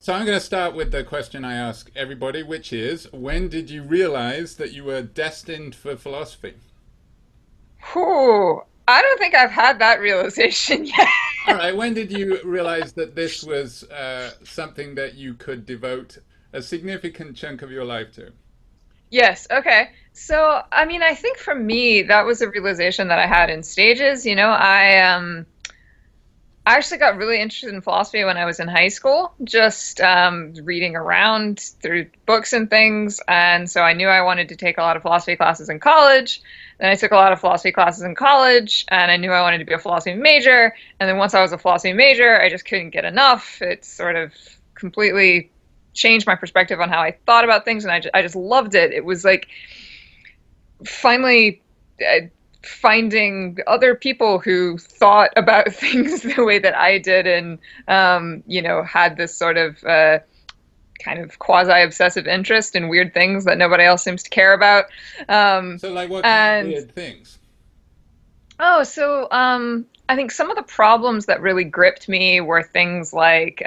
So I'm going to start with the question I ask everybody, which is, when did you realize that you were destined for philosophy? Whew. I don't think I've had that realization yet. All right, when did you realize that this was something that you could devote a significant chunk of your life to? Yes, okay. So, I mean, I think for me, that was a realization that I had in stages. I actually got really interested in philosophy when I was in high school, just reading around through books and things. And so I knew I wanted to take a lot of philosophy classes in college. Then I took a lot of philosophy classes in college, and I knew I wanted to be a philosophy major. And then once I was a philosophy major, I just couldn't get enough. It sort of completely changed my perspective on how I thought about things, and I just loved it. It was like finally finding other people who thought about things the way that I did and had this sort of kind of quasi-obsessive interest in weird things that nobody else seems to care about. Um, So, like, what kind of and weird things? I think some of the problems that really gripped me were things like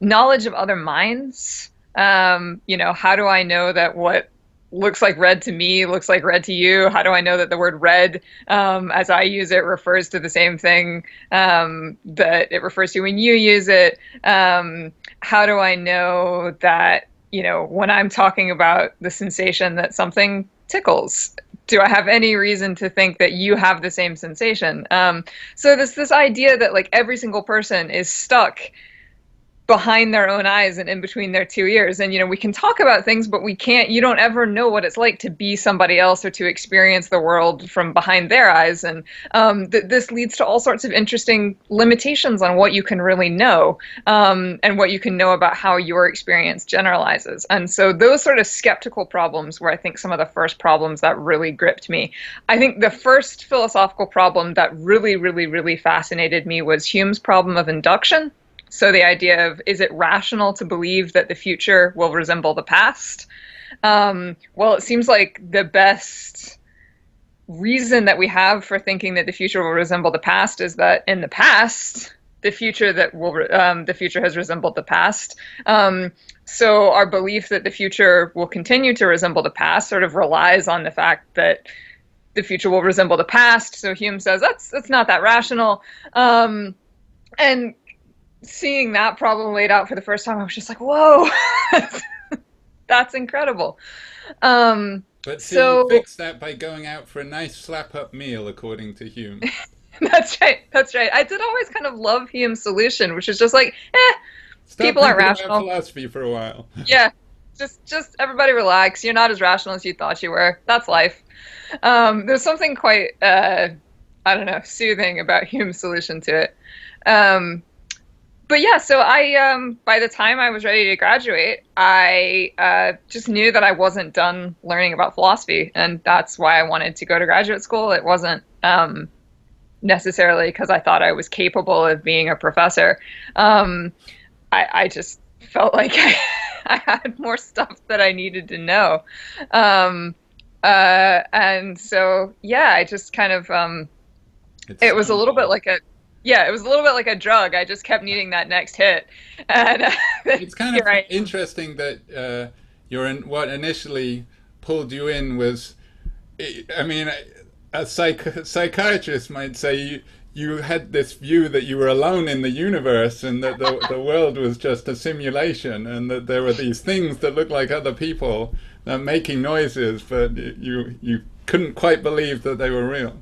knowledge of other minds. How do I know that what looks like red to me looks like red to you? How do I know that the word red, as I use it, refers to the same thing that it refers to when you use it? How do I know that, when I'm talking about the sensation that something tickles? Do I have any reason to think that you have the same sensation? So this idea that like every single person is stuck behind their own eyes and in between their two ears. And, we can talk about things, but you don't ever know what it's like to be somebody else or to experience the world from behind their eyes. And this leads to all sorts of interesting limitations on what you can really know and what you can know about how your experience generalizes. And so those sort of skeptical problems were, I think, some of the first problems that really gripped me. I think the first philosophical problem that really, really, really fascinated me was Hume's problem of induction. So the idea of, is it rational to believe that the future will resemble the past? Well, it seems like the best reason that we have for thinking that the future will resemble the past is that in the past, the future has resembled the past. So our belief that the future will continue to resemble the past sort of relies on the fact that the future will resemble the past. So Hume says that's not that rational. And seeing that problem laid out for the first time, I was just like, whoa, that's incredible. Um, But so you so fix that by going out for a nice slap-up meal, according to Hume. that's right. That's right. I did always kind of love Hume's solution, which is just like, Stop people aren't thinking about rational. philosophy for a while. Yeah, just everybody relax. You're not as rational as you thought you were. That's life. There's something quite, I don't know, soothing about Hume's solution to it. Um, but yeah, so by the time I was ready to graduate, I just knew that I wasn't done learning about philosophy, and that's why I wanted to go to graduate school. It wasn't necessarily because I thought I was capable of being a professor. Um, I just felt like I had more stuff that I needed to know. Um, and so, yeah, I just kind of, It it was a little bit snowballed. like yeah, it was a little bit like a drug. I just kept needing that next hit. And It's kind here of I am. interesting that what initially pulled you in was, I mean, a psychiatrist might say you had this view that you were alone in the universe and that the world was just a simulation and that there were these things that looked like other people that are making noises, but you couldn't quite believe that they were real.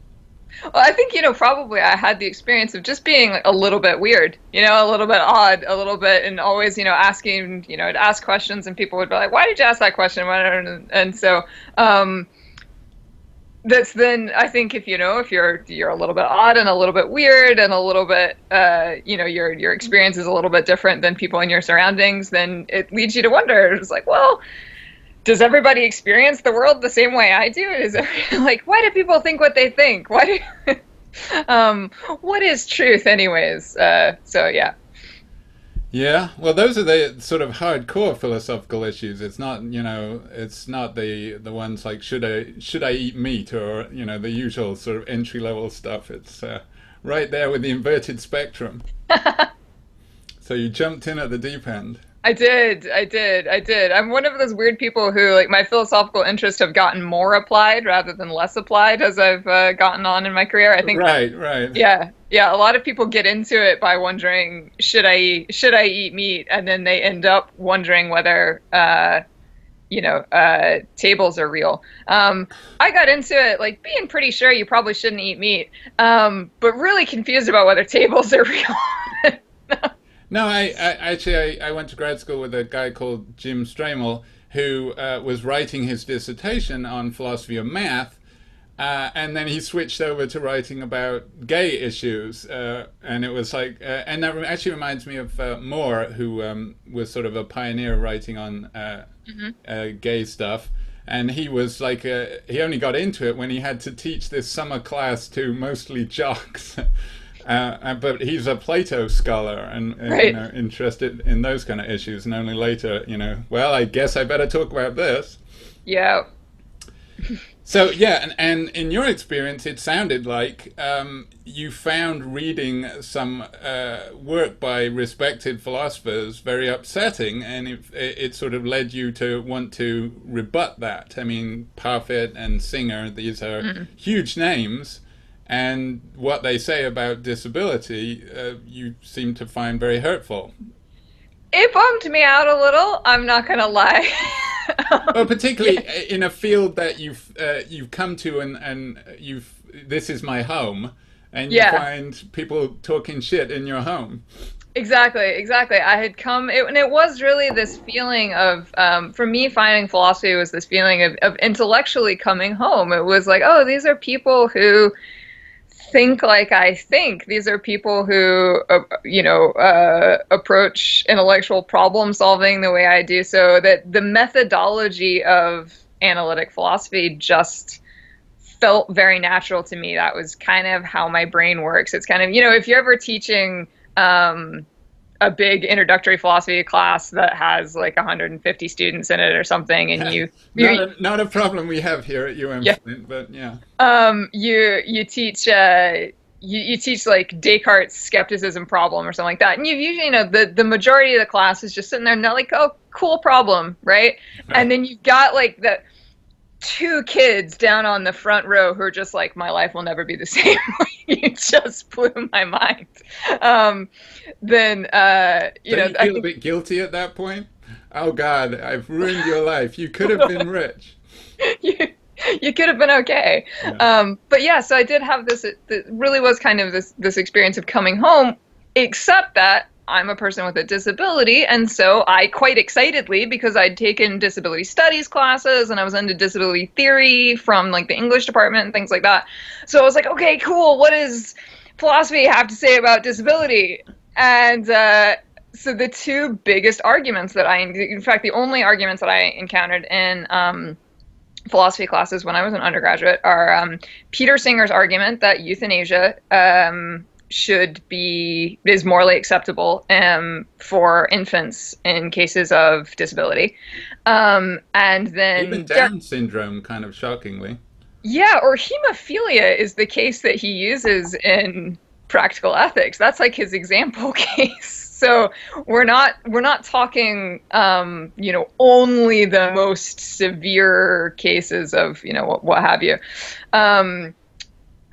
Well, I think, probably I had the experience of just being like, a little bit weird, a little bit odd, a little bit, and always, asking, to ask questions, and people would be like, "Why did you ask that question?" And so, that's then I think if you're a little bit odd and a little bit weird and a little bit your experience is a little bit different than people in your surroundings, then it leads you to wonder. It's like, well, does everybody experience the world the same way I do? Is it like, why do people think what they think? Why do what is truth anyways? So yeah. Yeah, well, those are the sort of hardcore philosophical issues. It's not, it's not the ones like should I eat meat or the usual sort of entry level stuff. It's right there with the inverted spectrum. So you jumped in at the deep end. I did. I'm one of those weird people who, like, my philosophical interests have gotten more applied rather than less applied as I've gotten on in my career. I think, Right, right. yeah, a lot of people get into it by wondering, should I eat meat? And then they end up wondering whether, tables are real. I got into it like being pretty sure you probably shouldn't eat meat, but really confused about whether tables are real. No, I went to grad school with a guy called Jim Stramel who was writing his dissertation on philosophy of math, and then he switched over to writing about gay issues, and it was like, and that actually reminds me of Moore, who was sort of a pioneer writing on gay stuff. And he was like, he only got into it when he had to teach this summer class to mostly jocks. But he's a Plato scholar and Right. interested in those kind of issues. And only later, well, I guess I better talk about this. Yeah. So yeah, and in your experience, it sounded like you found reading some work by respected philosophers very upsetting, and it sort of led you to want to rebut that. I mean, Parfit and Singer, these are huge names, and what they say about disability, you seem to find very hurtful. It bummed me out a little, I'm not gonna lie. Well, Yeah, particularly in a field that you've come to and you've this is my home, and you yeah, find people talking shit in your home. exactly. I had come, and it was really this feeling of, for me, finding philosophy was this feeling of intellectually coming home. It was like, oh, these are people who think like I think. These are people who, approach intellectual problem solving the way I do. So that the methodology of analytic philosophy just felt very natural to me. That was kind of how my brain works. It's kind of, if you're ever teaching a big introductory philosophy class that has like 150 students in it or something, and Not you not a problem we have here at UM yeah, Flint, but yeah. you teach you teach like Descartes' skepticism problem or something like that, and you usually, the majority of the class is just sitting there and they're like, oh, cool problem, right? And Right. then you've got like the two kids down on the front row who are just like, my life will never be the same. You just blew my mind. um then Don't you I feel a think bit guilty at that point? Oh God, I've ruined your life. You could have been rich. you, you could have been okay. Yeah. But yeah, so I did have this. It really was kind of this experience of coming home, except that I'm a person with a disability, and so I quite excitedly, because I'd taken disability studies classes and I was into disability theory from like the English department and things like that. So I was like, okay, cool. What does philosophy have to say about disability? And so the two biggest arguments that in fact, the only arguments that I encountered in philosophy classes when I was an undergraduate are Peter Singer's argument that euthanasia is morally acceptable for infants in cases of disability, and then Even Down syndrome, kind of shockingly. yeah, or hemophilia is the case that he uses in practical ethics. That's like his example case. So we're not talking only the most severe cases of what have you. Um,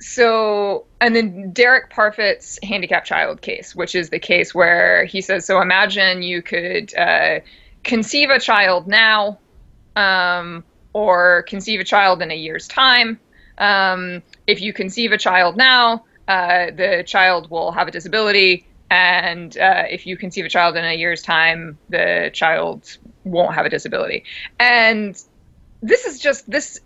so, and then Derek Parfit's handicapped child case, which is the case where he says, so imagine you could conceive a child now, or conceive a child in a year's time. If you conceive a child now, the child will have a disability. And if you conceive a child in a year's time, the child won't have a disability. And this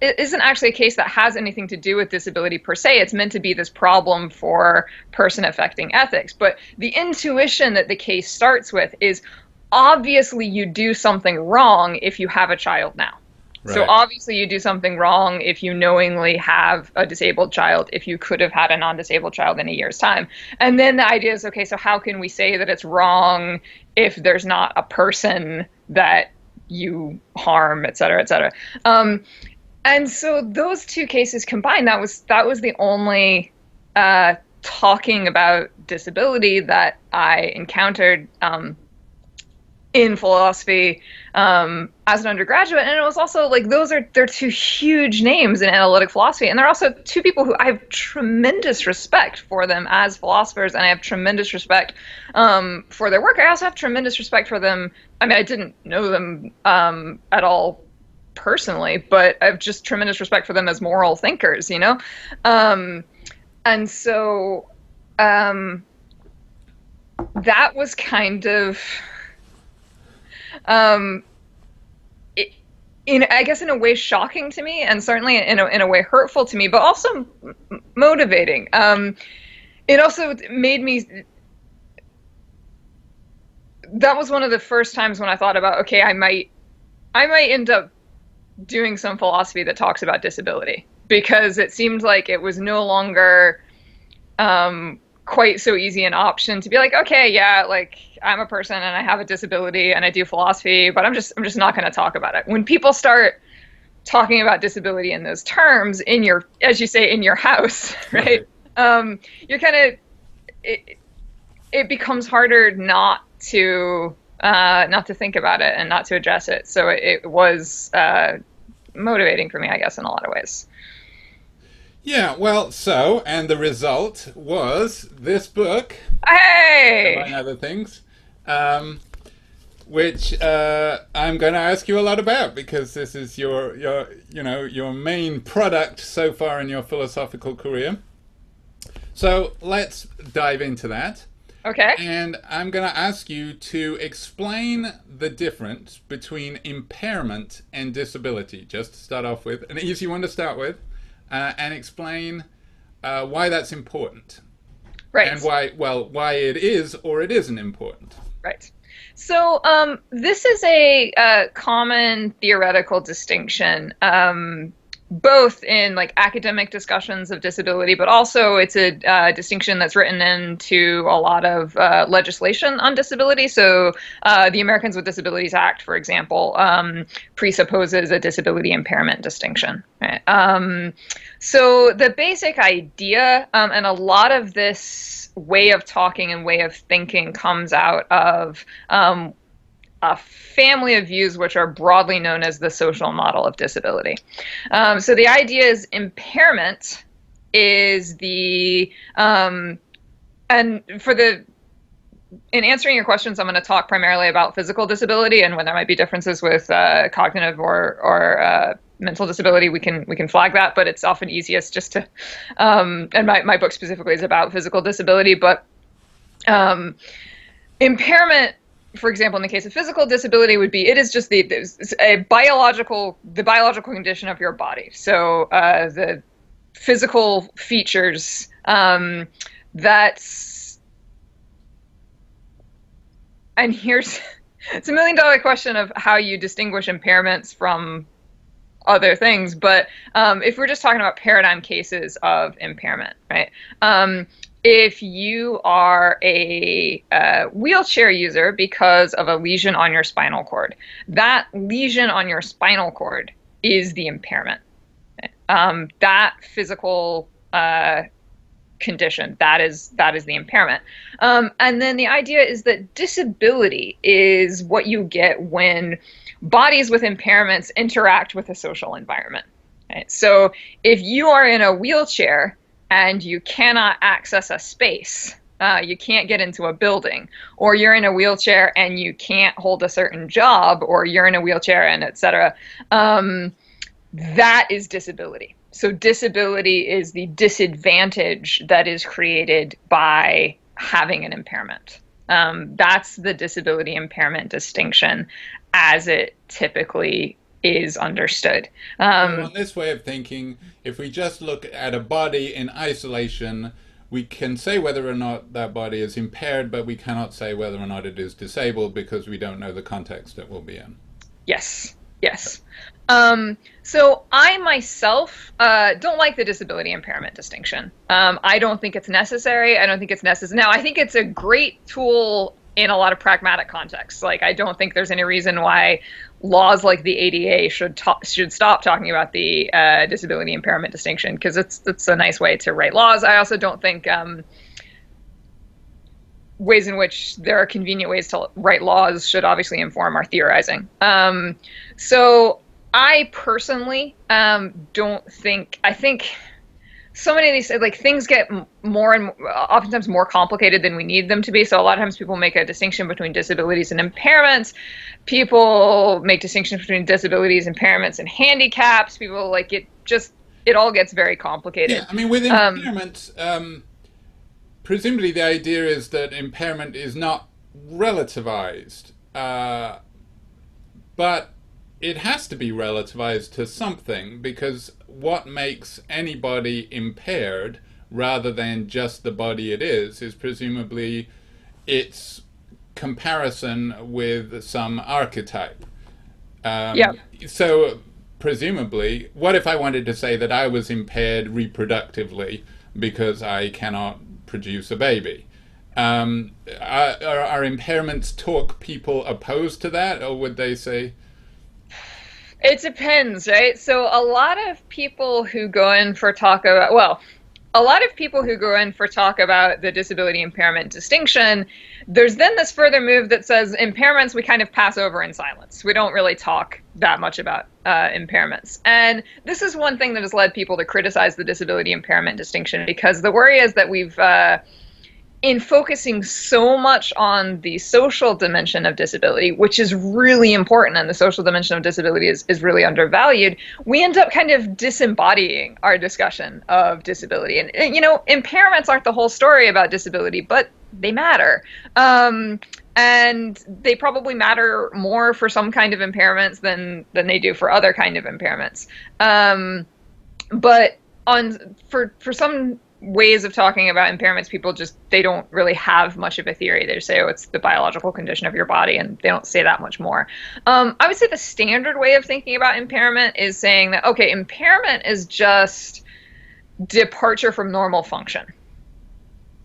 isn't actually a case that has anything to do with disability per se. It's meant to be this problem for person affecting ethics. But the intuition that the case starts with is, obviously you do something wrong if you have a child now. So Right. obviously you do something wrong if you knowingly have a disabled child, if you could have had a non-disabled child in a year's time. And then the idea is, okay, so how can we say that it's wrong if there's not a person that you harm, et cetera, et cetera. And so those two cases combined, that was the only talking about disability that I encountered in philosophy as an undergraduate, and it was also like they're two huge names in analytic philosophy, and they're also two people who I have tremendous respect for them as philosophers, and I have tremendous respect for their work. I also have tremendous respect for them. I mean, I didn't know them at all personally, but I have just tremendous respect for them as moral thinkers, you know? And so that was kind of um, I guess in a way shocking to me, and certainly in a way hurtful to me, but also motivating. It also made me. That was one of the first times when I thought about, okay, I might end up doing some philosophy that talks about disability, because it seemed like it was no longer quite so easy an option to be like, okay, yeah, like I'm a person and I have a disability and I do philosophy, but I'm just not going to talk about it. When people start talking about disability in those terms in your, as you say, in your house, right? You're kind of, it becomes harder not to think about it and not to address it. So it was motivating for me, I guess, in a lot of ways. Yeah, well, and the result was this book, among Hey! other things, which I'm going to ask you a lot about, because this is your main product so far in your philosophical career. So let's dive into that. Okay. And I'm going to ask you to explain the difference between impairment and disability, just to start off with, an easy one to start with, and explain why that's important. Right. And why it is or it isn't important. Right. So this is a common theoretical distinction, both in like academic discussions of disability, but also it's a distinction that's written into a lot of legislation on disability. So the Americans with Disabilities Act, for example, presupposes a disability impairment distinction. Right? So the basic idea, and a lot of this way of talking and way of thinking comes out of a family of views which are broadly known as the social model of disability. So the idea is impairment is and for in answering your questions, I'm going to talk primarily about physical disability, and when there might be differences with cognitive or mental disability, we can flag that. But it's often easiest just to, and my book specifically is about physical disability, but impairment, for example, in the case of physical disability, would be it is just the biological condition of your body. So the physical features that's, and here's it's $1 million question of how you distinguish impairments from other things, but if we're just talking about paradigm cases of impairment, right? If you are a wheelchair user because of a lesion on your spinal cord, that lesion on your spinal cord is the impairment. That physical condition, that is the impairment. And then the idea is that disability is what you get when bodies with impairments interact with a social environment. Right? So if you are in a wheelchair and you cannot access a space, you can't get into a building, or you're in a wheelchair and you can't hold a certain job, or you're in a wheelchair and etc., that is disability. So disability is the disadvantage that is created by having an impairment. That's the disability impairment distinction as it typically is understood. On this way of thinking, if we just look at a body in isolation, we can say whether or not that body is impaired, but we cannot say whether or not it is disabled because we don't know the context it will be in. Yes. So I myself don't like the disability impairment distinction. I don't think it's necessary. Now, I think it's a great tool in a lot of pragmatic contexts. Like, I don't think there's any reason why laws like the ADA should stop talking about the disability impairment distinction, because it's a nice way to write laws. I also don't think ways in which there are convenient ways to write laws should obviously inform our theorizing. So I personally don't think, I think so many of these, like, things get more and oftentimes more complicated than we need them to be. So a lot of times people make a distinction between disabilities and impairments. People make distinctions between disabilities, impairments, and handicaps. People, like, it all gets very complicated. Yeah, I mean, with impairment, presumably the idea is that impairment is not relativized, but it has to be relativized to something, because what makes anybody impaired rather than just the body it is presumably its comparison with some archetype. Yeah. So presumably, what if I wanted to say that I was impaired reproductively because I cannot produce a baby? Are impairments talk people opposed to that, or would they say? It depends, right? So a lot of people who go in for talk about, well, a lot of people who go in for talk about the disability impairment distinction, there's then this further move that says impairments we kind of pass over in silence. We don't really talk that much about impairments. And this is one thing that has led people to criticize the disability impairment distinction, because the worry is that we've in focusing so much on the social dimension of disability, which is really important, and the social dimension of disability is really undervalued, we end up kind of disembodying our discussion of disability. And you know, impairments aren't the whole story about disability, but they matter. And they probably matter more for some kind of impairments than they do for other kind of impairments. But for some ways of talking about impairments, people just, they don't really have much of a theory. They just say, oh, it's the biological condition of your body, and they don't say that much more. I would say the standard way of thinking about impairment is saying that, okay, impairment is just departure from normal function,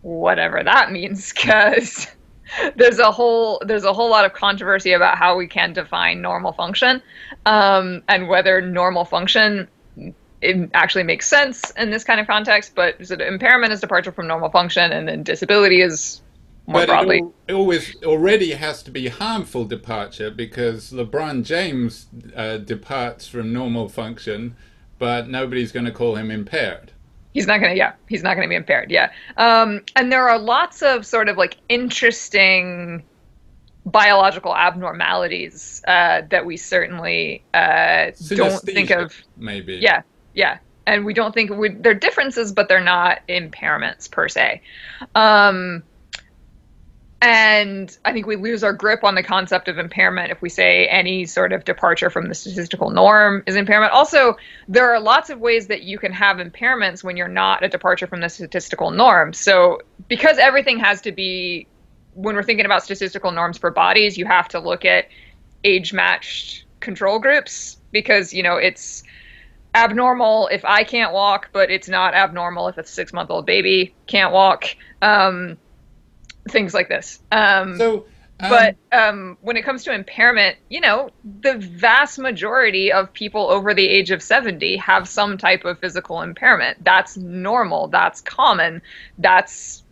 whatever that means, because there's a whole lot of controversy about how we can define normal function, and whether normal function, it actually makes sense in this kind of context. But so impairment is departure from normal function, and then disability is more But broadly. it always already has to be harmful departure, because LeBron James departs from normal function, but nobody's going to call him impaired. He's not gonna be impaired. Yeah. And there are lots of sort of like interesting biological abnormalities that we certainly don't think Synesthesia, of. maybe. Yeah, yeah. And we don't think they're differences, but they're not impairments per se. And I think we lose our grip on the concept of impairment if we say any sort of departure from the statistical norm is impairment. Also, there are lots of ways that you can have impairments when you're not a departure from the statistical norm. So because everything has to be, when we're thinking about statistical norms for bodies, you have to look at age-matched control groups, because, you know, it's abnormal if I can't walk, but it's not abnormal if a 6-month-old baby can't walk. Things like this. So, But when it comes to impairment, you know, the vast majority of people over the age of 70 have some type of physical impairment. That's normal. That's common. That's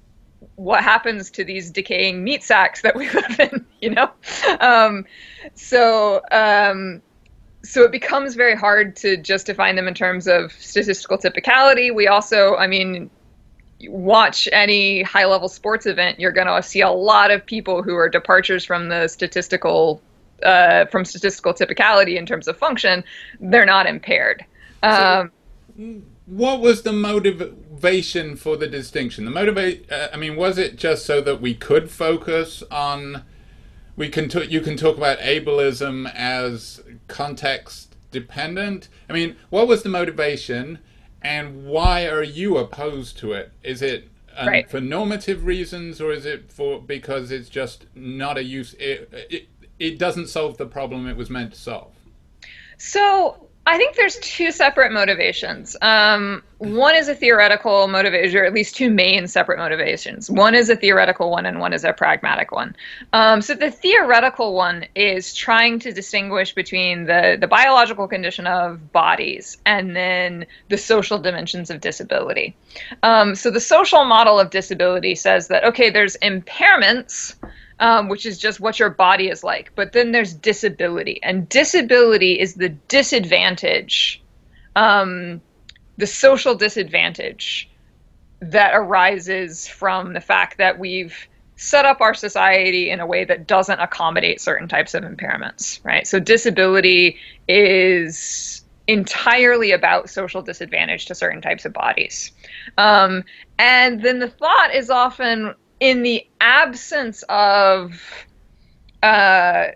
what happens to these decaying meat sacks that we live in, you know? So it becomes very hard to just define them in terms of statistical typicality. We also, I mean, watch any high-level sports event, you're going to see a lot of people who are departures from the statistical typicality in terms of function. They're not impaired. so what was the motivation for the distinction? I mean, was it just so that we could focus on? You can talk about ableism as context dependent. I mean, what was the motivation? And why are you opposed to it? Is it Right. for normative reasons, or is it because it's just not a use? It doesn't solve the problem it was meant to solve. So I think there's two separate motivations. One is a theoretical motivation, or at least two main separate motivations. One is a theoretical one, and one is a pragmatic one. So the theoretical one is trying to distinguish between the biological condition of bodies and then the social dimensions of disability. So the social model of disability says that, okay, there's impairments, which is just what your body is like. But then there's disability, and disability is the disadvantage, the social disadvantage that arises from the fact that we've set up our society in a way that doesn't accommodate certain types of impairments, right? So disability is entirely about social disadvantage to certain types of bodies. And then the thought is often, in the absence of uh,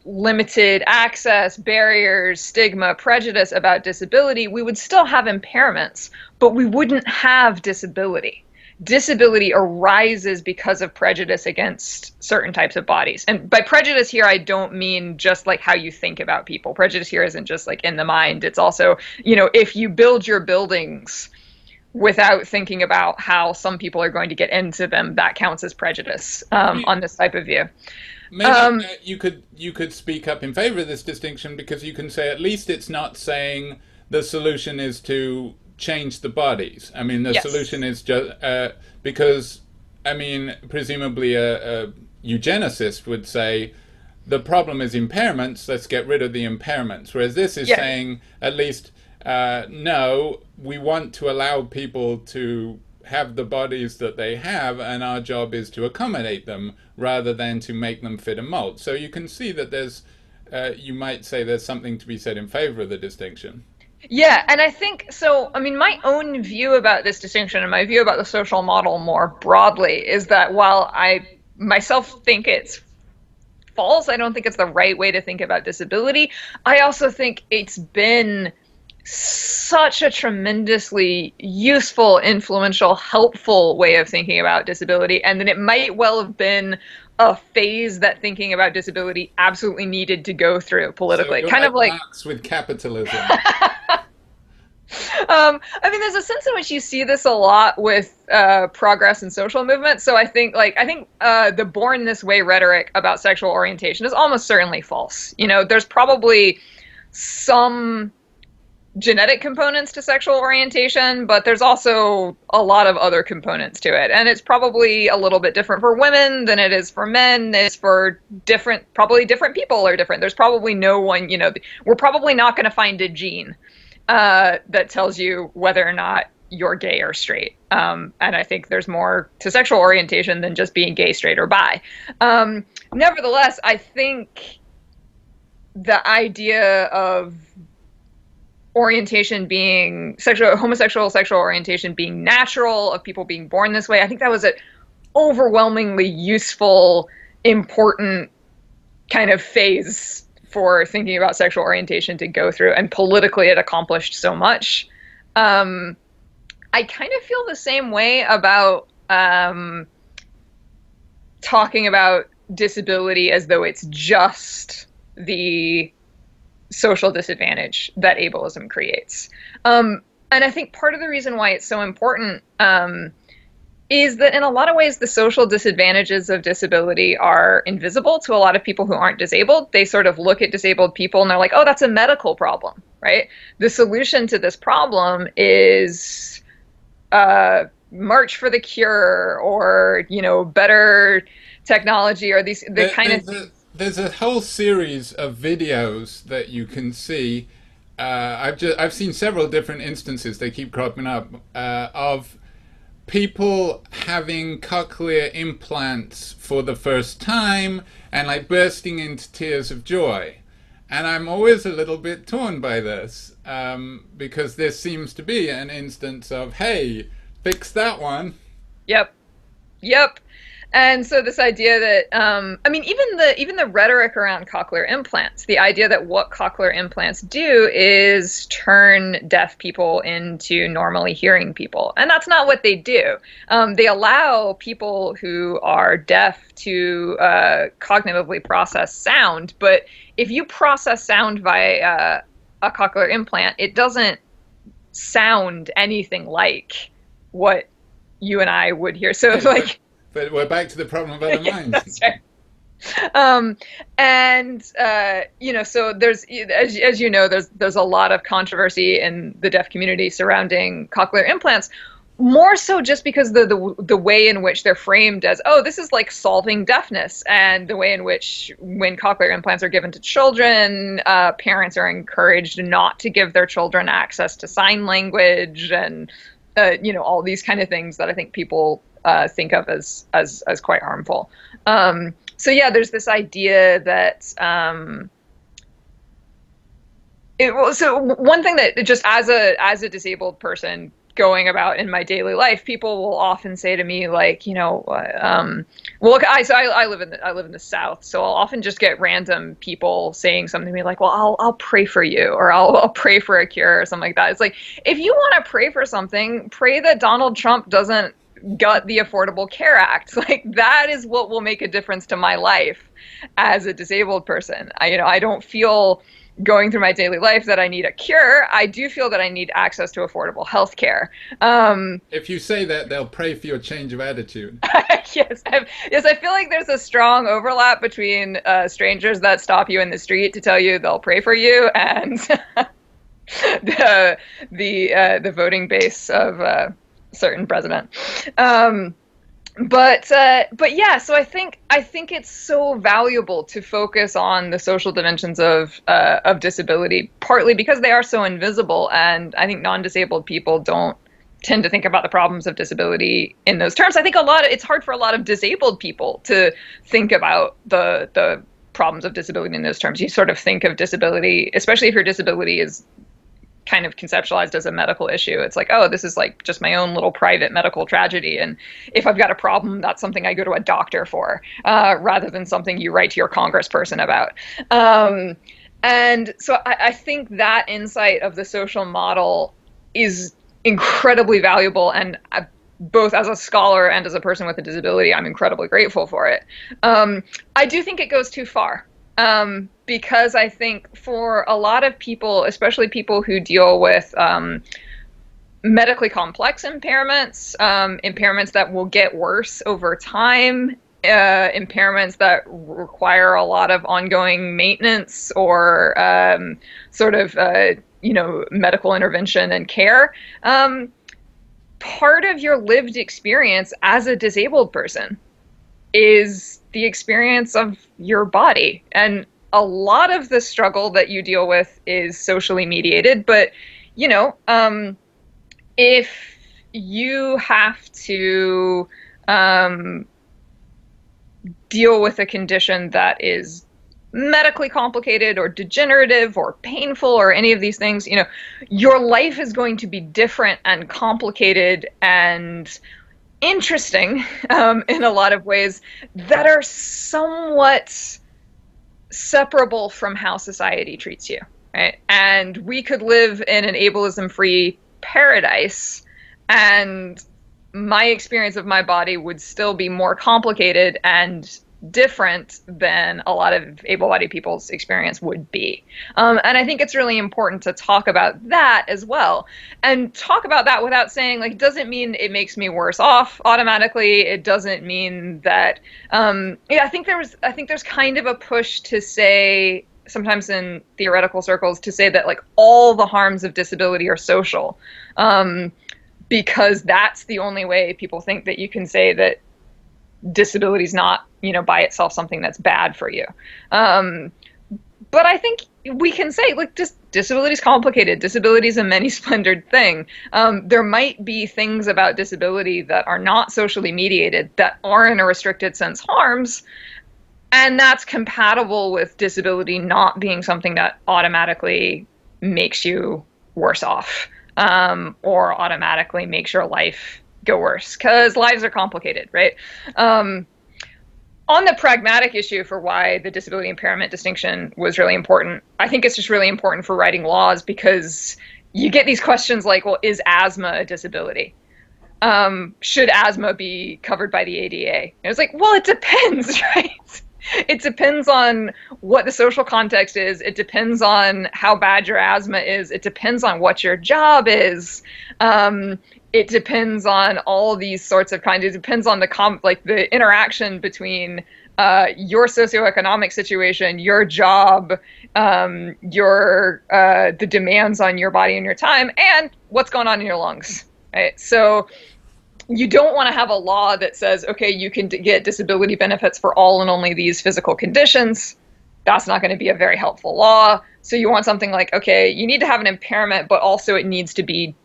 limited access, barriers, stigma, prejudice about disability, we would still have impairments, but we wouldn't have disability. Disability arises because of prejudice against certain types of bodies. And by prejudice here, I don't mean just like how you think about people. Prejudice here isn't just like in the mind. It's also, if you build your buildings without thinking about how some people are going to get into them, that counts as prejudice on this type of view. Maybe you could speak up in favor of this distinction, because you can say at least it's not saying the solution is to change the bodies. I mean, the Yes. solution is just because, I mean, presumably a eugenicist would say the problem is impairments, let's get rid of the impairments. Whereas this is Yeah. saying at least, no, we want to allow people to have the bodies that they have, and our job is to accommodate them rather than to make them fit a mold. So you can see that you might say there's something to be said in favor of the distinction. Yeah, and I think so. I mean, my own view about this distinction and my view about the social model more broadly is that while I myself think it's false, I don't think it's the right way to think about disability. I also think it's been such a tremendously useful, influential, helpful way of thinking about disability, and then it might well have been a phase that thinking about disability absolutely needed to go through So politically. you're Kind of like like Marx with capitalism. I mean, there's a sense in which you see this a lot with progress and social movement. So I think the "born this way" rhetoric about sexual orientation is almost certainly false. There's probably some genetic components to sexual orientation, but there's also a lot of other components to it. And it's probably a little bit different for women than it is for men. It's for probably different people are different. There's probably no one, we're probably not going to find a gene that tells you whether or not you're gay or straight. And I think there's more to sexual orientation than just being gay, straight, or bi. Nevertheless, I think the idea of orientation being homosexual sexual orientation being natural, of people being born this way, I think that was an overwhelmingly useful, important kind of phase for thinking about sexual orientation to go through, and politically it accomplished so much. I kind of feel the same way about talking about disability as though it's just the social disadvantage that ableism creates. And I think part of the reason why it's so important is that in a lot of ways, the social disadvantages of disability are invisible to a lot of people who aren't disabled. They sort of look at disabled people and they're like, oh, that's a medical problem, right? The solution to this problem is march for the cure, or, better technology, or the kind of There's a whole series of videos that you can see. I've seen several different instances. They keep cropping up of people having cochlear implants for the first time and like bursting into tears of joy. And I'm always a little bit torn by this, because this seems to be an instance of, hey, fix that one. Yep. Yep. And so this idea that, I mean, even the rhetoric around cochlear implants, the idea that what cochlear implants do is turn deaf people into normally hearing people, and that's not what they do. They allow people who are deaf to cognitively process sound, but if you process sound via a cochlear implant, it doesn't sound anything like what you and I would hear. So, Yeah, like, but we're back to the problem of other yeah, minds. that's right. And you know, so there's, as you know, there's a lot of controversy in the deaf community surrounding cochlear implants. More so just because the way in which they're framed as, oh, this is like solving deafness, and the way in which when cochlear implants are given to children, parents are encouraged not to give their children access to sign language, and you know, all these kind of things that I think people think of as quite harmful. So yeah, there's this idea that so one thing that just as a disabled person going about in my daily life, people will often say to me, like, you know, well, look, I live in the South, so I'll often just get random people saying something to me like, well, I'll pray for you, or I'll pray for a cure or something like that. It's like, if you want to pray for something, pray that Donald Trump doesn't gut the Affordable Care Act. Like, that is what will make a difference to my life as a disabled person. You know, I don't feel going through my daily life that I need a cure. I do feel that I need access to affordable health care. If you say that, they'll pray for your change of attitude. Yes, yes, I feel like there's a strong overlap between strangers that stop you in the street to tell you they'll pray for you, and the voting base of certain president. But yeah, so I think it's so valuable to focus on the social dimensions of disability, partly because they are so invisible, and I think non-disabled people don't tend to think about the problems of disability in those terms. I think it's hard for a lot of disabled people to think about the problems of disability in those terms. You sort of think of disability, especially if your disability is kind of conceptualized as a medical issue. It's like, oh, this is like just my own little private medical tragedy, and if I've got a problem, that's something I go to a doctor for, rather than something you write to your congressperson about. And so I think that insight of the social model is incredibly valuable, and both as a scholar and as a person with a disability, I'm incredibly grateful for it. I do think it goes too far. Because I think for a lot of people, especially people who deal with medically complex impairments, impairments that will get worse over time, impairments that require a lot of ongoing maintenance or sort of you know, medical intervention and care, part of your lived experience as a disabled person is the experience of your body. And a lot of the struggle that you deal with is socially mediated. But, you know, if you have to deal with a condition that is medically complicated or degenerative or painful or any of these things, you know, your life is going to be different and complicated and interesting in a lot of ways that are somewhat separable from how society treats you, right? And we could live in an ableism-free paradise, and my experience of my body would still be more complicated and different than a lot of able-bodied people's experience would be. And I think it's really important to talk about that as well, and talk about that without saying, like, it doesn't mean it makes me worse off automatically. It doesn't mean that, yeah, I think there's kind of a push to say, sometimes in theoretical circles, to say that, like, all the harms of disability are social, because that's the only way people think that you can say that disability is not, you know, by itself something that's bad for you. But I think we can say, like, just disability is complicated. Disability is a many-splendored thing. There might be things about disability that are not socially mediated, that are in a restricted sense harms, and that's compatible with disability not being something that automatically makes you worse off, or automatically makes your life go worse, because lives are complicated, right? On the pragmatic issue for why the disability impairment distinction was really important, I think it's just really important for writing laws because you get these questions like, well, is asthma a disability? Should asthma be covered by the ADA? And it's like, well, it depends, right? It depends on what the social context is. It depends on how bad your asthma is. It depends on what your job is. It depends on all these sorts of kinds. It depends on the interaction between your socioeconomic situation, your job, the demands on your body and your time, and what's going on in your lungs. Right? So you don't want to have a law that says, okay, you can get disability benefits for all and only these physical conditions. That's not going to be a very helpful law. So you want something like, okay, you need to have an impairment, but also it needs to be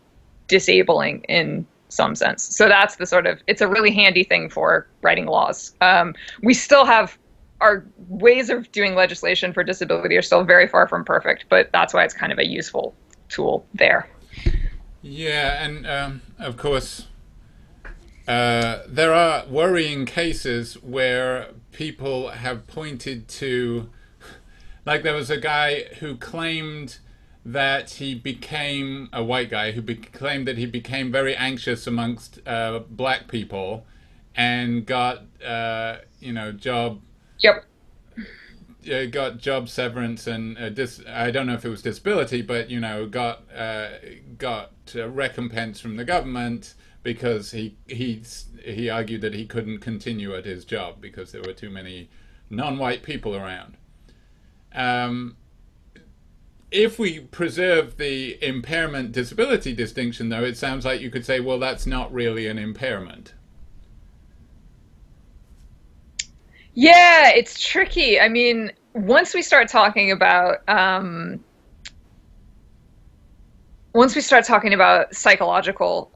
disabling in some sense. So that's it's a really handy thing for writing laws. We still have our ways of doing legislation for disability are still very far from perfect, but that's why it's kind of a useful tool there. Yeah, and of course, there are worrying cases where people have pointed to, like there was a guy who claimed that he became a white guy who claimed that he became very anxious amongst black people and got job Yep. got job severance and I don't know if it was disability, but got recompense from the government because he argued that he couldn't continue at his job because there were too many non-white people around. If we preserve the impairment disability distinction, though, it sounds like you could say, well, that's not really an impairment. Yeah, it's tricky. I mean, once we start talking about psychological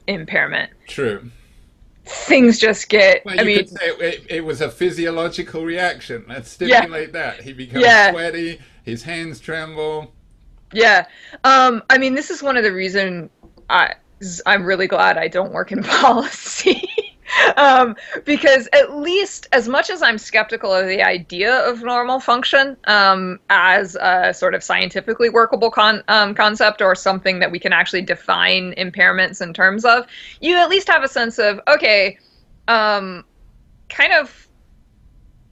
impairment, true, things just get. Well, you could say it was a physiological reaction. Let's stipulate that he becomes sweaty, his hands tremble. Yeah, I mean, this is one of the reasons I'm really glad I don't work in policy. Because at least as much as I'm skeptical of the idea of normal function as a sort of scientifically workable concept or something that we can actually define impairments in terms of, you at least have a sense of, okay, kind of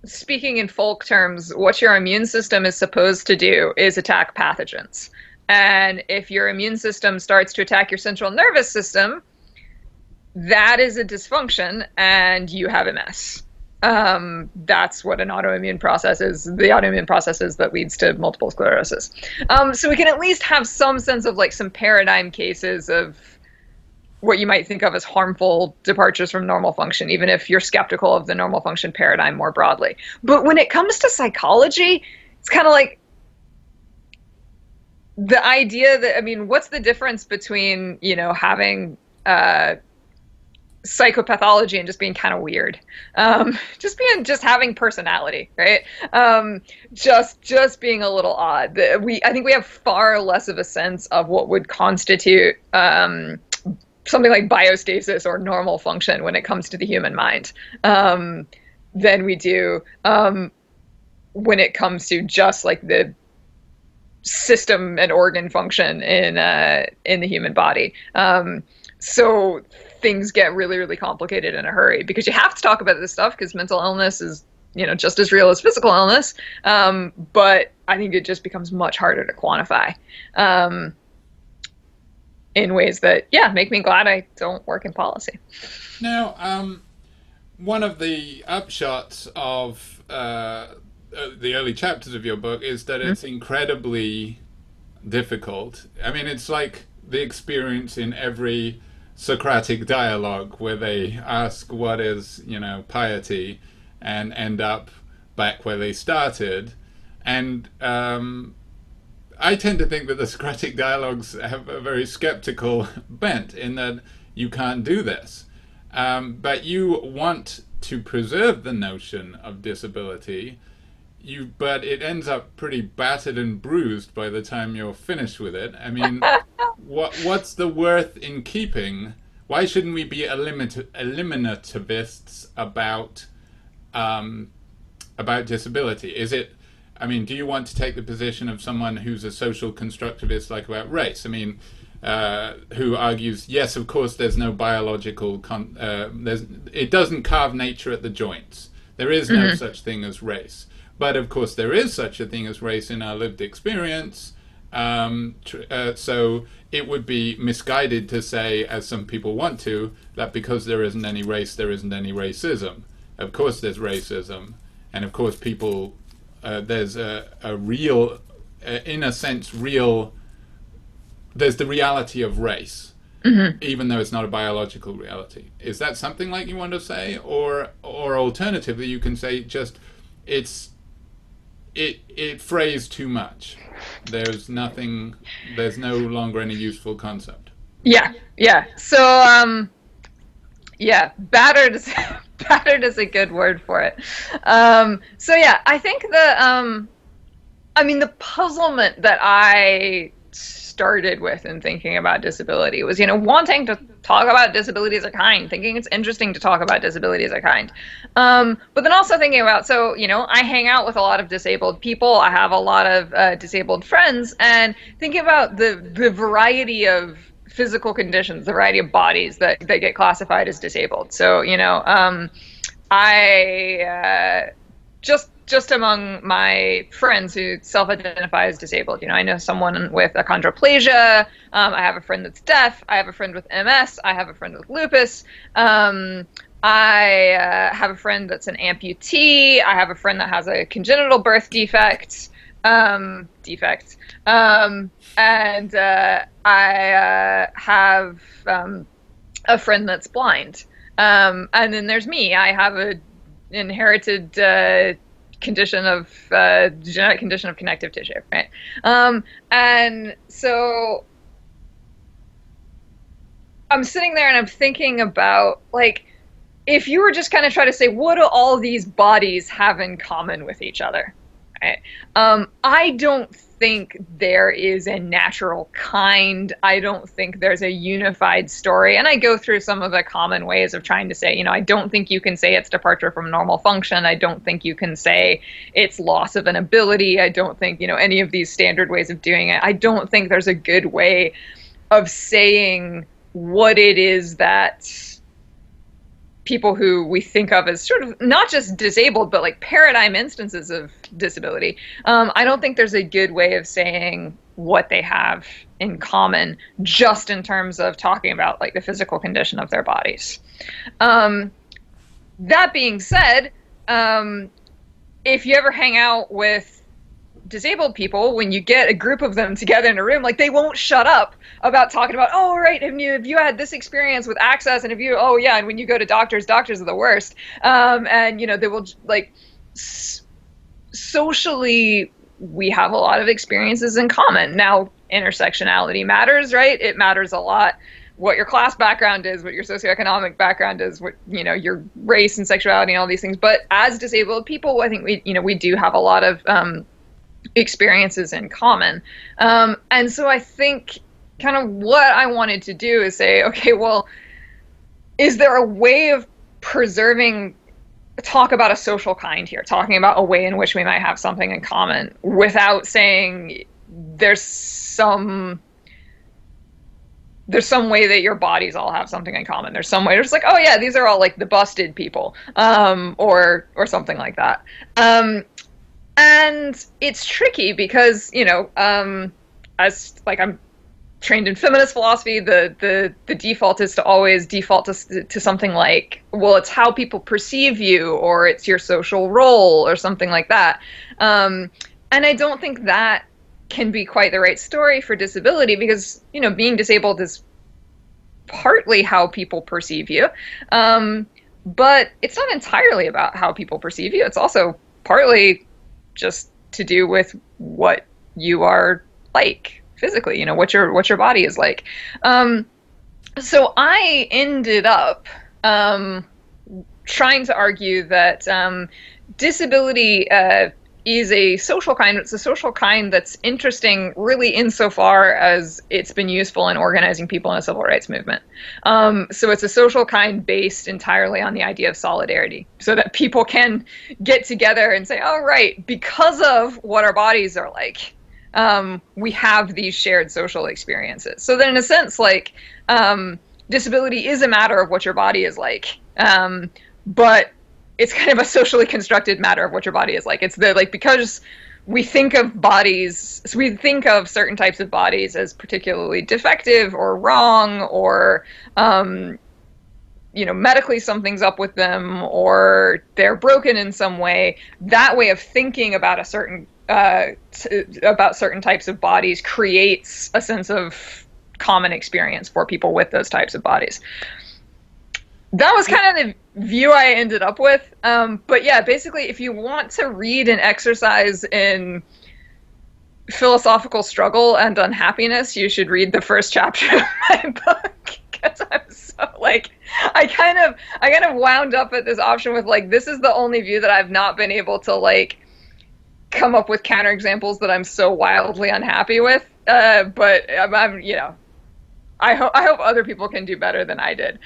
speaking in folk terms, what your immune system is supposed to do is attack pathogens. And if your immune system starts to attack your central nervous system, that is a dysfunction and you have MS. That's what an autoimmune process is. The autoimmune process is that leads to multiple sclerosis. So we can at least have some sense of like some paradigm cases of what you might think of as harmful departures from normal function, even if you're skeptical of the normal function paradigm more broadly. But when it comes to psychology, it's kind of like the idea that, I mean, what's the difference between, having psychopathology and just being kind of weird, just having personality, right? Just being a little odd. I think we have far less of a sense of what would constitute something like biostasis or normal function when it comes to the human mind than we do when it comes to just like the system and organ function in the human body. So things get really, really complicated in a hurry because you have to talk about this stuff because mental illness is, just as real as physical illness. But I think it just becomes much harder to quantify in ways that, make me glad I don't work in policy. Now, one of the upshots of the early chapters of your book is that it's incredibly difficult. I mean, it's like the experience in every Socratic dialogue where they ask what is, piety and end up back where they started. And I tend to think that the Socratic dialogues have a very skeptical bent in that you can't do this. But you want to preserve the notion of disability, but it ends up pretty battered and bruised by the time you're finished with it. I mean, what's the worth in keeping? Why shouldn't we be eliminativists about um, about disability? Is it, I mean, do you want to take the position of someone who's a social constructivist, like about race? I mean, who argues, yes, of course, there's no biological, it doesn't carve nature at the joints. There is no Hmm. such thing as race. But of course, there is such a thing as race in our lived experience. So it would be misguided to say, as some people want to, that because there isn't any race, there isn't any racism. Of course, there's racism, and of course, people. There's a real, in a sense, real. There's the reality of race, Hmm. even though it's not a biological reality. Is that something like you want to say, or alternatively, you can say just it's it frays too much. There's nothing. There's no longer any useful concept. Yeah, yeah. So, yeah, battered is battered is a good word for it. So yeah, I think I mean, the puzzlement that I started with in thinking about disability was, wanting to talk about disability as a kind, thinking it's interesting to talk about disability as a kind. But then also thinking about, so, I hang out with a lot of disabled people. I have a lot of disabled friends, and thinking about the variety of physical conditions, the variety of bodies that get classified as disabled. So, I just among my friends who self-identify as disabled. I know someone with achondroplasia. I have a friend that's deaf. I have a friend with MS. I have a friend with lupus. I have a friend that's an amputee. I have a friend that has a congenital birth defect. And I have a friend that's blind. And then there's me. I have a inherited condition of genetic condition of connective tissue, right? And so I'm sitting there and I'm thinking about, like, if you were just kind of trying to say, what do all these bodies have in common with each other? Right? I don't think there is a natural kind. I don't think there's a unified story. And I go through some of the common ways of trying to say, I don't think you can say it's departure from normal function. I don't think you can say it's loss of an ability. I don't think, any of these standard ways of doing it. I don't think there's a good way of saying what it is that people who we think of as sort of not just disabled, but like paradigm instances of disability. I don't think there's a good way of saying what they have in common, just in terms of talking about like the physical condition of their bodies. That being said, if you ever hang out with disabled people, when you get a group of them together in a room, like, they won't shut up about talking about, oh, right, have you had this experience with access, and oh yeah, and when you go to doctors are the worst. And they will, like, socially, we have a lot of experiences in common. Now, intersectionality matters, right? It matters a lot what your class background is, what your socioeconomic background is, what, your race and sexuality and all these things. But as disabled people, I think we do have a lot of experiences in common. And so I think kind of what I wanted to do is say, okay, well, is there a way of talk about a social kind here, talking about a way in which we might have something in common without saying there's some way that your bodies all have something in common. There's some way it's like, oh yeah, these are all like the busted people, or something like that. And it's tricky because, as like I'm trained in feminist philosophy, the default is to always default to something like, well, it's how people perceive you, or it's your social role, or something like that. And I don't think that can be quite the right story for disability, because, being disabled is partly how people perceive you. But it's not entirely about how people perceive you. It's also partly just to do with what you are like physically, what your body is like. So I ended up trying to argue that disability is a social kind. It's a social kind that's interesting, really, insofar as it's been useful in organizing people in a civil rights movement. So it's a social kind based entirely on the idea of solidarity, so that people can get together and say, "Oh, right, because of what our bodies are like, we have these shared social experiences." So then, in a sense, like disability is a matter of what your body is like, but it's kind of a socially constructed matter of what your body is like. It's the like because we think of bodies, so we think of certain types of bodies as particularly defective or wrong, or medically something's up with them, or they're broken in some way. That way of thinking about a certain about certain types of bodies creates a sense of common experience for people with those types of bodies. That was kind of the view I ended up with. But yeah, basically, if you want to read an exercise in philosophical struggle and unhappiness, you should read the first chapter of my book, because I'm so like, I kind of wound up at this option with like, this is the only view that I've not been able to like come up with counterexamples that I'm so wildly unhappy with. But I'm I hope other people can do better than I did.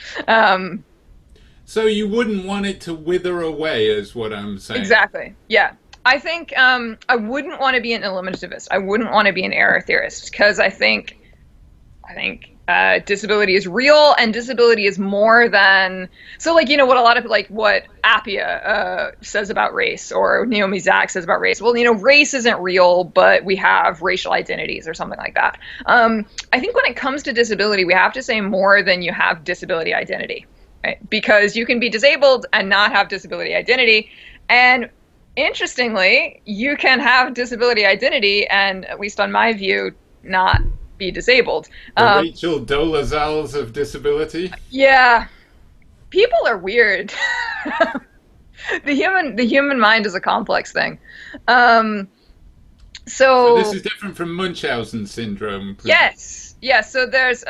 So you wouldn't want it to wither away, is what I'm saying. Exactly. Yeah. I think I wouldn't want to be an eliminativist. I wouldn't want to be an error theorist, because I think disability is real, and disability is more than what a lot of what Appia says about race, or Naomi Zach says about race. Well, race isn't real, but we have racial identities or something like that. I think when it comes to disability, we have to say more than you have disability identity. Right? Because you can be disabled and not have disability identity. And interestingly, you can have disability identity and, at least on my view, not be disabled. The Rachel Dolezals of disability? Yeah. People are weird. The human mind is a complex thing. So this is different from Munchausen syndrome. Yes. Yes. So there's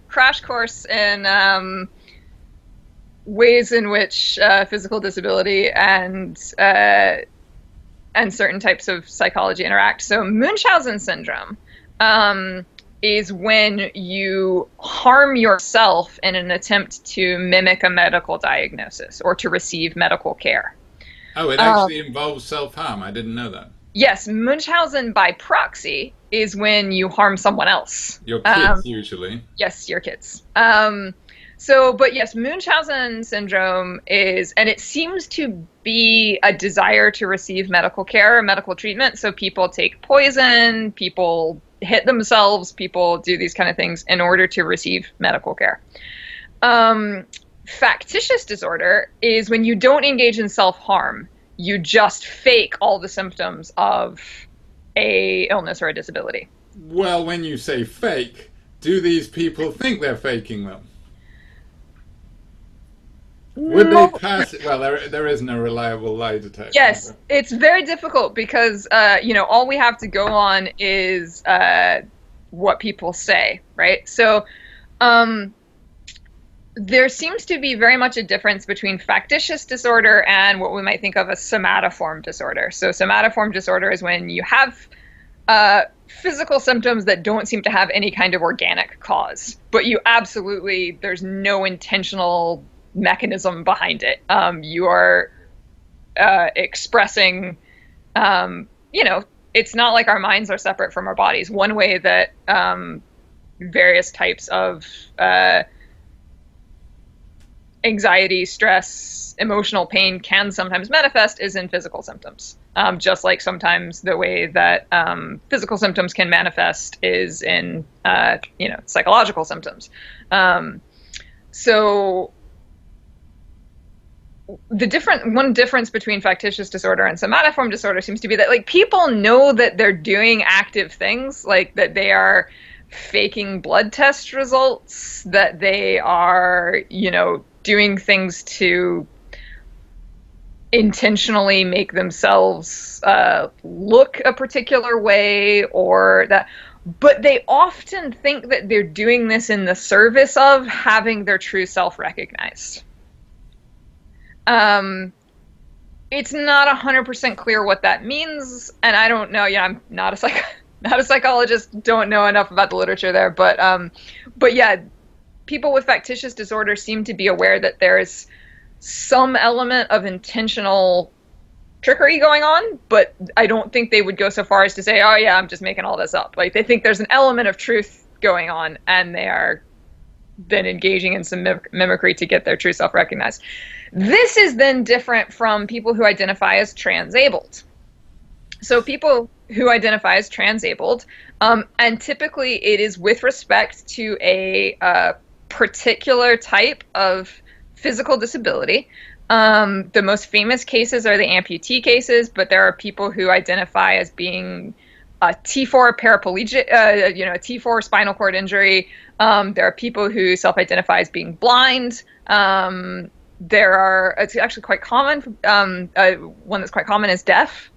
crash course in ways in which physical disability and certain types of psychology interact. So Munchausen syndrome is when you harm yourself in an attempt to mimic a medical diagnosis or to receive medical care. Oh, it actually involves self-harm. I didn't know that. Yes, Munchausen by proxy is when you harm someone else. Your kids, usually. Yes, your kids. But yes, Munchausen syndrome is, and it seems to be a desire to receive medical care or medical treatment. So people take poison, people hit themselves, people do these kind of things in order to receive medical care. Factitious disorder is when you don't engage in self-harm. You just fake all the symptoms of a illness or a disability. Well, when you say fake, do these people think they're faking them? Would they pass it? Well, there isn't a reliable lie detector. Yes, it's very difficult because, all we have to go on is what people say, right? So there seems to be very much a difference between factitious disorder and what we might think of as somatoform disorder. So somatoform disorder is when you have physical symptoms that don't seem to have any kind of organic cause, but there's no intentional mechanism behind it. You are expressing, it's not like our minds are separate from our bodies. One way that various types of anxiety, stress, emotional pain can sometimes manifest is in physical symptoms. Just like sometimes the way that physical symptoms can manifest is in, psychological symptoms. So one difference between factitious disorder and somatoform disorder seems to be that people know that they're doing active things, like that they are faking blood test results, that they are, doing things to intentionally make themselves look a particular way, or that, but they often think that they're doing this in the service of having their true self recognized. It's not 100% clear what that means, and I don't know. Yeah, I'm not a not a psychologist. Don't know enough about the literature there, but yeah, people with factitious disorder seem to be aware that there's some element of intentional trickery going on, but I don't think they would go so far as to say, "Oh yeah, I'm just making all this up." Like they think there's an element of truth going on, and they are then engaging in some mimicry to get their true self recognized. This is then different from people who identify as transabled. So people who identify as transabled, and typically it is with respect to a particular type of physical disability. The most famous cases are the amputee cases, but there are people who identify as being a T4 paraplegic, a T4 spinal cord injury. There are people who self-identify as being blind. It's actually quite common. One that's quite common is deaf.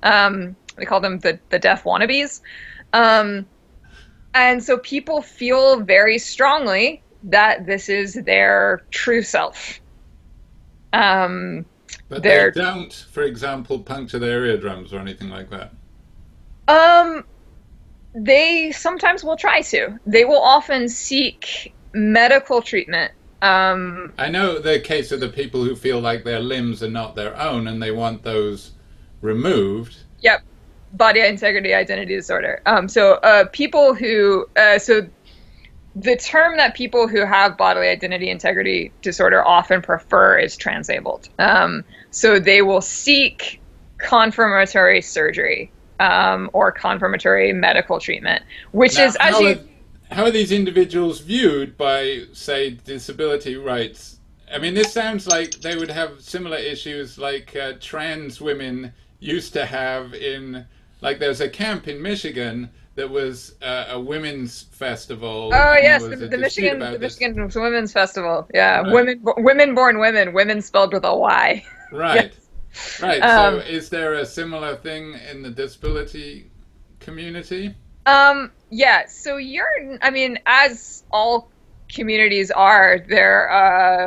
They call them the deaf wannabes. And so people feel very strongly that this is their true self. But they don't, for example, puncture their eardrums or anything like that. Um, they sometimes will try to. They will often seek medical treatment. I know the case of the people who feel like their limbs are not their own and they want those removed. Yep, body integrity identity disorder. People who so the term that people who have bodily identity integrity disorder often prefer is transabled. So they will seek confirmatory surgery or confirmatory medical treatment, which Now, is actually how are these individuals viewed by, say, disability rights? I mean, this sounds like they would have similar issues like trans women used to have in, like, there's a camp in Michigan that was a women's festival, oh and there yes, was a the dispute Michigan about this. Women's Festival. Yeah, Right, women born women, women spelled with a Y. Yes. right, right. So, Um, is there a similar thing in the disability community? yeah, so I mean, as all communities are, there's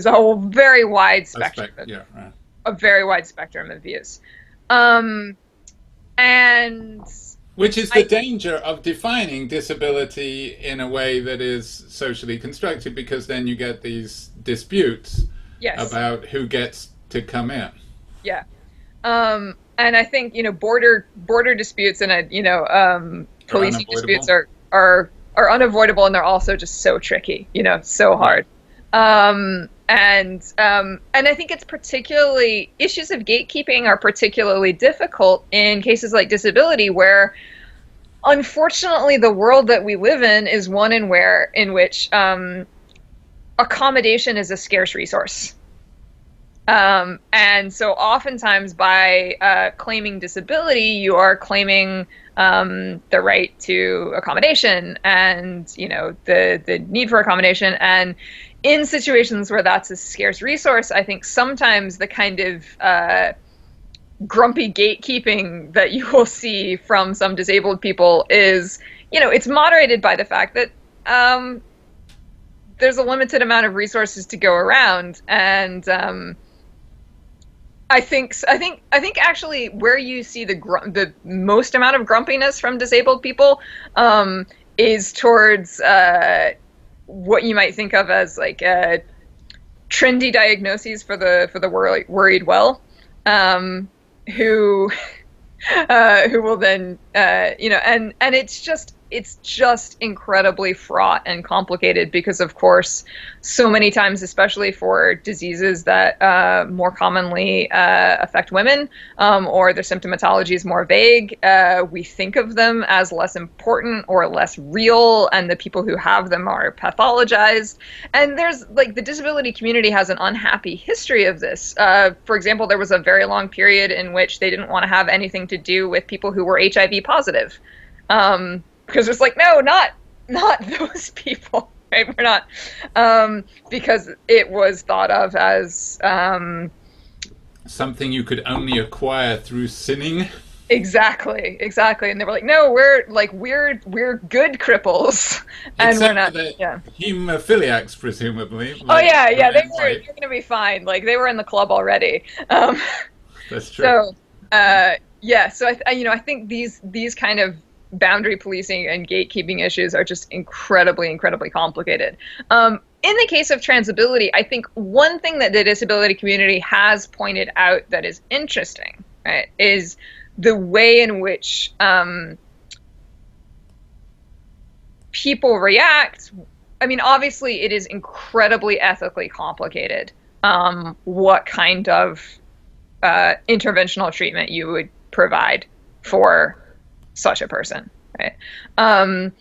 a very wide spectrum, Yeah, right. a very wide spectrum of views. Um, and Which is the I, danger of defining disability in a way that is socially constructed, because then you get these disputes yes, about who gets to come in. yeah. And I think, border disputes and, Are policing disputes unavoidable. are unavoidable, and they're also just so tricky, so Right. hard. And I think it's particularly issues of gatekeeping are particularly difficult in cases like disability, where unfortunately the world that we live in is one in which accommodation is a scarce resource. And so oftentimes by claiming disability, you are claiming the right to accommodation and, the need for accommodation. And in situations where that's a scarce resource, I think sometimes the kind of grumpy gatekeeping that you will see from some disabled people is, it's moderated by the fact that there's a limited amount of resources to go around. And I think actually where you see the most amount of grumpiness from disabled people is towards what you might think of as like trendy diagnoses for the worried well, who who will then and it's just incredibly fraught and complicated because, of course, so many times, especially for diseases that more commonly affect women, or their symptomatology is more vague, we think of them as less important or less real, and the people who have them are pathologized. And there's like the disability community has an unhappy history of this. For example, there was a very long period in which they didn't want to have anything to do with people who were HIV positive. Because it's like, no, not those people, right? We're not, because it was thought of as Something you could only acquire through sinning. Exactly, exactly. And they were like, no, we're good cripples, and we're Except for not. the Yeah. hemophiliacs, presumably, Oh like yeah, yeah. red and white. They're gonna be fine. Like they were in the club already. Um, That's true. so yeah. So I think these kind of boundary policing and gatekeeping issues are just incredibly, incredibly complicated. In the case of transability, I think one thing that the disability community has pointed out that is interesting, right, is the way in which people react. I mean, obviously, it is incredibly ethically complicated what kind of interventional treatment you would provide for such a person, right? Um,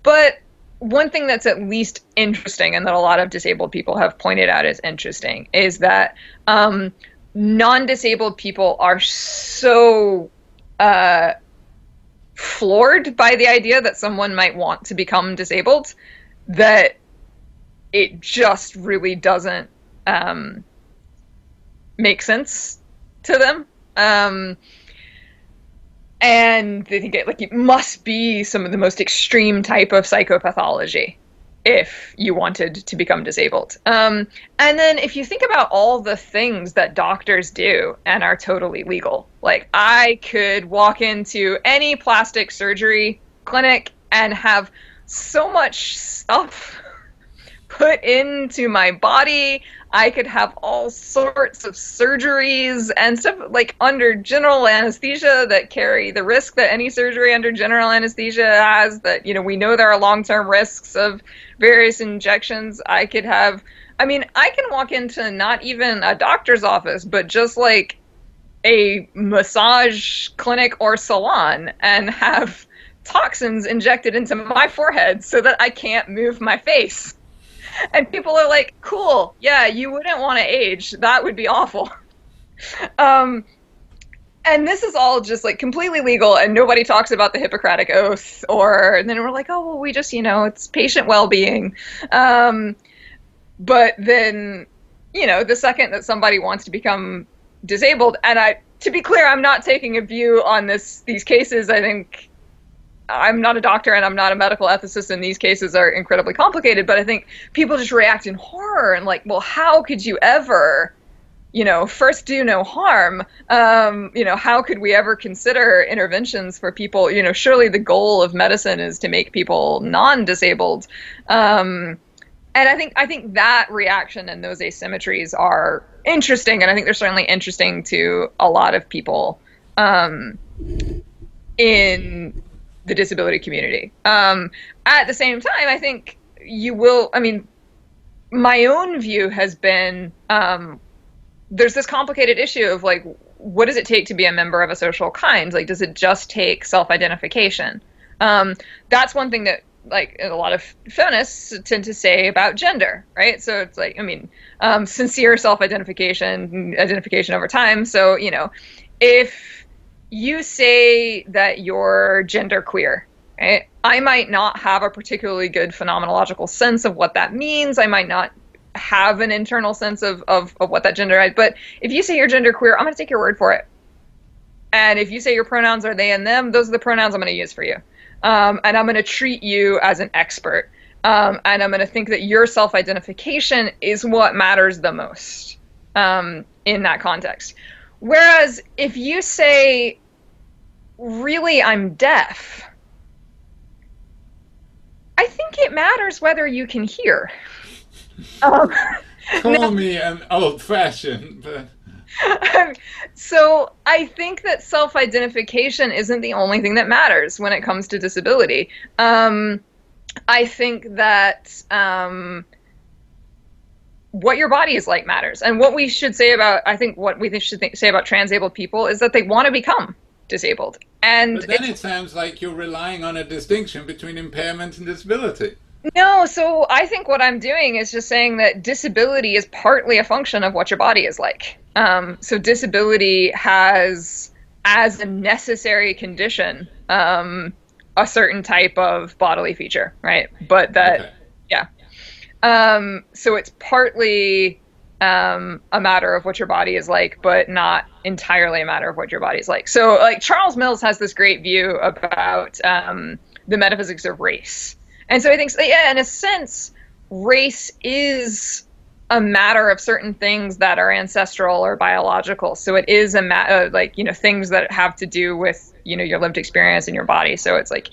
but one thing that's at least interesting and that a lot of disabled people have pointed out as interesting is that non-disabled people are so uh, floored by the idea that someone might want to become disabled that it just really doesn't um, make sense to them. And they think it must be some of the most extreme type of psychopathology if you wanted to become disabled. And then if you think about all the things that doctors do and are totally legal, like I could walk into any plastic surgery clinic and have so much stuff put into my body. I could have all sorts of surgeries and stuff like under general anesthesia that carry the risk that any surgery under general anesthesia has, that, we know there are long-term risks of various injections. I can walk into not even a doctor's office, but just like a massage clinic or salon and have toxins injected into my forehead so that I can't move my face. And people are like, cool, yeah, you wouldn't want to age. That would be awful. Um, and this is all just like completely legal, and nobody talks about the Hippocratic Oath, and then we're like, oh, well, we just, it's patient well-being. But then, the second that somebody wants to become disabled, and to be clear, I'm not taking a view on these cases. I think I'm not a doctor and I'm not a medical ethicist, and these cases are incredibly complicated, but I think people just react in horror and like, well, how could you ever, first do no harm? How could we ever consider interventions for people? Surely the goal of medicine is to make people non-disabled. And I think that reaction and those asymmetries are interesting, and I think they're certainly interesting to a lot of people in the disability community. At the same time, I think my own view has been there's this complicated issue of like, what does it take to be a member of a social kind? Like, does it just take self-identification? That's one thing that like a lot of feminists tend to say about gender, right? So it's like, sincere self-identification, identification over time. So, if you say that you're genderqueer, right? I might not have a particularly good phenomenological sense of what that means. I might not have an internal sense of what that gender is. But if you say you're genderqueer, I'm going to take your word for it. And if you say your pronouns are they and them, those are the pronouns I'm going to use for you. And I'm going to treat you as an expert. And I'm going to think that your self-identification is what matters the most in that context. Whereas if you say, really, I'm deaf, I think it matters whether you can hear. Um, Call me an old-fashioned, but so I think that self-identification isn't the only thing that matters when it comes to disability. I think that what your body is like matters. And what we should say about, I think what we should say about transabled people is that they want to become disabled. And but then it sounds like you're relying on a distinction between impairment and disability. no, so I think what I'm doing is just saying that disability is partly a function of what your body is like. So disability has, as a necessary condition, a certain type of bodily feature, right? But that, Okay. yeah. So it's partly a matter of what your body is like, but not entirely a matter of what your body is like. So, like Charles Mills has this great view about the metaphysics of race, and so he thinks, yeah, in a sense, race is a matter of certain things that are ancestral or biological. So it is a matter, like, things that have to do with your lived experience in your body. So it's like,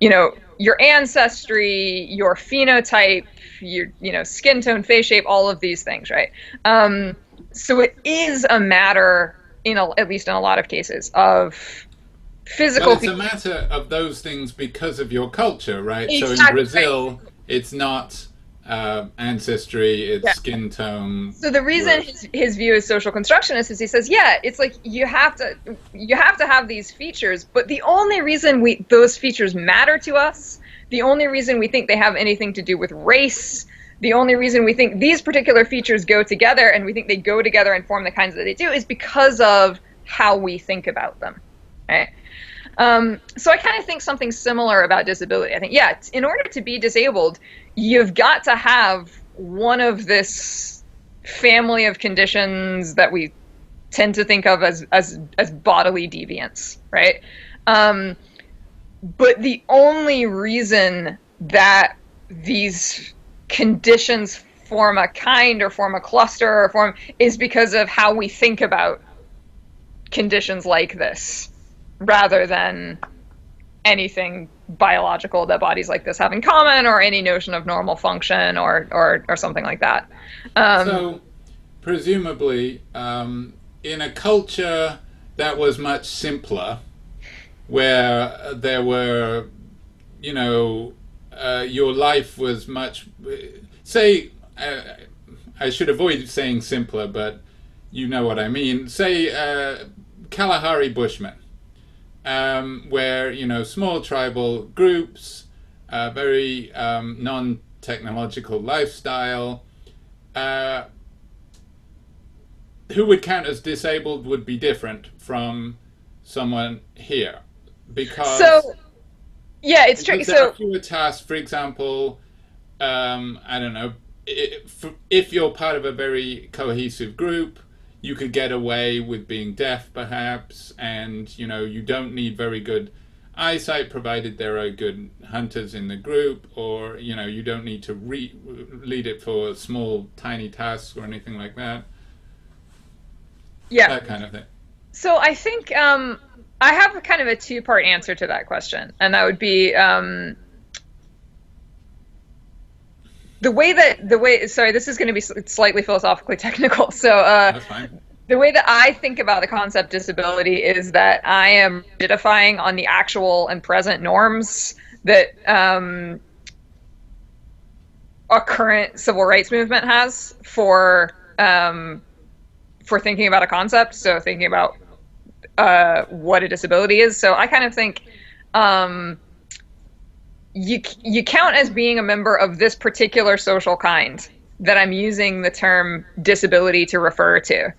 your ancestry, your phenotype, your skin tone, face shape, all of these things, right? So it is a matter, at least in a lot of cases, of Well, physical. it's a matter of those things because of your culture, right? So in Exactly. Brazil, it's not ancestry, it's Yeah. skin tone. So the reason Whereas, his view is social constructionist is he says, yeah, it's like you have to have these features, but the only reason those features matter to us, the only reason we think they have anything to do with race, the only reason we think these particular features go together and we think they go together and form the kinds that they do is because of how we think about them, right? So I kind of think something similar about disability. I think, yeah, in order to be disabled, you've got to have one of this family of conditions that we tend to think of as bodily deviance, right? But the only reason that these conditions form a kind or form a cluster or form is because of how we think about conditions like this, rather than anything biological that bodies like this have in common, or any notion of normal function, or something like that. so presumably, in a culture that was much simpler, where there were, your life was much, say, I should avoid saying simpler, but you know what I mean. Say, Kalahari Bushmen, where small tribal groups, very non-technological lifestyle. Uh, who would count as disabled would be different from someone here, because So yeah, it's tricky. there are So fewer tasks. For example, I don't know, if you're part of a very cohesive group, you could get away with being deaf, perhaps, and you don't need very good eyesight, provided there are good hunters in the group, or you don't need to lead it for small, tiny tasks or anything like that. yeah, That kind of thing. so I think I have a kind of a two-part answer to that question, and that would be the way. Sorry, this is going to be slightly philosophically technical. So That's fine. the way that I think about the concept disability is that I am rigidifying on the actual and present norms that a current civil rights movement has for thinking about a concept. So thinking about what a disability is. So I kind of think you count as being a member of this particular social kind that I'm using the term disability to refer to.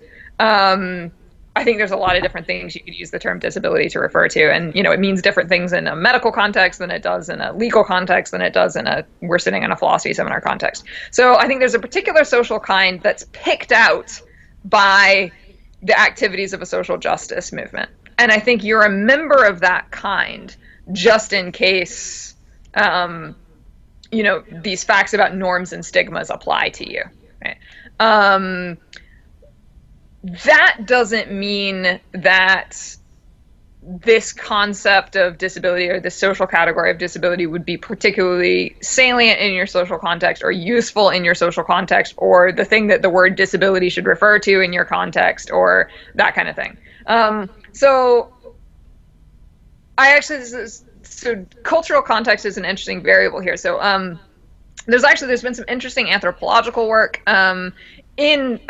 I think there's a lot of different things you could use the term disability to refer to, and it means different things in a medical context than it does in a legal context than it does in a we're sitting in a philosophy seminar context. So I think there's a particular social kind that's picked out by the activities of a social justice movement, and I think you're a member of that kind just in case these facts about norms and stigmas apply to you, right? That doesn't mean that this concept of disability or this social category of disability would be particularly salient in your social context or useful in your social context, or the thing that the word disability should refer to in your context, or that kind of thing. So I actually, so cultural context is an interesting variable here. So there's been some interesting anthropological work in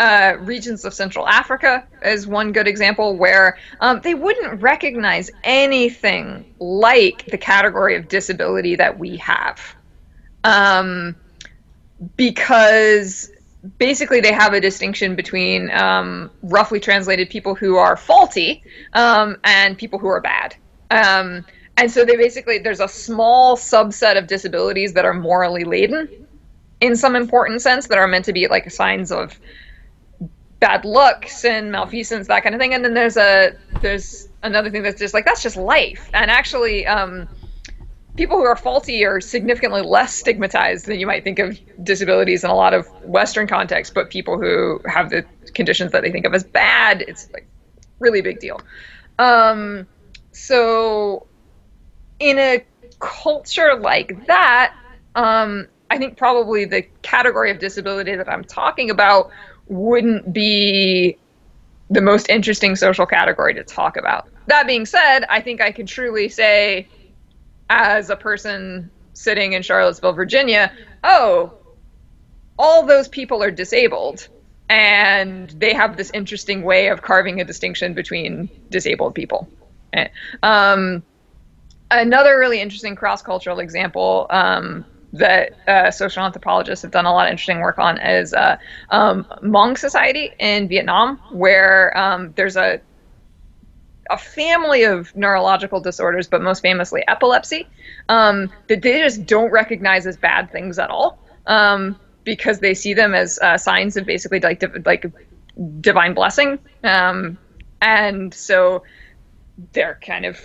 regions of Central Africa as one good example, where they wouldn't recognize anything like the category of disability that we have, because basically they have a distinction between roughly translated people who are faulty and people who are bad. And so there's a small subset of disabilities that are morally laden in some important sense, that are meant to be like signs of bad looks and malfeasance, that kind of thing. And then there's another thing that's just like, that's just life. And actually, people who are faulty are significantly less stigmatized than you might think of disabilities in a lot of Western contexts. But people who have the conditions that they think of as bad, it's like really big deal. So in a culture like that, I think probably the category of disability that I'm talking about wouldn't be the most interesting social category to talk about. That being said, I think I can truly say, as a person sitting in Charlottesville, Virginia, oh, all those people are disabled, and they have this interesting way of carving a distinction between disabled people. Another really interesting cross-cultural example that social anthropologists have done a lot of interesting work on is Hmong society in Vietnam, where there's a family of neurological disorders, but most famously epilepsy, that they just don't recognize as bad things at all, because they see them as signs of basically like divine blessing, and so they're kind of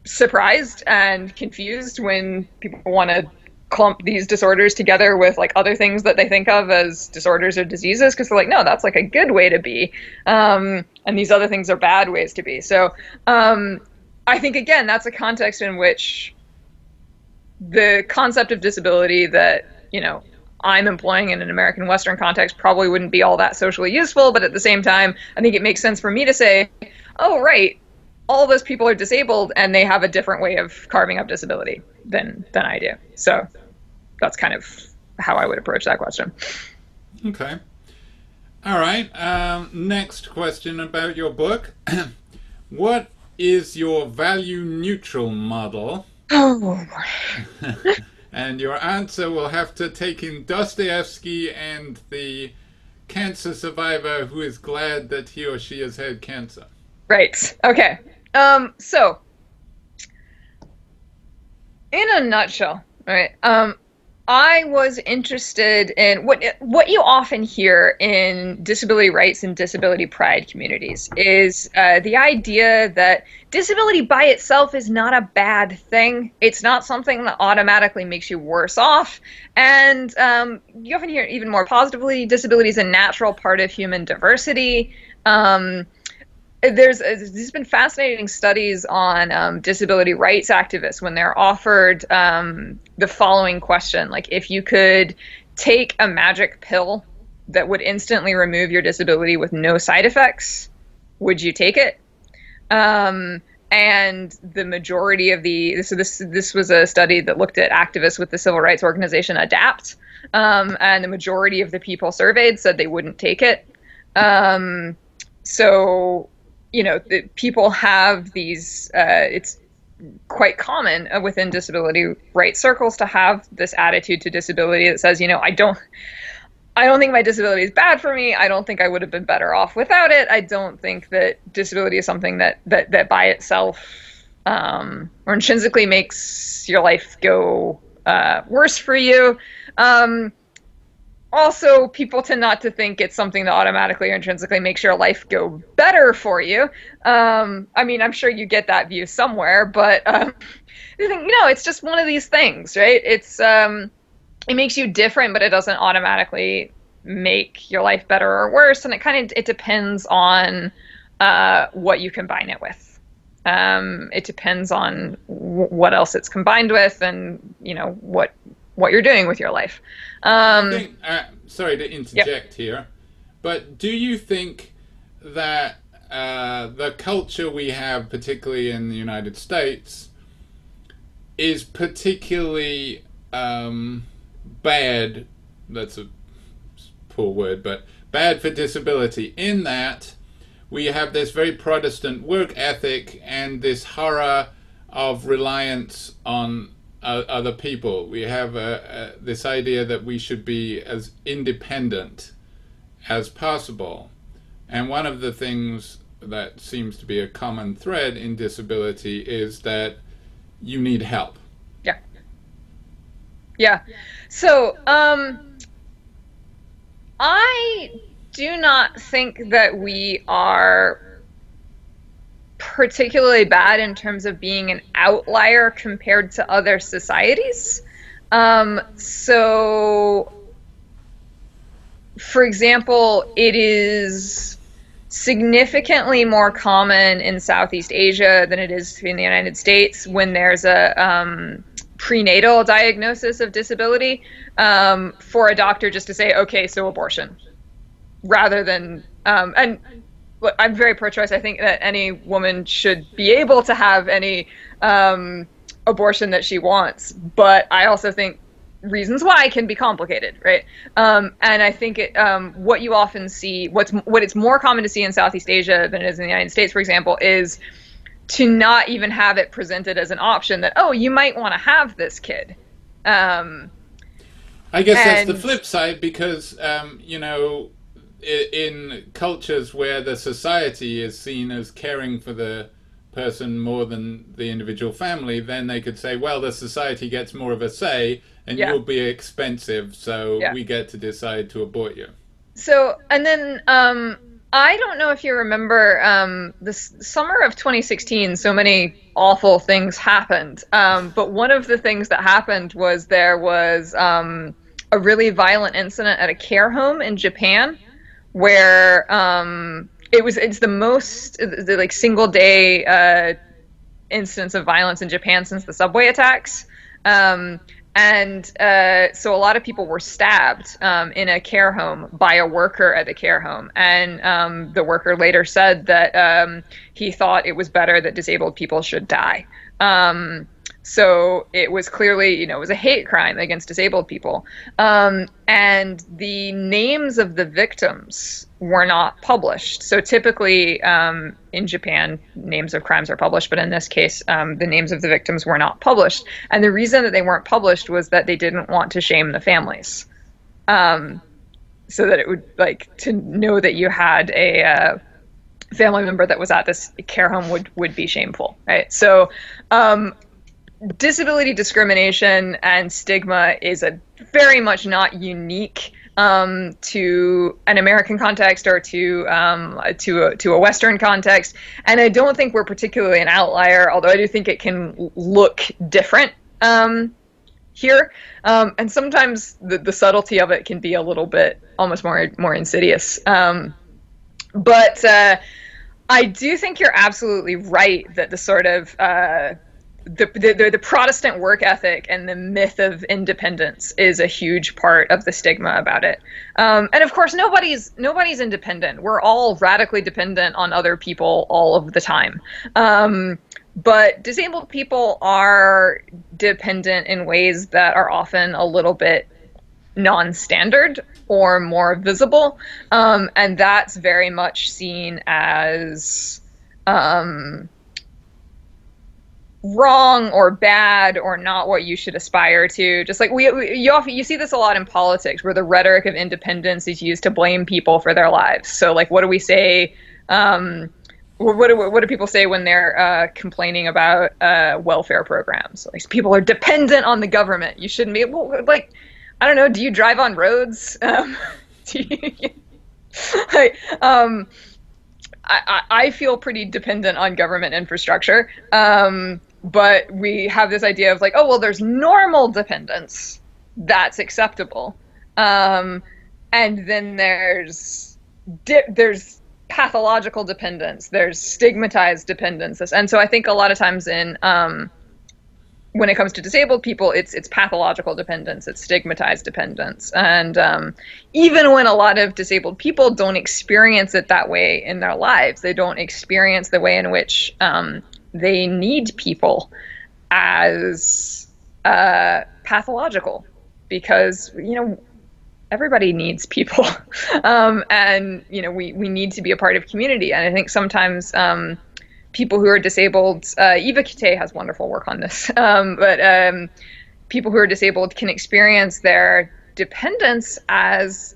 surprised and confused when people want to clump these disorders together with like other things that they think of as disorders or diseases, because they're like, no, that's like a good way to be, and these other things are bad ways to be. So I think, again, that's a context in which the concept of disability that, you know, I'm employing in an American Western context probably wouldn't be all that socially useful, but at the same time, I think it makes sense for me to say, oh, right, all those people are disabled and they have a different way of carving up disability than I do. So that's kind of how I would approach that question. Okay. All right. Next question about your book. What is your value neutral model? Oh. And your answer will have to take in Dostoevsky and the cancer survivor who is glad that he or she has had cancer. Right. Okay. So in a nutshell, right? I was interested in what you often hear in disability rights and disability pride communities is the idea that disability by itself is not a bad thing. It's not something that automatically makes you worse off. And you often hear even more positively, disability is a natural part of human diversity. There's been fascinating studies on disability rights activists when they're offered the following question, like, if you could take a magic pill that would instantly remove your disability with no side effects, would you take it? And the majority of this was a study that looked at activists with the civil rights organization ADAPT, and the majority of the people surveyed said they wouldn't take it. So, you know, people have these, it's quite common within disability rights circles to have this attitude to disability that says, you know, I don't think my disability is bad for me. I don't think I would have been better off without it. I don't think that disability is something that by itself or intrinsically makes your life go worse for you. Also, people tend not to think it's something that automatically or intrinsically makes your life go better for you. I mean, I'm sure you get that view somewhere, but you know, it's just one of these things, right? It makes you different, but it doesn't automatically make your life better or worse, and it depends on what you combine it with. It depends on what else it's combined with, and you know what you're doing with your life. I think, sorry to interject here, but do you think that the culture we have, particularly in the United States, is particularly bad? That's a poor word, but bad for disability, in that we have this very Protestant work ethic and this horror of reliance on other people. We have this idea that we should be as independent as possible. And one of the things that seems to be a common thread in disability is that you need help. Yeah. Yeah. So, I do not think that we are particularly bad in terms of being an outlier compared to other societies. So, for example, it is significantly more common in Southeast Asia than it is in the United States when there's a prenatal diagnosis of disability, for a doctor just to say, okay, so abortion, rather than, and look, I'm very pro-choice. I think that any woman should be able to have any abortion that she wants, but I also think reasons why can be complicated, right? And I think what you often see, what it's more common to see in Southeast Asia than it is in the United States, for example, is to not even have it presented as an option that, oh, you might want to have this kid. Um, I guess that's the and flip side because, in cultures where the society is seen as caring for the person more than the individual family, then they could say, well, the society gets more of a say and yeah, you'll be expensive, so yeah. we get to decide to abort you. So, and then I don't know if you remember this summer of 2016, so many awful things happened. But one of the things that happened was there was a really violent incident at a care home in Japan where it's the most like single day instance of violence in Japan since the subway attacks. Um, so a lot of people were stabbed in a care home by a worker at the care home. And the worker later said that he thought it was better that disabled people should die. So it was clearly, it was a hate crime against disabled people. And the names of the victims were not published. So typically in Japan, names of crimes are published, but in this case, the names of the victims were not published. And the reason that they weren't published was that they didn't want to shame the families. So that it would, like, to know that you had a family member that was at this care home would be shameful, right? So disability discrimination and stigma is a very much not unique to an American context or to a Western context, and I don't think we're particularly an outlier. Although I do think it can look different here, and sometimes the subtlety of it can be a little bit almost more insidious. But I do think you're absolutely right that the sort of the Protestant work ethic and the myth of independence is a huge part of the stigma about it. And of course, nobody's independent. We're all radically dependent on other people all of the time. But disabled people are dependent in ways that are often a little bit non-standard or more visible. And that's very much seen as wrong or bad or not what you should aspire to. Just like you see this a lot in politics, where the rhetoric of independence is used to blame people for their lives. So, like, what do we say? What do people say when they're complaining about welfare programs? Like, people are dependent on the government. You shouldn't be. Well, like, I don't know. Do you drive on roads? Do you, like, I feel pretty dependent on government infrastructure. But we have this idea of, like, oh, well, there's normal dependence. That's acceptable. And then there's pathological dependence. There's stigmatized dependence. And so I think a lot of times when it comes to disabled people, it's pathological dependence, it's stigmatized dependence. And even when a lot of disabled people don't experience it that way in their lives, they don't experience the way in which they need people as pathological, because everybody needs people. And we need to be a part of community. And I think sometimes people who are disabled, Eva Kite has wonderful work on this, but people who are disabled can experience their dependence as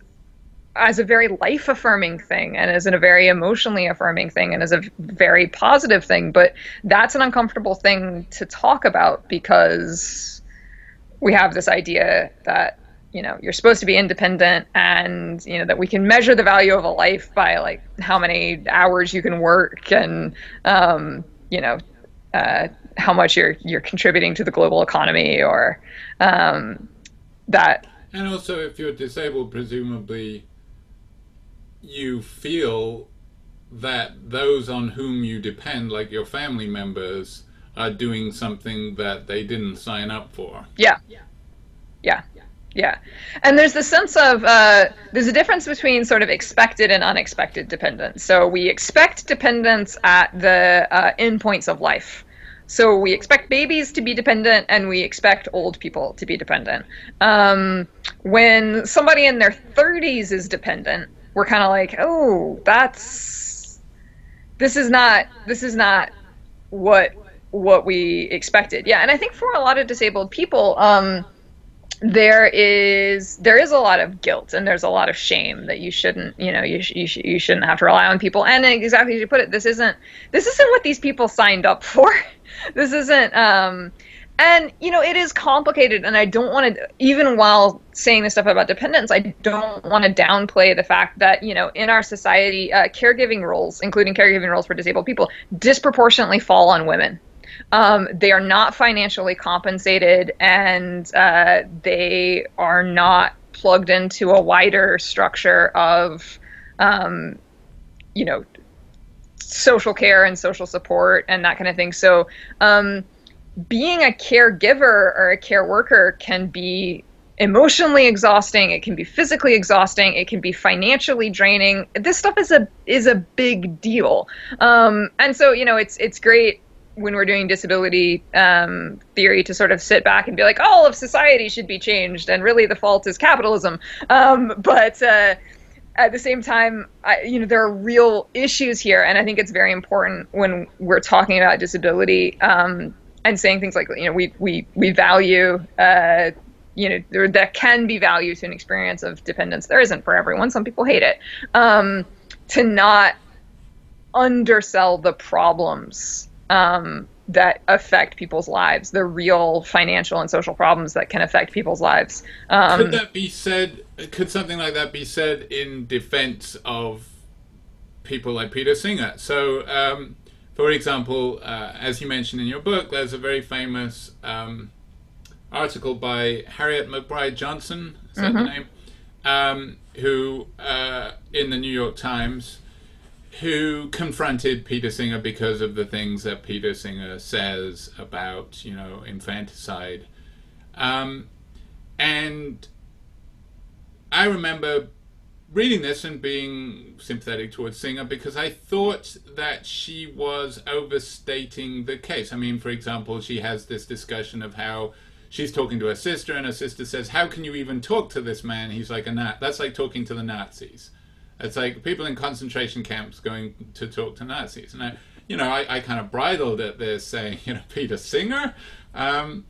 a very life-affirming thing, and as a very emotionally affirming thing, and as a very positive thing. But that's an uncomfortable thing to talk about, because we have this idea that you're supposed to be independent, and that we can measure the value of a life by like how many hours you can work, and um, you know how much you're contributing to the global economy, or um, that. And also, if you're disabled, presumably you feel that those on whom you depend, like your family members, are doing something that they didn't sign up for. Yeah, yeah, yeah. And there's the sense of there's a difference between sort of expected and unexpected dependence. So we expect dependence at the endpoints of life. So we expect babies to be dependent, and we expect old people to be dependent. When somebody in their 30s is dependent, we're kind of like, oh, this is not what we expected. Yeah, and I think for a lot of disabled people, there is a lot of guilt, and there's a lot of shame that you shouldn't you shouldn't have to rely on people. And exactly as you put it, this isn't what these people signed up for. This isn't and it is complicated, and I don't want to, even while saying this stuff about dependence, I don't want to downplay the fact that in our society, caregiving roles, including caregiving roles for disabled people, disproportionately fall on women. They are not financially compensated, and they are not plugged into a wider structure of, social care and social support and that kind of thing. So being a caregiver or a care worker can be emotionally exhausting. It can be physically exhausting. It can be financially draining. This stuff is a big deal. And so, it's great when we're doing disability theory to sort of sit back and be like, all of society should be changed, and really the fault is capitalism. But at the same time, there are real issues here, and I think it's very important when we're talking about disability, and saying things like, we value, there can be value to an experience of dependence. There isn't for everyone. Some people hate it. To not undersell the problems that affect people's lives, the real financial and social problems that can affect people's lives. Could that be said? Could something like that be said in defense of people like Peter Singer? So, for example, as you mentioned in your book, there's a very famous article by Harriet McBride Johnson, is that the name? Who, in the New York Times, who confronted Peter Singer because of the things that Peter Singer says about, infanticide. And I remember reading this and being sympathetic towards Singer because I thought that she was overstating the case. I mean, for example, she has this discussion of how she's talking to her sister, and her sister says, "How can you even talk to this man? He's like a Nazi." That's like talking to the Nazis. It's like people in concentration camps going to talk to Nazis. And I kind of bridled at this, saying, Peter Singer, and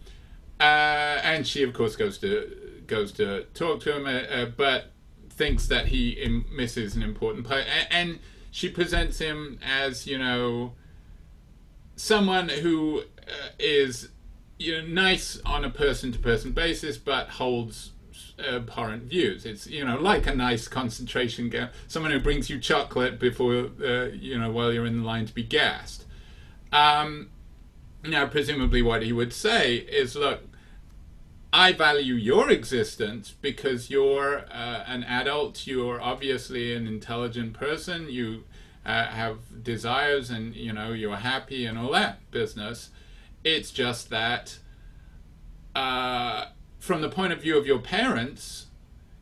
she of course goes to talk to him, but thinks that he misses an important part. And she presents him as someone who is nice on a person-to-person basis, but holds abhorrent views. It's like a nice concentration camp, someone who brings you chocolate before while you're in the line to be gassed. Now presumably what he would say is, look, I value your existence because you're an adult, you're obviously an intelligent person, you have desires, and you're happy and all that business. It's just that from the point of view of your parents,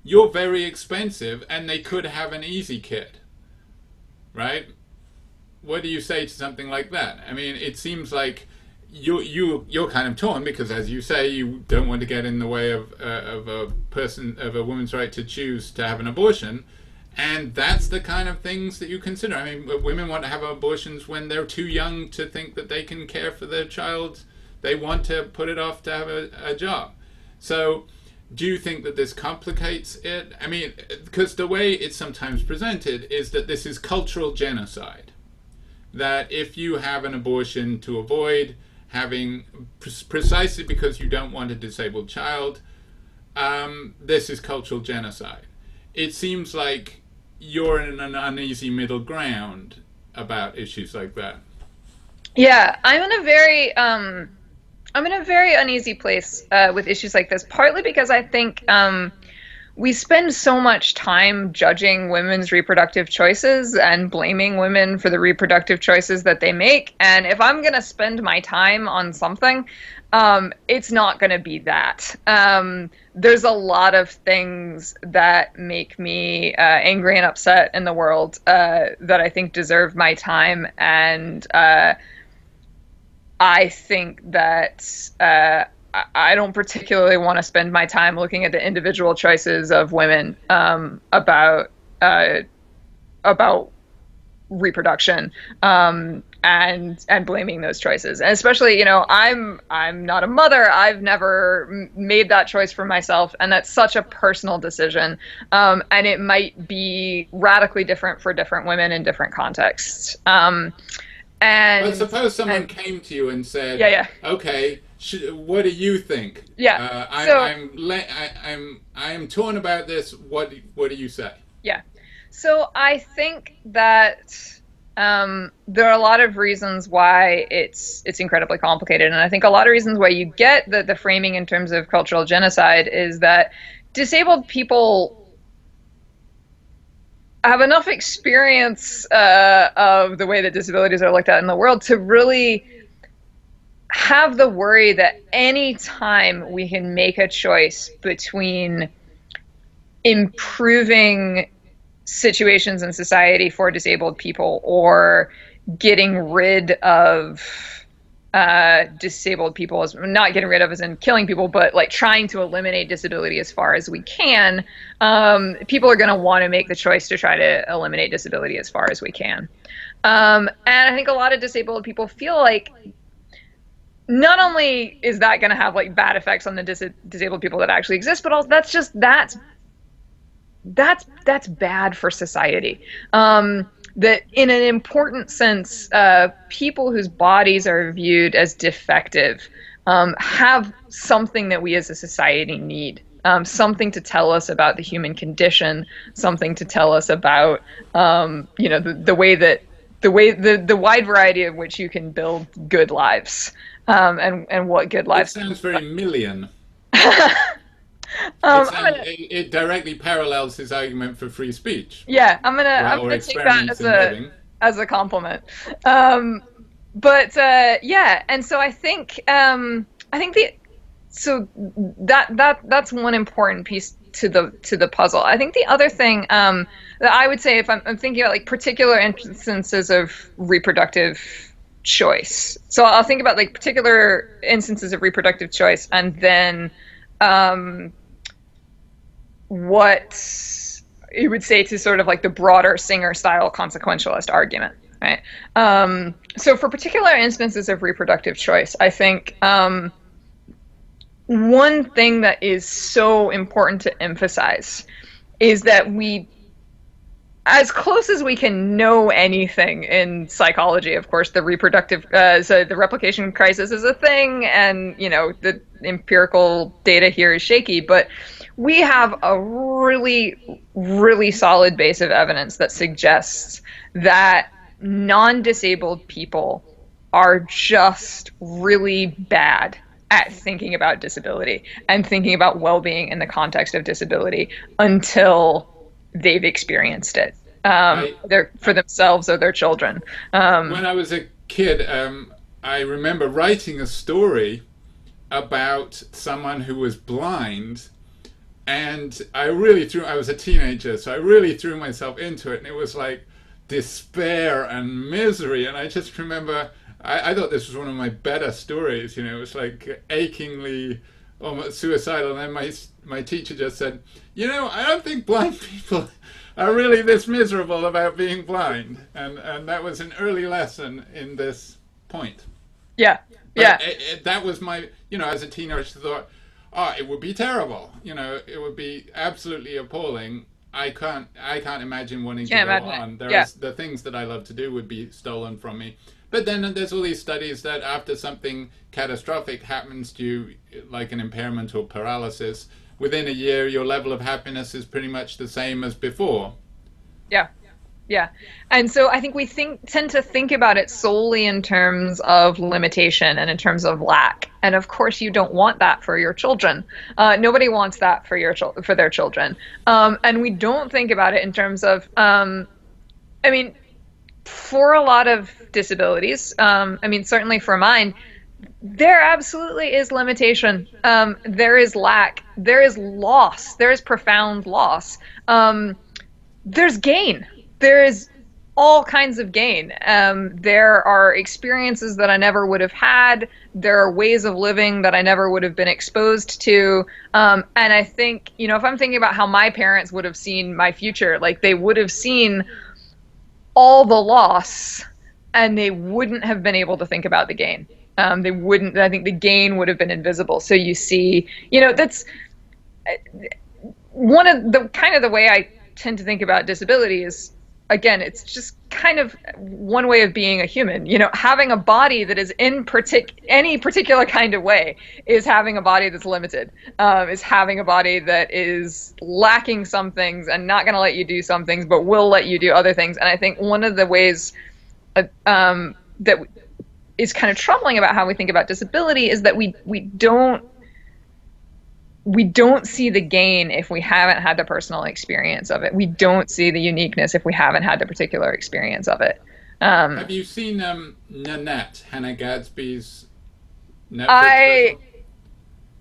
you're very expensive and they could have an easy kid, right? What do you say to something like that? I mean, it seems like you're kind of torn because, as you say, you don't want to get in the way of a woman's right to choose to have an abortion, and that's the kind of things that you consider. I mean, women want to have abortions when they're too young to think that they can care for their child. They want to put it off to have a job. So do you think that this complicates it? I mean, because the way it's sometimes presented is that this is cultural genocide. That if you have an abortion to avoid having, precisely because you don't want a disabled child, this is cultural genocide. It seems like you're in an uneasy middle ground about issues like that. Yeah, I'm in a very uneasy place with issues like this, partly because I think we spend so much time judging women's reproductive choices and blaming women for the reproductive choices that they make. And if I'm going to spend my time on something, it's not going to be that. There's a lot of things that make me angry and upset in the world that I think deserve my time. And I think that I don't particularly want to spend my time looking at the individual choices of women uh, about reproduction and blaming those choices. And especially, I'm not a mother. I've never made that choice for myself, and that's such a personal decision. And it might be radically different for different women in different contexts. But And suppose someone and came to you and yeah, said, yeah, "Okay, what do you think? yeah. So I'm torn about this. What do you say?" yeah. So I think that there are a lot of reasons why it's incredibly complicated, and I think a lot of reasons why you get the framing in terms of cultural genocide is that disabled people have enough experience of the way that disabilities are looked at in the world to really have the worry that any time we can make a choice between improving situations in society for disabled people or getting rid of disabled people, as not getting rid of as in killing people, but like trying to eliminate disability as far as we can, people are going to want to make the choice to try to eliminate disability as far as we can. And I think a lot of disabled people feel like not only is that going to have like bad effects on the disabled people that actually exist, but also that's bad for society. That in an important sense, people whose bodies are viewed as defective have something that we as a society need. Something to tell us about the human condition, something to tell us about, the way that the wide variety of which you can build good lives, and what good It lives. sounds very million. Um, I'm gonna, It directly parallels his argument for free speech, yeah, right? I'm Or gonna take that experiments in living. as a compliment. But yeah, and so I think the so that's one important piece to the puzzle. I think the other thing that I would say, if I'm thinking about like particular instances of reproductive choice, so I'll think about like particular instances of reproductive choice, and then what you would say to sort of like the broader Singer style consequentialist argument, right? So for particular instances of reproductive choice, I think one thing that is so important to emphasize is that we, as close as we can know anything in psychology, of course, so the replication crisis is a thing, and the empirical data here is shaky, but we have a really, really solid base of evidence that suggests that non-disabled people are just really bad at thinking about disability and thinking about well-being in the context of disability until they've experienced it, I, either for themselves or their children. when I was a kid, I remember writing a story about someone who was blind, and I was a teenager, so I really threw myself into it, and it was like despair and misery. And I just remember, I thought this was one of my better stories. It was like achingly almost suicidal. And then my teacher just said, I don't think blind people are really this miserable about being blind. And that was an early lesson in this point. Yeah, But yeah, that was as a teenager, I thought, oh, it would be terrible. It would be absolutely appalling. I can't imagine wanting to can't go imagine it. on. Yeah, The things that I love to do would be stolen from me. But then there's all these studies that after something catastrophic happens to you, like an impairment or paralysis, within a year, your level of happiness is pretty much the same as before. Yeah. Yeah. And so I think we tend to think about it solely in terms of limitation and in terms of lack. And of course, you don't want that for your children. Nobody wants that for for their children. And we don't think about it in terms of, I mean, for a lot of disabilities, I mean, certainly for mine, there absolutely is limitation. There is lack. There is loss. There is profound loss. There's gain. There is all kinds of gain. There are experiences that I never would have had. There are ways of living that I never would have been exposed to. And I think, you know, if I'm thinking about how my parents would have seen my future, like they would have seen all the loss and they wouldn't have been able to think about the gain. They wouldn't, I think the gain would have been invisible. So you see, you know, that's one of the kind of the way I tend to think about disability is, again, it's just kind of one way of being a human. You know, having a body that is in any particular kind of way is having a body that's limited, is having a body that is lacking some things and not going to let you do some things, but will let you do other things. And I think one of the ways that is kind of troubling about how we think about disability is that we don't see the gain if we haven't had the personal experience of it. We don't see the uniqueness if we haven't had the particular experience of it. Have you seen Nanette, Hannah Gadsby's Netflix I special?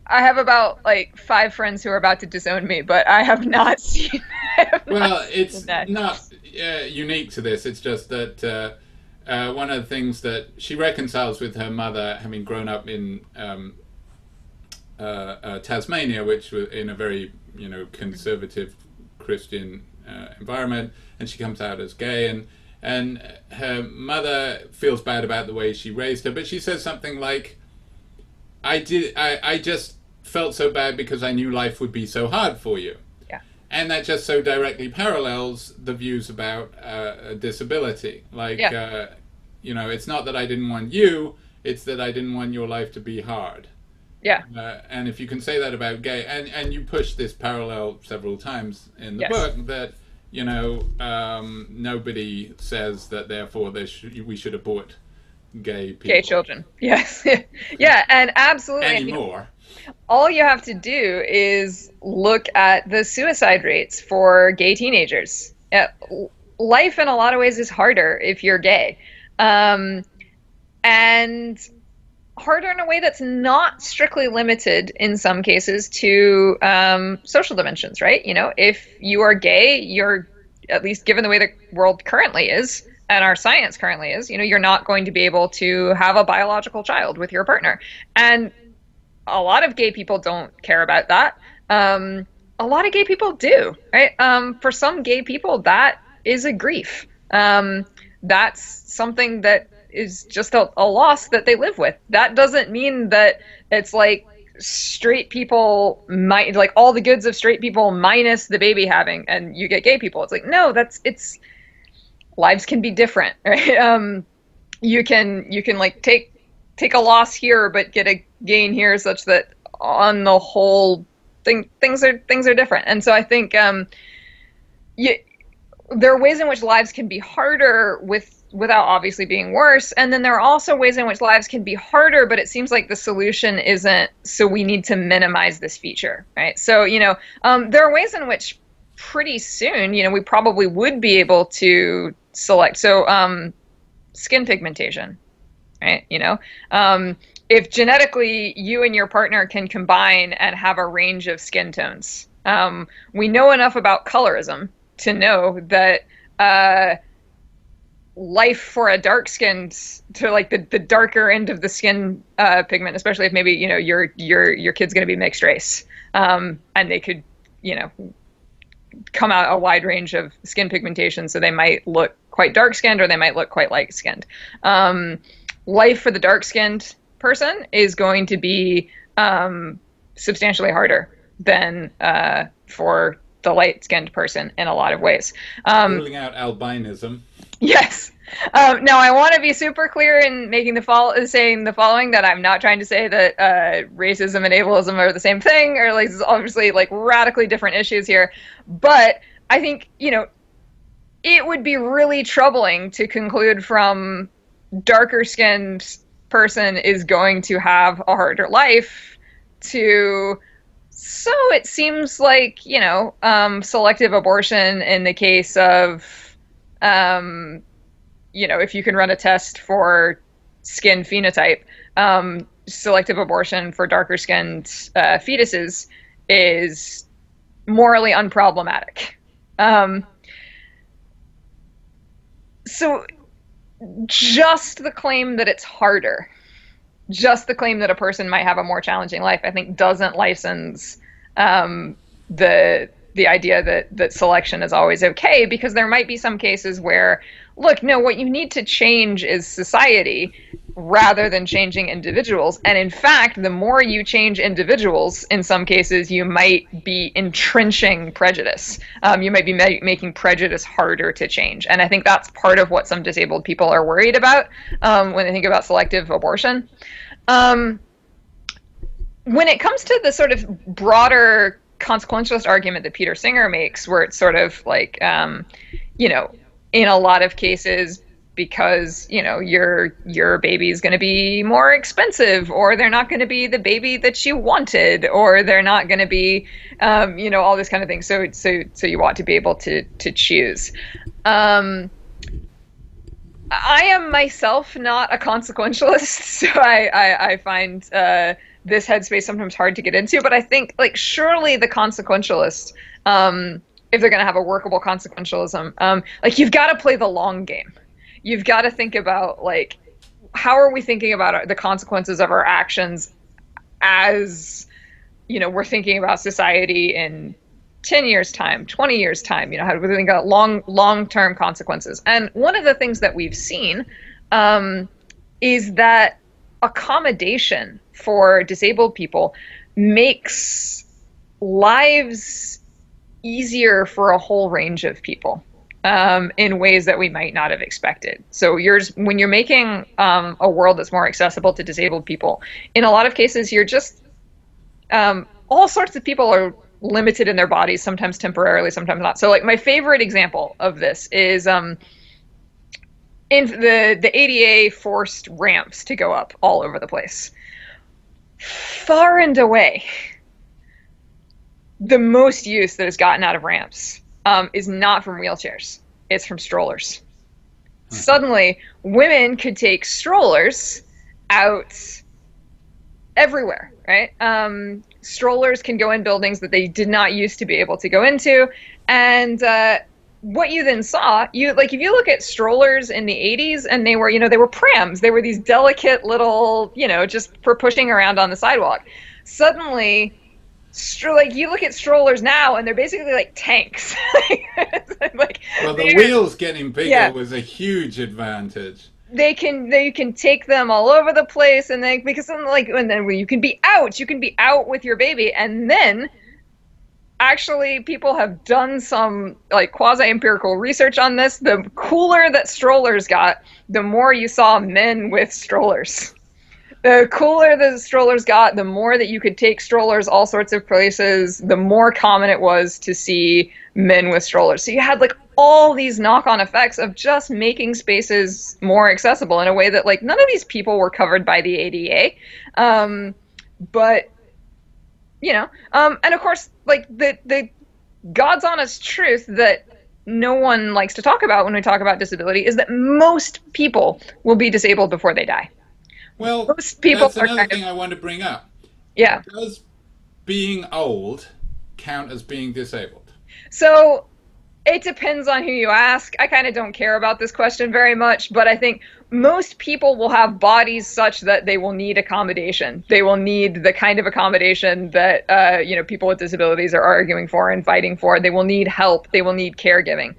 I have about like 5 friends who are about to disown me, but I have not seen. I have not Well, seen it's that. not unique to this. It's just that one of the things that she reconciles with her mother, having grown up in Tasmania, which was in a very conservative Christian environment, and she comes out as gay, and her mother feels bad about the way she raised her, but she says something like, I just felt so bad because I knew life would be so hard for you. Yeah. And that just so directly parallels the views about disability. Like, Yeah. it's not that I didn't want you, it's that I didn't want your life to be hard. Yeah. And if you can say that about gay, and you push this parallel several times in the Yes. book, that nobody says that therefore we should abort gay Gay people children. Yes. Yeah, and absolutely. I mean, anymore. all you have to do is look at the suicide rates for gay teenagers. Life in a lot of ways is harder if you're gay. And harder in a way that's not strictly limited in some cases to social dimensions, right? You know, if you are gay, you're, at least given the way the world currently is and our science currently is, you're not going to be able to have a biological child with your partner. And a lot of gay people don't care about that. A lot of gay people do, right? For some gay people, that is a grief. That's something that is just a loss that they live with. That doesn't mean that it's like straight people might, like all the goods of straight people minus the baby having, and you get gay people. It's like, no, it's lives can be different, right? You can like take a loss here but get a gain here, such that on the whole things are different. And so I think there are ways in which lives can be harder without obviously being worse, and then there are also ways in which lives can be harder, but it seems like the solution isn't, so we need to minimize this feature, right? So there are ways in which pretty soon we probably would be able to select, so skin pigmentation, right? If genetically you and your partner can combine and have a range of skin tones, we know enough about colorism to know that life for a dark skinned, to like the darker end of the skin pigment, especially if maybe your kid's going to be mixed race, and they could come out a wide range of skin pigmentation, so they might look quite dark skinned or they might look quite light skinned. Life for the dark skinned person is going to be substantially harder than for the light skinned person in a lot of ways. Ruling out albinism. Yes. Now, I want to be super clear in making saying the following, that I'm not trying to say that racism and ableism are the same thing, or like, it's obviously like radically different issues here. But I think, it would be really troubling to conclude from darker skinned person is going to have a harder life to, so it seems like, selective abortion in the case of, if you can run a test for skin phenotype, selective abortion for darker skinned fetuses is morally unproblematic. So just the claim that it's harder, just the claim that a person might have a more challenging life, I think doesn't license the idea that selection is always okay, because there might be some cases where, look, no, what you need to change is society rather than changing individuals. And in fact, the more you change individuals, in some cases, you might be entrenching prejudice. You might be making prejudice harder to change. And I think that's part of what some disabled people are worried about when they think about selective abortion. When it comes to the sort of broader consequentialist argument that Peter Singer makes, where it's sort of like, in a lot of cases, because your baby is going to be more expensive, or they're not going to be the baby that you wanted, or they're not going to be all this kind of thing, so you want to be able to choose. I am myself not a consequentialist, so I find this headspace sometimes hard to get into, but I think, like, surely the consequentialist, if they're going to have a workable consequentialism, like, you've got to play the long game. You've got to think about, like, how are we thinking about the consequences of our actions as, we're thinking about society in 10 years time, 20 years time, how do we think about long-term consequences? And one of the things that we've seen is that accommodation for disabled people makes lives easier for a whole range of people in ways that we might not have expected. So when you're making a world that's more accessible to disabled people, in a lot of cases, you're just all sorts of people are limited in their bodies, sometimes temporarily, sometimes not. So, like, my favorite example of this is in the ADA forced ramps to go up all over the place. Far and away, the most use that is gotten out of ramps is not from wheelchairs. It's from strollers. Suddenly, women could take strollers out everywhere, right? Strollers can go in buildings that they did not used to be able to go into. And what you then saw, if you look at strollers in the 80s, and they were prams. They were these delicate little, just for pushing around on the sidewalk. Suddenly, you look at strollers now, and they're basically like tanks. Well, the wheels getting bigger was a huge advantage. They can take them all over the place, and then when you can be out with your baby. And then actually people have done some like quasi-empirical research on this. The cooler that strollers got, the more you saw men with strollers. The cooler the strollers got, the more that you could take strollers all sorts of places, the more common it was to see men with strollers. So you had like all these knock-on effects of just making spaces more accessible in a way that, like, none of these people were covered by the ADA. But, and of course, like, the God's honest truth that no one likes to talk about when we talk about disability is that most people will be disabled before they die. Well, that's another thing I want to bring up. Yeah. Does being old count as being disabled? So it depends on who you ask. I kind of don't care about this question very much, but I think most people will have bodies such that they will need accommodation. They will need the kind of accommodation that people with disabilities are arguing for and fighting for. They will need help. They will need caregiving.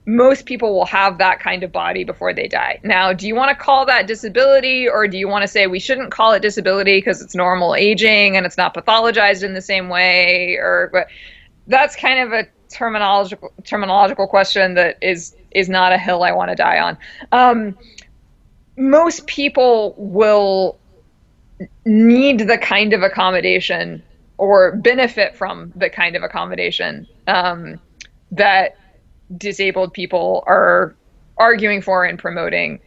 Most people will have that kind of body before they die. Now, do you want to call that disability, or do you want to say we shouldn't call it disability because it's normal aging and it's not pathologized in the same way? Or that's kind of a terminological question that is is not a hill I want to die on. Most people will need the kind of accommodation or benefit from the kind of accommodation that disabled people are arguing for and promoting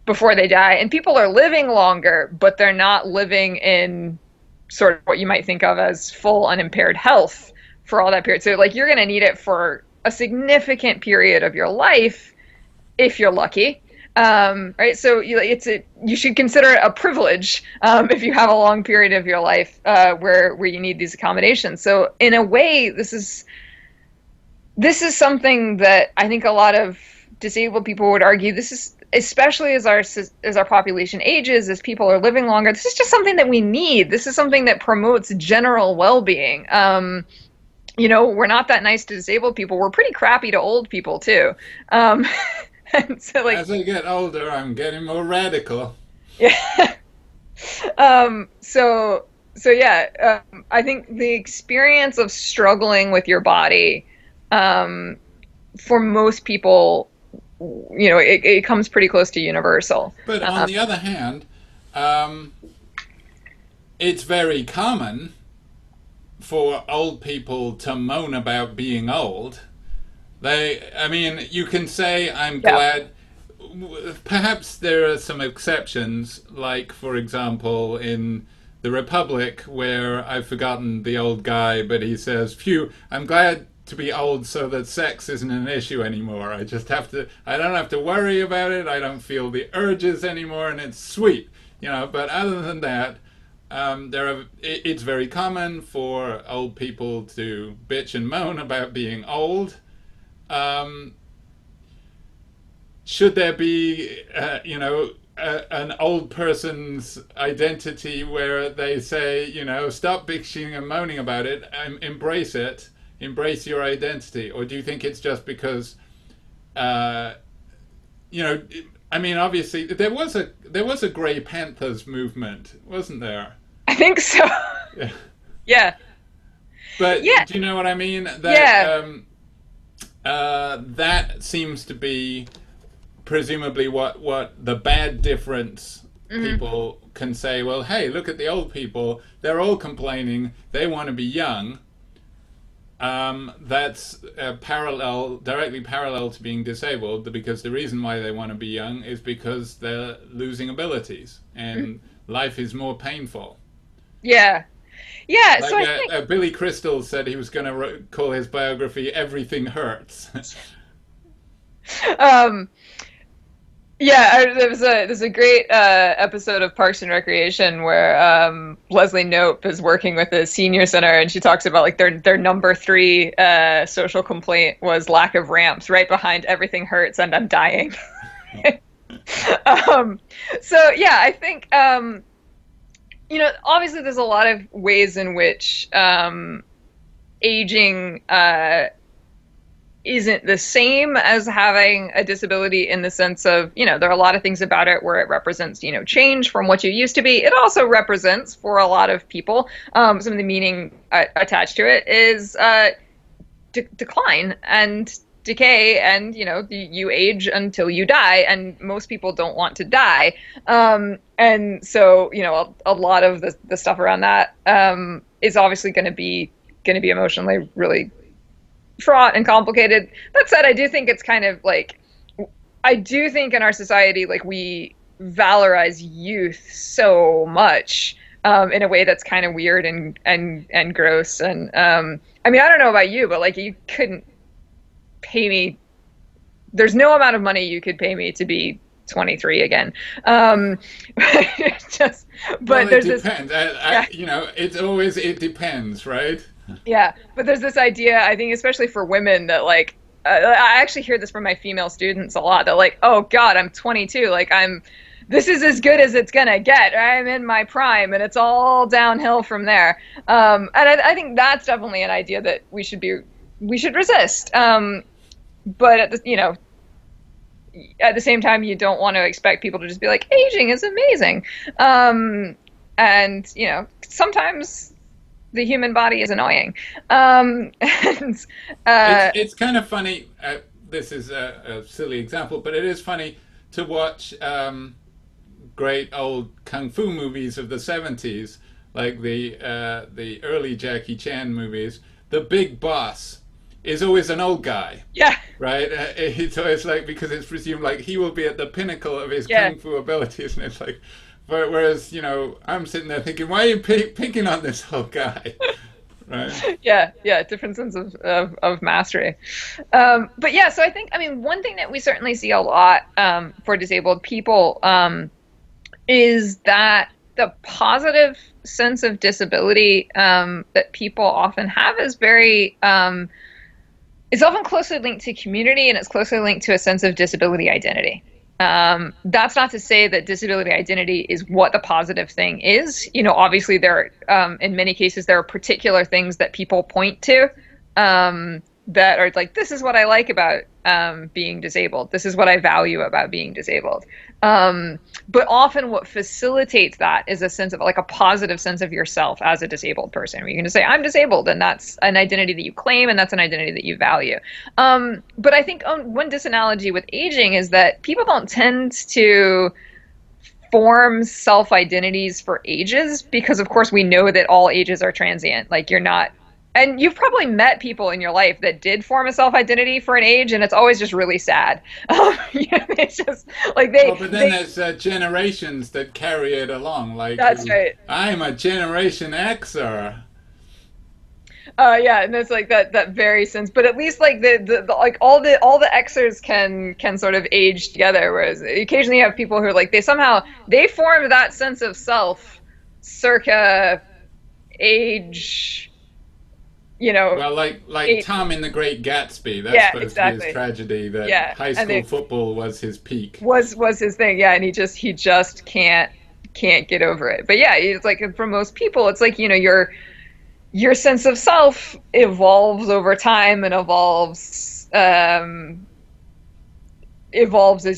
before they die. And people are living longer, but they're not living in sort of what you might think of as full unimpaired health for all that period. So like you're going to need it for a significant period of your life if you're lucky. Right. So you should consider it a privilege if you have a long period of your life where you need these accommodations. So in a way, this is something that I think a lot of disabled people would argue. This is, especially as our population ages, as people are living longer, this is just something that we need. This is something that promotes general well-being. We're not that nice to disabled people. We're pretty crappy to old people too. And so, like, as I get older, I'm getting more radical. Yeah. So yeah, I think the experience of struggling with your body, for most people, it comes pretty close to universal. But on the other hand, it's very common for old people to moan about being old. You can say, I'm glad. Perhaps there are some exceptions, like, for example, in the Republic, where I've forgotten the old guy, but he says, phew, I'm glad to be old so that sex isn't an issue anymore. I don't have to worry about it. I don't feel the urges anymore, and it's sweet. But other than that, it's very common for old people to bitch and moan about being old. Should there be, an old person's identity where they say, stop bitching and moaning about it, embrace it, embrace your identity? Or do you think it's just because, obviously there was a Grey Panthers movement, wasn't there? I think so. Yeah. Yeah. But yeah. Do you know what I mean? That seems to be presumably what the bad difference. People can say, well, hey, look at the old people. They're all complaining. They want to be young. That's directly parallel to being disabled, because the reason why they want to be young is because they're losing abilities and life is more painful. Yeah. Yeah, Like so I think Billy Crystal said he was going to call his biography "Everything Hurts." there's a great episode of Parks and Recreation where Leslie Knope is working with a senior center, and she talks about like their number 3 social complaint was lack of ramps, right behind "Everything Hurts" and "I'm dying." So yeah, I think obviously there's a lot of ways in which aging isn't the same as having a disability, in the sense of, there are a lot of things about it where it represents, change from what you used to be. It also represents, for a lot of people, some of the meaning attached to it is decline and decay, and you age until you die, and most people don't want to die, and so a lot of the stuff around that is obviously going to be emotionally really fraught and complicated. That said, I do think it's kind of like, I do think in our society, like, we valorize youth so much in a way that's kind of weird and gross, and I don't know about you, but like, you couldn't pay me, there's no amount of money you could pay me to be 23 again. It depends. It depends, right? Yeah, but there's this idea, I think, especially for women, that like, I actually hear this from my female students a lot. They're like, oh God, I'm 22. Like, this is as good as it's gonna get. I'm in my prime, and it's all downhill from there. And I think that's definitely an idea that we should resist. But at the same time, you don't want to expect people to just be like, aging is amazing. And sometimes the human body is annoying. It's kind of funny. this is a silly example, but it is funny to watch great old kung fu movies of the 70s, like the early Jackie Chan movies. The big boss is always an old guy, Yeah. right? It's always like, because it's presumed like he will be at the pinnacle of his Yeah. kung fu abilities, and it's like, whereas I'm sitting there thinking, why are you picking on this old guy, right? Yeah, yeah, different sense of mastery. But yeah, so I think, I mean, one thing that we certainly see a lot for disabled people is that the positive sense of disability that people often have is is often closely linked to community, and it's closely linked to a sense of disability identity. That's not to say that disability identity is what the positive thing is. Obviously in many cases, there are particular things that people point to that are like, this is what I like about being disabled. This is what I value about being disabled. But often what facilitates that is a sense of like a positive sense of yourself as a disabled person, where you can just say, I'm disabled, and that's an identity that you claim, and that's an identity that you value. But I think one disanalogy with aging is that people don't tend to form self-identities for ages, because of course we know that all ages are transient. Like, you're not, and you've probably met people in your life that did form a self-identity for an age, and it's always just really sad. It's just like Well, but then there's generations that carry it along. Like, that's right. I'm a Generation Xer. Yeah, and it's like that very sense, but at least like the like all the Xers can sort of age together, whereas occasionally you have people who are like, they form that sense of self circa age. Well, like Tom in The Great Gatsby, that's supposed to be his tragedy, that high school football was his peak. Was his thing, yeah, and he just can't get over it. But yeah, it's like for most people, it's like, your sense of self evolves over time and evolves as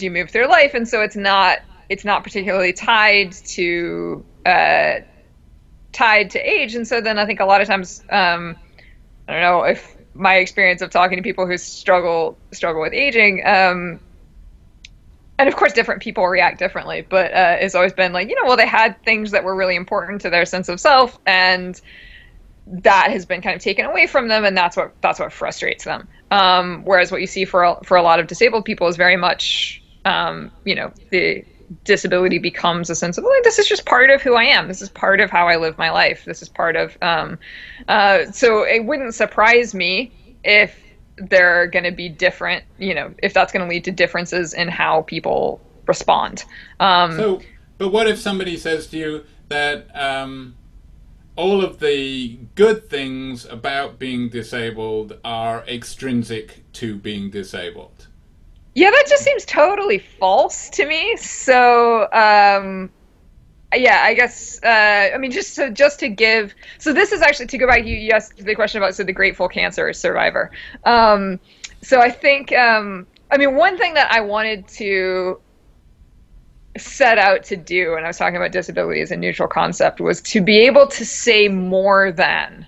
you move through life, and so it's not particularly tied to age. And so then I think a lot of times, I don't know if my experience of talking to people who struggle with aging, and of course different people react differently, but it's always been like, well, they had things that were really important to their sense of self, and that has been kind of taken away from them, and that's what frustrates them. Whereas what you see for a lot of disabled people is very much, the disability becomes a sense of, like, this is just part of who I am. This is part of how I live my life. This is part of, so it wouldn't surprise me if they're going to be different, if that's going to lead to differences in how people respond. But what if somebody says to you that all of the good things about being disabled are extrinsic to being disabled? Yeah, that just seems totally false to me. So, yeah, I guess, I mean, just to give, so this is actually, to go back, you asked the question about, so the grateful cancer survivor. So I think, I mean, one thing that I wanted to set out to do when I was talking about disability as a neutral concept was to be able to say more than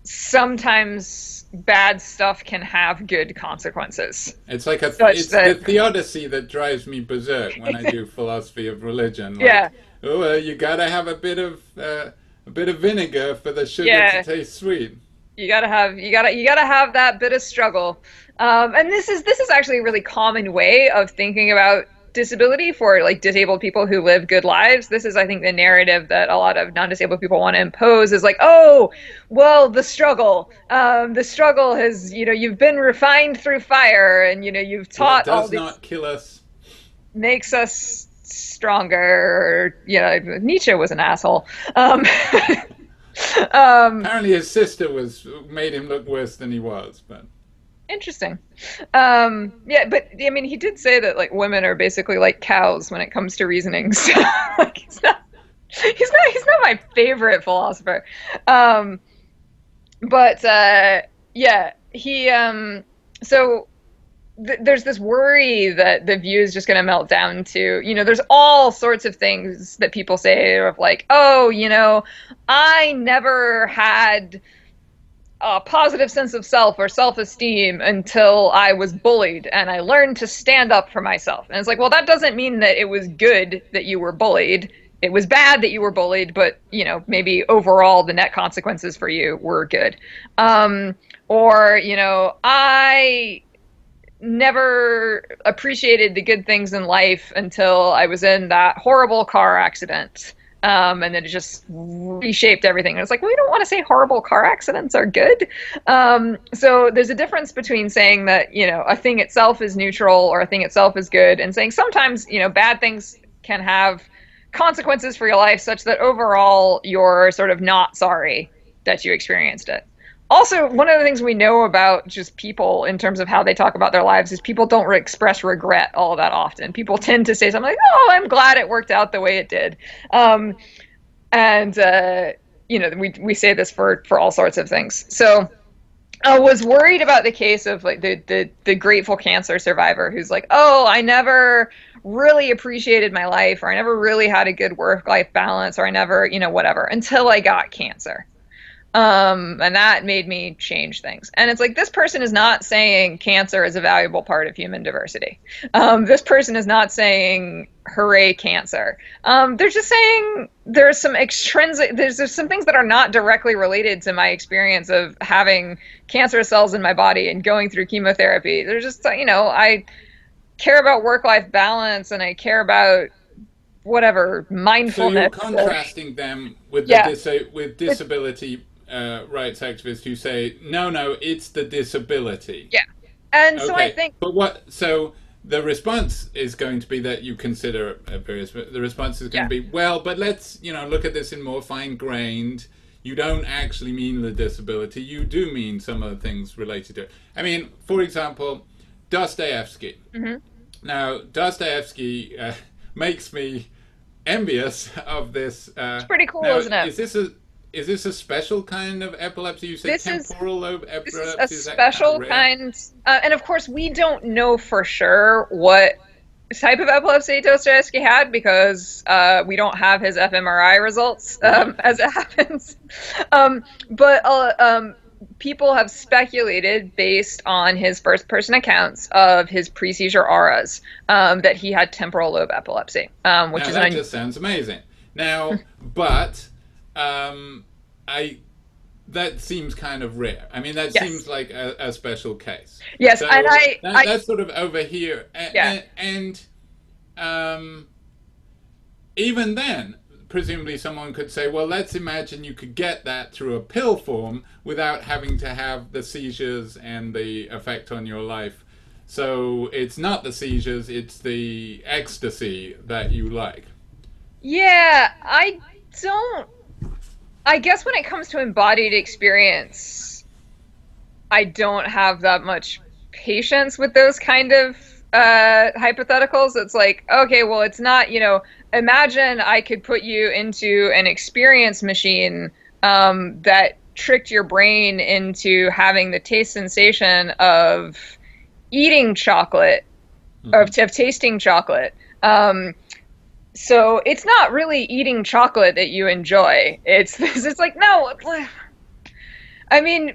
sometimes bad stuff can have good consequences. It's like it's the theodicy that drives me berserk when I do philosophy of religion. Like, yeah. Oh, you gotta have a bit of vinegar for the sugar to taste sweet. You gotta have that bit of struggle. And this is actually a really common way of thinking about disability for like disabled people who live good lives. This is, I think, the narrative that a lot of non-disabled people want to impose, is like, oh, well, the struggle has, you've been refined through fire, and you've taught all these, not kill us, makes us stronger. Nietzsche was an asshole. Apparently his sister made him look worse than he was, but interesting. Yeah, but I mean, he did say that like women are basically like cows when it comes to reasoning. So like, he's not my favorite philosopher. But yeah, he so there's this worry that the view is just going to melt down to, there's all sorts of things that people say of like, oh, I never had a positive sense of self or self-esteem until I was bullied and I learned to stand up for myself. And it's like, well, that doesn't mean that it was good that you were bullied. It was bad that you were bullied, but maybe overall the net consequences for you were good. Or I never appreciated the good things in life until I was in that horrible car accident. And then it just reshaped everything. And it's like, well, we don't want to say horrible car accidents are good. So there's a difference between saying that, a thing itself is neutral or a thing itself is good, and saying sometimes, bad things can have consequences for your life such that overall you're sort of not sorry that you experienced it. Also, one of the things we know about just people in terms of how they talk about their lives is people don't express regret all that often. People tend to say something like, "Oh, I'm glad it worked out the way it did," and we say this for all sorts of things. So I was worried about the case of like the grateful cancer survivor who's like, "Oh, I never really appreciated my life, or I never really had a good work-life balance, or I never, whatever, until I got cancer." And that made me change things. And it's like, this person is not saying cancer is a valuable part of human diversity. This person is not saying, hooray, cancer. They're just saying there's some there's some things that are not directly related to my experience of having cancerous cells in my body and going through chemotherapy. They're just, I care about work-life balance, and I care about whatever, So you're mindfulness. contrasting them with Yeah. with disability rights activists who say, no, it's the disability. Yeah. And so I Okay, think, but so the response is going to be that you consider various. The response is going yeah. to be, well, but let's look at this in more fine-grained. You don't actually mean the disability. You do mean some of the things related to it. I mean, for example, Dostoevsky. Mm-hmm. Now, Dostoevsky makes me envious of this. It's pretty cool, Now, isn't it? is this a special kind of epilepsy? You say This is temporal lobe this is a epilepsy. Is that kind of special rare? kind, and of course we don't know for sure what type of epilepsy Dostoevsky had because we don't have his fMRI results Right. as it happens. But people have speculated based on his first-person accounts of his pre-seizure auras that he had temporal lobe epilepsy, which Now is that just sounds amazing. Now, but I that seems kind of rare. I mean, that yes, seems like a special case. yes, So and that's sort of over here, yeah. and um, even then, presumably someone could say, well, let's imagine you could get that through a pill form without having to have the seizures and the effect on your life. So it's not the seizures, it's the ecstasy that you like. Yeah, don't. I guess when it comes to embodied experience, I don't have that much patience with those kind of hypotheticals. It's like, okay, well, it's not, imagine I could put you into an experience machine that tricked your brain into having the taste sensation of eating chocolate, Mm-hmm. of tasting chocolate. So it's not really eating chocolate that you enjoy. It's like, no, I mean,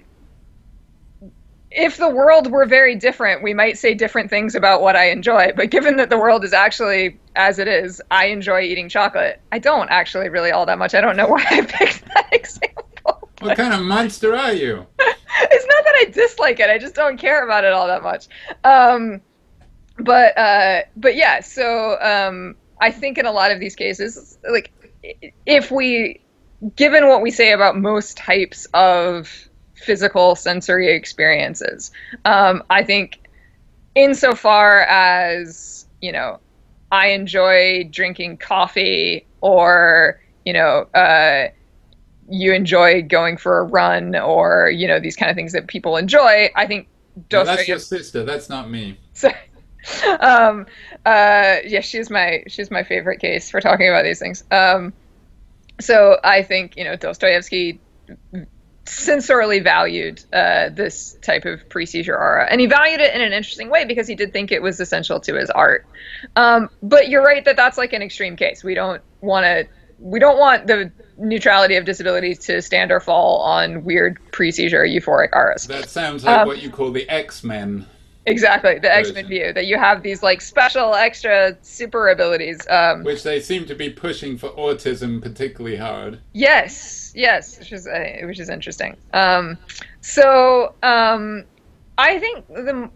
if the world were very different, we might say different things about what I enjoy. But given that the world is actually as it is, I enjoy eating chocolate. I don't actually really all that much. I don't know why I picked that example. What kind of monster are you? It's not that I dislike it. I just don't care about it all that much. But yeah. So I think in a lot of these cases, like if we, given what we say about most types of physical sensory experiences, I think insofar as I enjoy drinking coffee, or you enjoy going for a run, or these kind of things that people enjoy. I think No, that's your Dostoevsky. sister. That's not me. Yeah, she's my favorite case for talking about these things. So I think Dostoevsky sensorially valued this type of pre-seizure aura, and he valued it in an interesting way because he did think it was essential to his art. But you're right that that's like an extreme case. We don't want to we don't want the neutrality of disability to stand or fall on weird pre-seizure euphoric auras. That sounds like Um, what you call the X-Men exactly, the X-Men version, view that you have these like special extra super abilities. which they seem to be pushing for autism particularly hard. Yes, yes, which is interesting. So I think the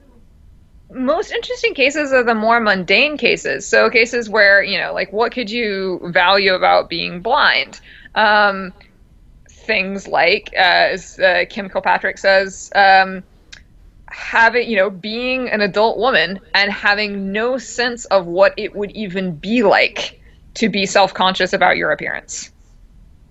most interesting cases are the more mundane cases. So cases where, like what could you value about being blind? Um, Things like, as Kim Kilpatrick says, having, being an adult woman and having no sense of what it would even be like to be self-conscious about your appearance.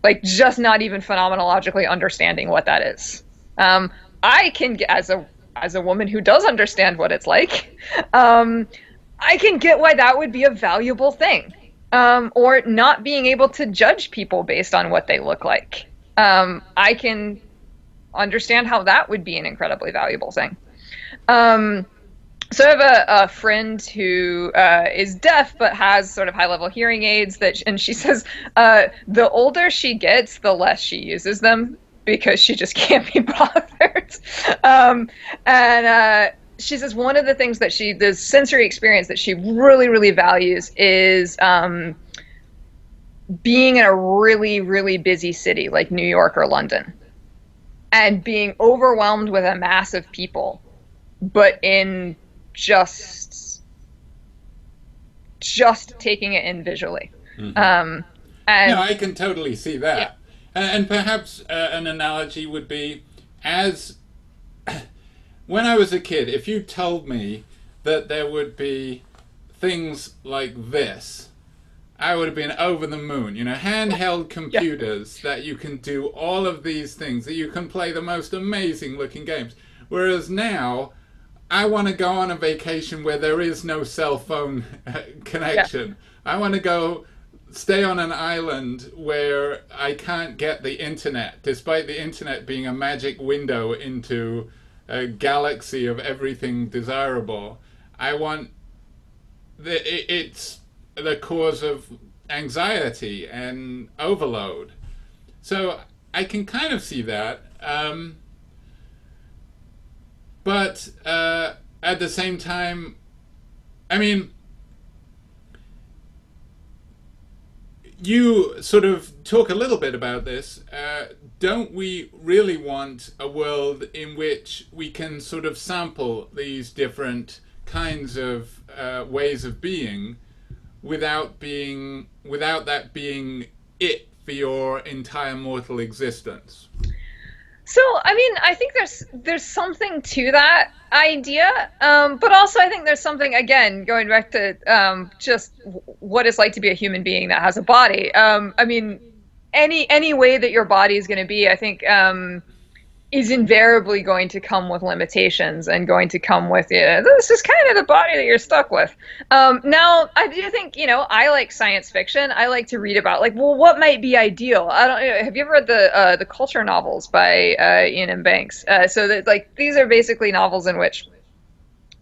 Like just not even phenomenologically understanding what that is. Um, I can, as a woman who does understand what it's like, I can get why that would be a valuable thing. Or not being able to judge people based on what they look like. I can understand how that would be an incredibly valuable thing. Um, so I have a friend who is deaf but has sort of high level hearing aids and she says the older she gets, the less she uses them because she just can't be bothered. And she says one of the things that the sensory experience that she really, really values is being in a really, really busy city like New York or London and being overwhelmed with a mass of people, but in just taking it in visually. Mm-hmm. And No, I can totally see that. yeah, And perhaps an analogy would be as when I was a kid, if you told me that there would be things like this, I would have been over the moon. Handheld yeah, computers that you can do all of these things, that you can play the most amazing looking games. Whereas now, I want to go on a vacation where there is no cell phone yeah, connection. I want to go stay on an island where I can't get the internet, despite the internet being a magic window into a galaxy of everything desirable. I want it's the cause of anxiety and overload. So I can kind of see that. But at the same time, I mean, you sort of talk a little bit about this. Don't we really want a world in which we can sort of sample these different kinds of ways of being without that being it for your entire mortal existence? so I mean, I think there's something to that idea, but also I think there's something, again, going back to just what it's like to be a human being that has a body. I mean, any way that your body is going to be, I think, is invariably going to come with limitations and going to come with, this is kind of the body that you're stuck with. Now, I do think, I like science fiction. I like to read about, like, well, what might be ideal? I don't know. Have you ever read the culture novels by Ian M. Banks? So that, like, these are basically novels in which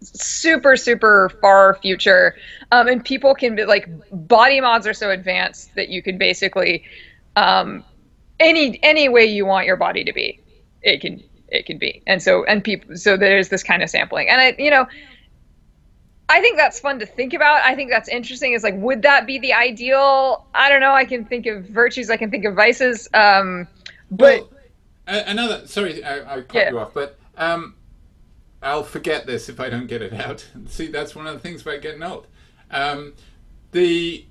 super, super far future, and people can be, like, body mods are so advanced that you can basically, any way you want your body to be, it can be. So there's this kind of sampling, and I think that's fun to think about. I think that's interesting. Is like, would that be the ideal? I don't know. I can think of virtues, I can think of vices, but Well, another. Sorry, I cut yeah, you off, but I'll forget this if I don't get it out. See, that's one of the things about getting old. The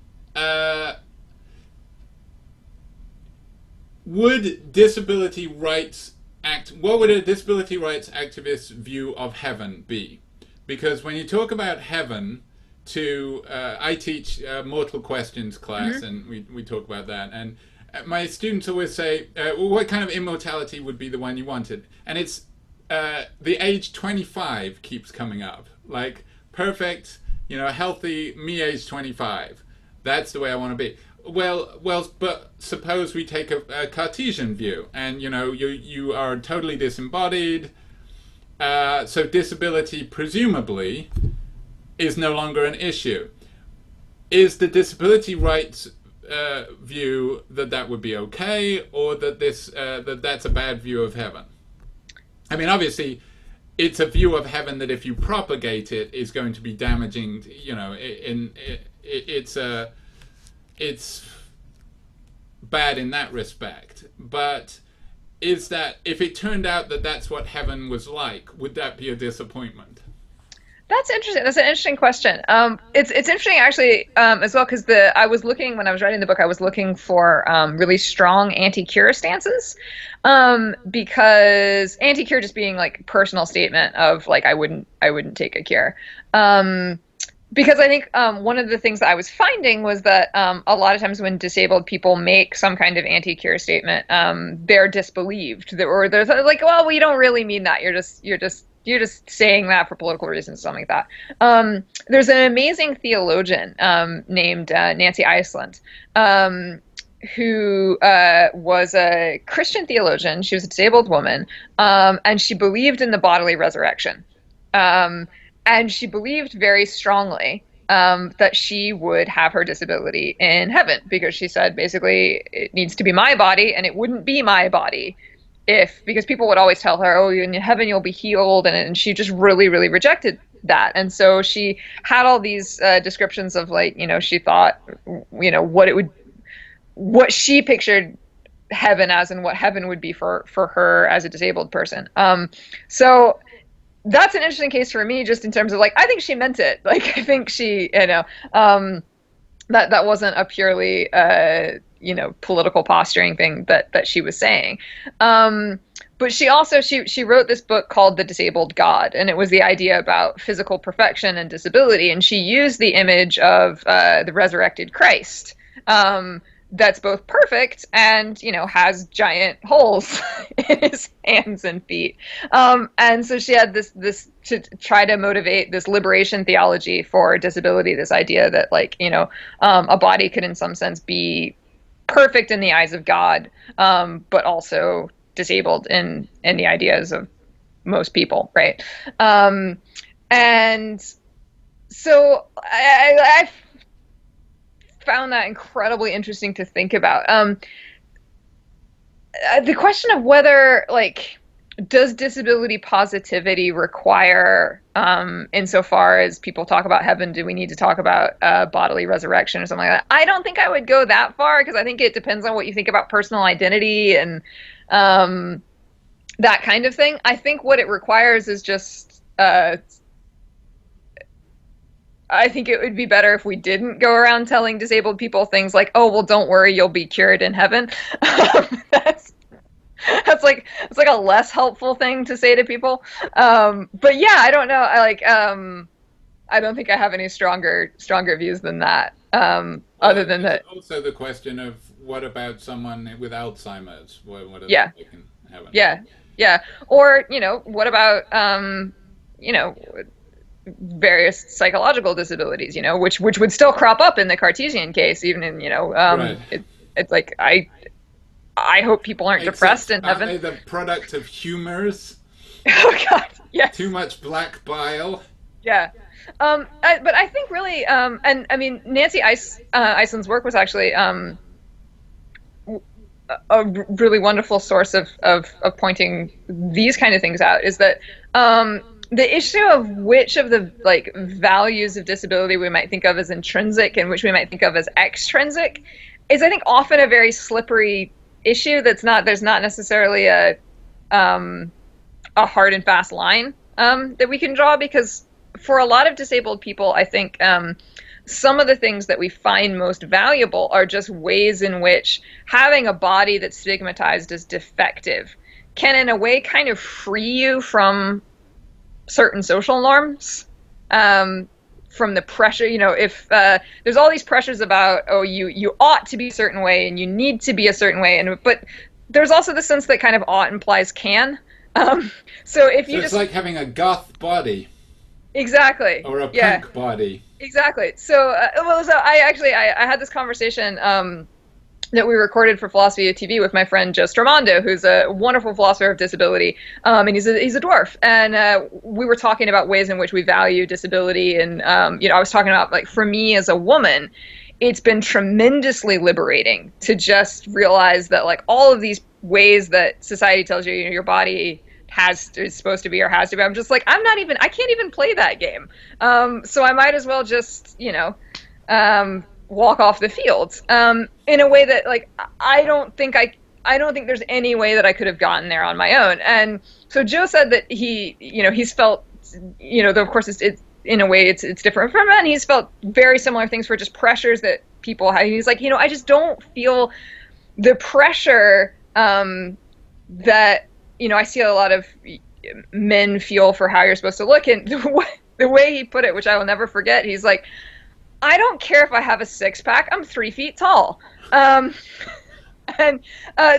would disability rights what would a disability rights activist's view of heaven be? Because when you talk about heaven, I teach mortal questions class, mm-hmm. and we talk about that, and my students always say, well, what kind of immortality would be the one you wanted? And it's the age 25 keeps coming up, like perfect, healthy me age 25. That's the way I want to be. Well, but suppose we take a Cartesian view, and you are totally disembodied. So disability presumably is no longer an issue. Is the disability rights view that would be okay, or that that's a bad view of heaven? I mean, obviously, it's a view of heaven that if you propagate it is going to be damaging. It's bad in that respect. But is that, if it turned out that that's what heaven was like, would that be a disappointment? That's interesting. That's an interesting question. It's interesting actually as well because I was looking when I was writing the book. I was looking for really strong anti-cure stances because anti-cure just being like personal statement of like I wouldn't take a cure. Because I think one of the things that I was finding was that a lot of times when disabled people make some kind of anti-cure statement, they're disbelieved, or they're like, well, we don't really mean that. You're just saying that for political reasons, something like that. There's an amazing theologian named Nancy Iceland, who was a Christian theologian. She was a disabled woman, and she believed in the bodily resurrection. And she believed very strongly that she would have her disability in heaven because she said basically it needs to be my body and it wouldn't be my body because people would always tell her, oh, in heaven you'll be healed. And she just really, really rejected that. And so she had all these descriptions of like, she thought, what she pictured heaven as and what heaven would be for her as a disabled person. So that's an interesting case for me, just in terms of like, I think she meant it. Like, I think she, that wasn't a purely, political posturing thing that she was saying. But she also, she wrote this book called The Disabled God, and it was the idea about physical perfection and disability. And she used the image of the resurrected Christ, that's both perfect and, has giant holes in his hands and feet. And so she had this to try to motivate this liberation theology for disability, this idea that like, a body could in some sense be perfect in the eyes of God, but also disabled in the ideas of most people, right? And so I found that incredibly interesting to think about. The question of whether, like, does disability positivity require, insofar as people talk about heaven, do we need to talk about bodily resurrection or something like that? I don't think I would go that far because I think it depends on what you think about personal identity and that kind of thing. I think what it requires is just I think it would be better if we didn't go around telling disabled people things like, "Oh, well, don't worry, you'll be cured in heaven." That's it's like a less helpful thing to say to people. But yeah, I don't know. I don't think I have any stronger views than that. Other than that, also the question of what about someone with Alzheimer's? What are yeah, they can have? Yeah. Or what about various psychological disabilities, which would still crop up in the Cartesian case, even in, right. It's like, I hope people aren't depressed in heaven. Aren't they the product of humors? Oh God, yes. Too much black bile? Yeah. But I think really, and I mean, Nancy Iceland's work was actually a really wonderful source of pointing these kind of things out, is that the issue of which of the like values of disability we might think of as intrinsic and which we might think of as extrinsic is, I think, often a very slippery issue. There's not necessarily a hard and fast line that we can draw, because for a lot of disabled people, I think some of the things that we find most valuable are just ways in which having a body that's stigmatized as defective can in a way kind of free you from certain social norms, from the pressure, if there's all these pressures about, oh, you ought to be a certain way and you need to be a certain way, but there's also the sense that kind of ought implies can. So it's like having a goth body. Exactly. Or a punk body. Exactly. So, I had this conversation that we recorded for Philosophy TV with my friend Joe Stormondo, who's a wonderful philosopher of disability, and he's a dwarf. And we were talking about ways in which we value disability, and I was talking about, like, for me as a woman, it's been tremendously liberating to just realize that like all of these ways that society tells you, your body is supposed to be or has to be. I'm just like, I can't even play that game. So I might as well just, walk off the field, in a way that like, I don't think there's any way that I could have gotten there on my own. And so Joe said that he's felt, though of course it's in a way it's different from men. He's felt very similar things for just pressures that people have. He's like, I just don't feel the pressure, that, I see a lot of men feel for how you're supposed to look. And the way he put it, which I will never forget, he's like, I don't care if I have a six-pack, I'm 3 feet tall. And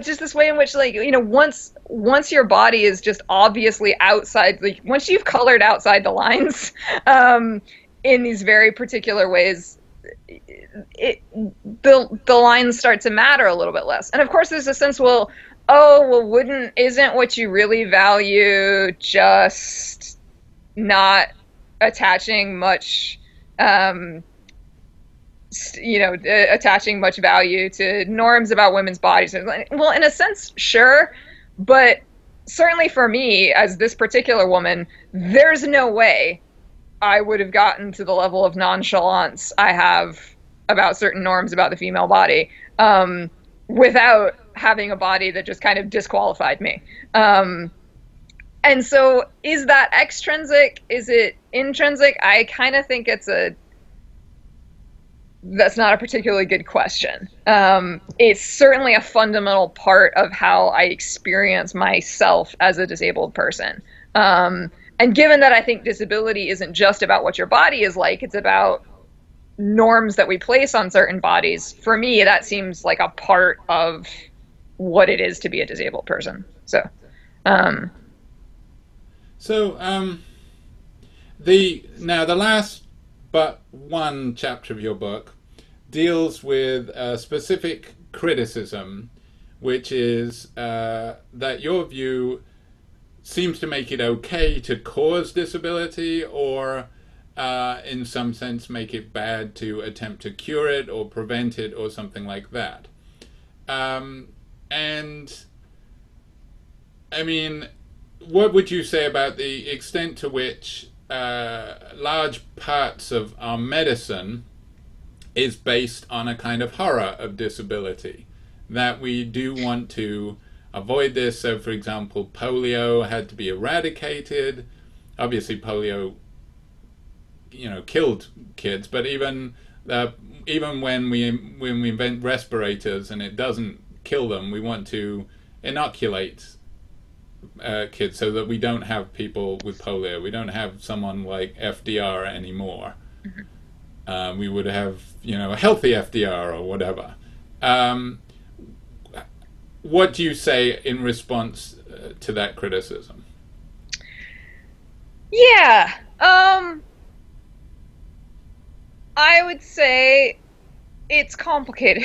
just this way in which, like, once your body is just obviously outside, like once you've colored outside the lines, in these very particular ways, the lines start to matter a little bit less. And of course, there's a sense, isn't what you really value just not attaching much, attaching much value to norms about women's bodies? Well, in a sense, sure, but certainly for me, as this particular woman, there's no way I would have gotten to the level of nonchalance I have about certain norms about the female body, without having a body that just kind of disqualified me. And so is that extrinsic? Is it intrinsic? I kind of think that's not a particularly good question. It's certainly a fundamental part of how I experience myself as a disabled person. And given that I think disability isn't just about what your body is like, it's about norms that we place on certain bodies, for me, that seems like a part of what it is to be a disabled person. So, the last but one chapter of your book deals with a specific criticism, which is that your view seems to make it okay to cause disability, or in some sense make it bad to attempt to cure it or prevent it or something like that. And I mean, what would you say about the extent to which large parts of our medicine is based on a kind of horror of disability, that we do want to avoid this? So, for example, polio had to be eradicated. Obviously, polio, killed kids, but even when we invent respirators and it doesn't kill them, we want to inoculate kids so that we don't have people with polio. We don't have someone like FDR anymore. Mm-hmm. We would have, a healthy FDR or whatever. What do you say in response to that criticism? Yeah, I would say it's complicated.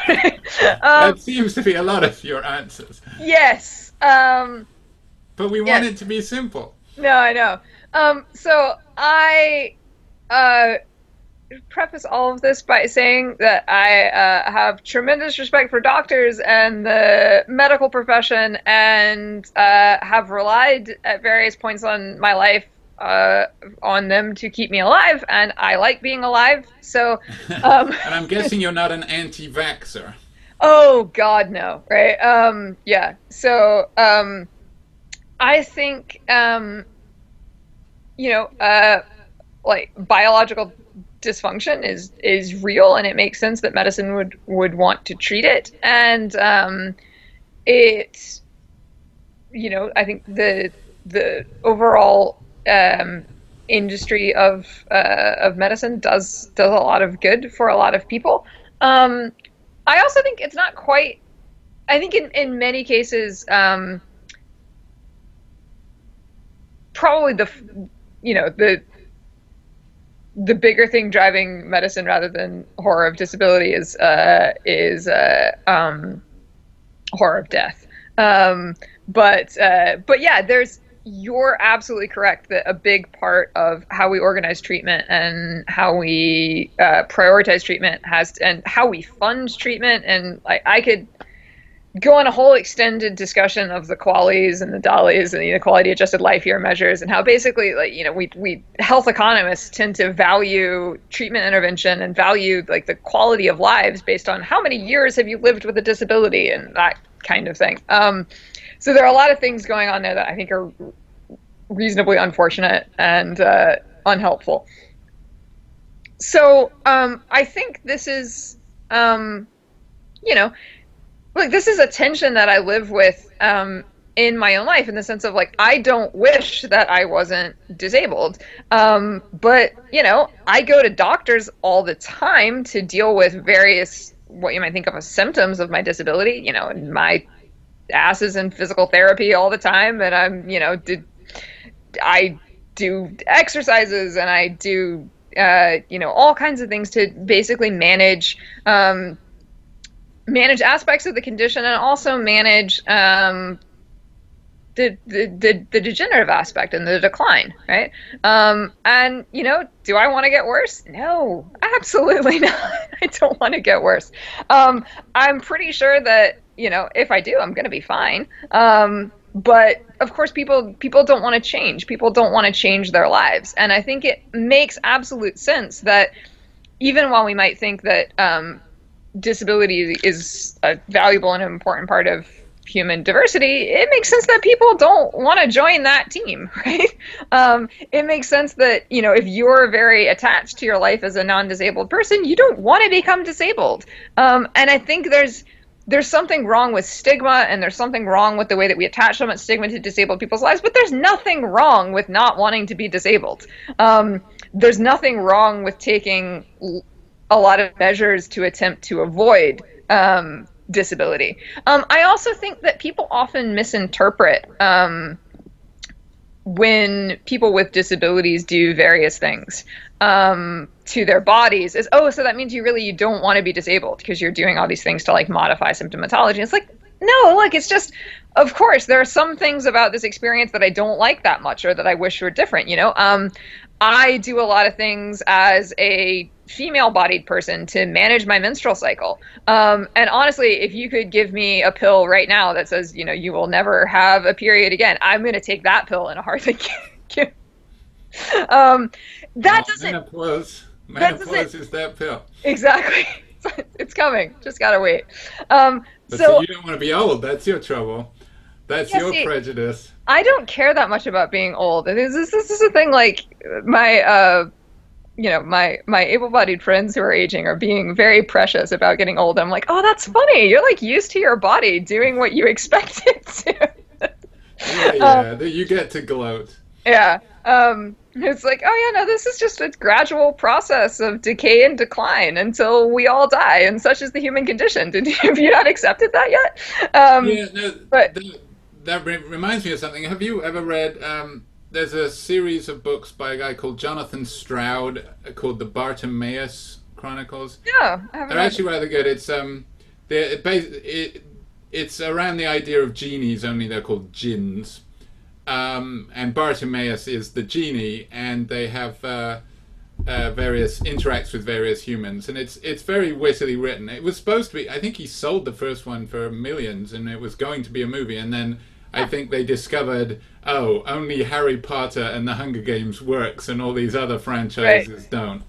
That seems to be a lot of your answers. Yes. But we want it to be simple. No, I know. So I preface all of this by saying that I have tremendous respect for doctors and the medical profession, and have relied at various points on my life on them to keep me alive, and I like being alive. So, and I'm guessing you're not an anti-vaxxer. Oh God, no, right? Yeah. So, I think, like biological dysfunction is real, and it makes sense that medicine would want to treat it. And it, I think the overall industry of medicine does a lot of good for a lot of people. I also think it's not quite. I think in many cases, probably the bigger thing driving medicine rather than horror of disability is horror of death. But yeah, there's you're absolutely correct that a big part of how we organize treatment and how we prioritize treatment has, and how we fund treatment, and I could go on a whole extended discussion of the QALYs and the DALYs and the quality adjusted life year measures, and how basically, like, we health economists tend to value treatment intervention and value like the quality of lives based on how many years have you lived with a disability and that kind of thing. So there are a lot of things going on there that I think are reasonably unfortunate and unhelpful. So I think this is, you know, like, this is a tension that I live with in my own life, in the sense of, like, I don't wish that I wasn't disabled. But, I go to doctors all the time to deal with various, what you might think of as symptoms of my disability. My ass is in physical therapy all the time, and I do exercises, and I do, all kinds of things to basically manage aspects of the condition, and also manage the degenerative aspect and the decline, right? And do I want to get worse? No, absolutely not. I don't want to get worse. I'm pretty sure that if I do, I'm going to be fine. But of course, people don't want to change. People don't want to change their lives, and I think it makes absolute sense that even while we might think that disability is a valuable and important part of human diversity, it makes sense that people don't want to join that team, right? It makes sense that, if you're very attached to your life as a non-disabled person, you don't want to become disabled. And I think there's something wrong with stigma, and there's something wrong with the way that we attach so much stigma to disabled people's lives, but there's nothing wrong with not wanting to be disabled. There's nothing wrong with taking a lot of measures to attempt to avoid disability. I also think that people often misinterpret when people with disabilities do various things to their bodies as, oh, so that means you don't want to be disabled because you're doing all these things to, like, modify symptomatology. It's like, no, look, it's just, of course, there are some things about this experience that I don't like that much, or that I wish were different. I do a lot of things as a female-bodied person to manage my menstrual cycle. And honestly, if you could give me a pill right now that says, you will never have a period again, I'm going to take that pill in a heartbeat. That doesn't. Menopause is that pill. Exactly. It's coming. Just gotta wait. But So you don't want to be old. That's your trouble. That's your prejudice. I don't care that much about being old. This is a thing. Like, my my able-bodied friends who are aging are being very precious about getting old. I'm like, oh, that's funny. You're, like, used to your body doing what you expected to. Yeah. You get to gloat. Yeah. It's like, oh yeah, no, this is just a gradual process of decay and decline until we all die, and such is the human condition. Have you not accepted that yet? Yeah, no, But that reminds me of something. Have you ever read, there's a series of books by a guy called Jonathan Stroud called the Bartimaeus Chronicles. yeah, I haven't They're read actually rather good. It's around the idea of genies, only they're called jinns. And Bartimaeus is the genie, and they have various interacts with various humans, and it's very wittily written. It was supposed to be. I think he sold the first one for millions, and it was going to be a movie, and then I think they discovered, oh, only Harry Potter and the Hunger Games works, and all these other franchises don't.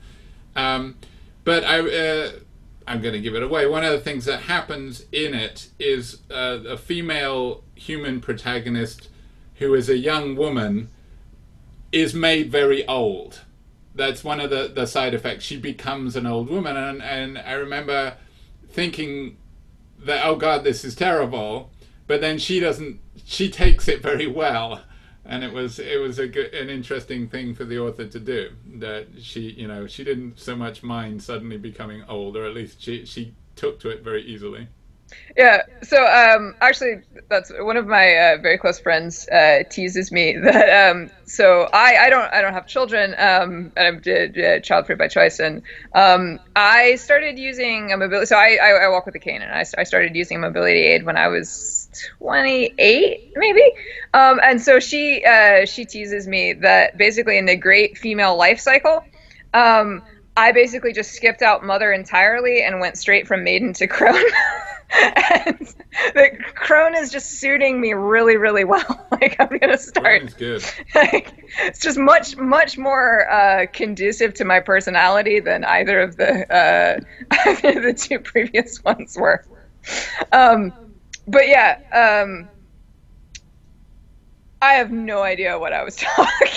But I'm going to give it away. One of the things that happens in it is a female human protagonist who is a young woman is made very old. That's one of the side effects. She becomes an old woman, and I remember thinking that, oh God, this is terrible. But then she takes it very well, and it was an interesting thing for the author to do. That she didn't so much mind suddenly becoming old, or at least she took to it very easily. Yeah. So actually, that's one of my very close friends teases me that so I don't have children, and I'm child free by choice, and I started using a mobility. So I walk with a cane, and I started using a mobility aid when I was 28 maybe. And so she teases me that basically in the great female life cycle, um, I basically just skipped out mother entirely and went straight from maiden to crone. And the crone is just suiting me really, really well. Like I'm gonna Crone start. is good. Like, it's just much more conducive to my personality than either of either of the two previous ones were. Um, but yeah, I have no idea what I was talking.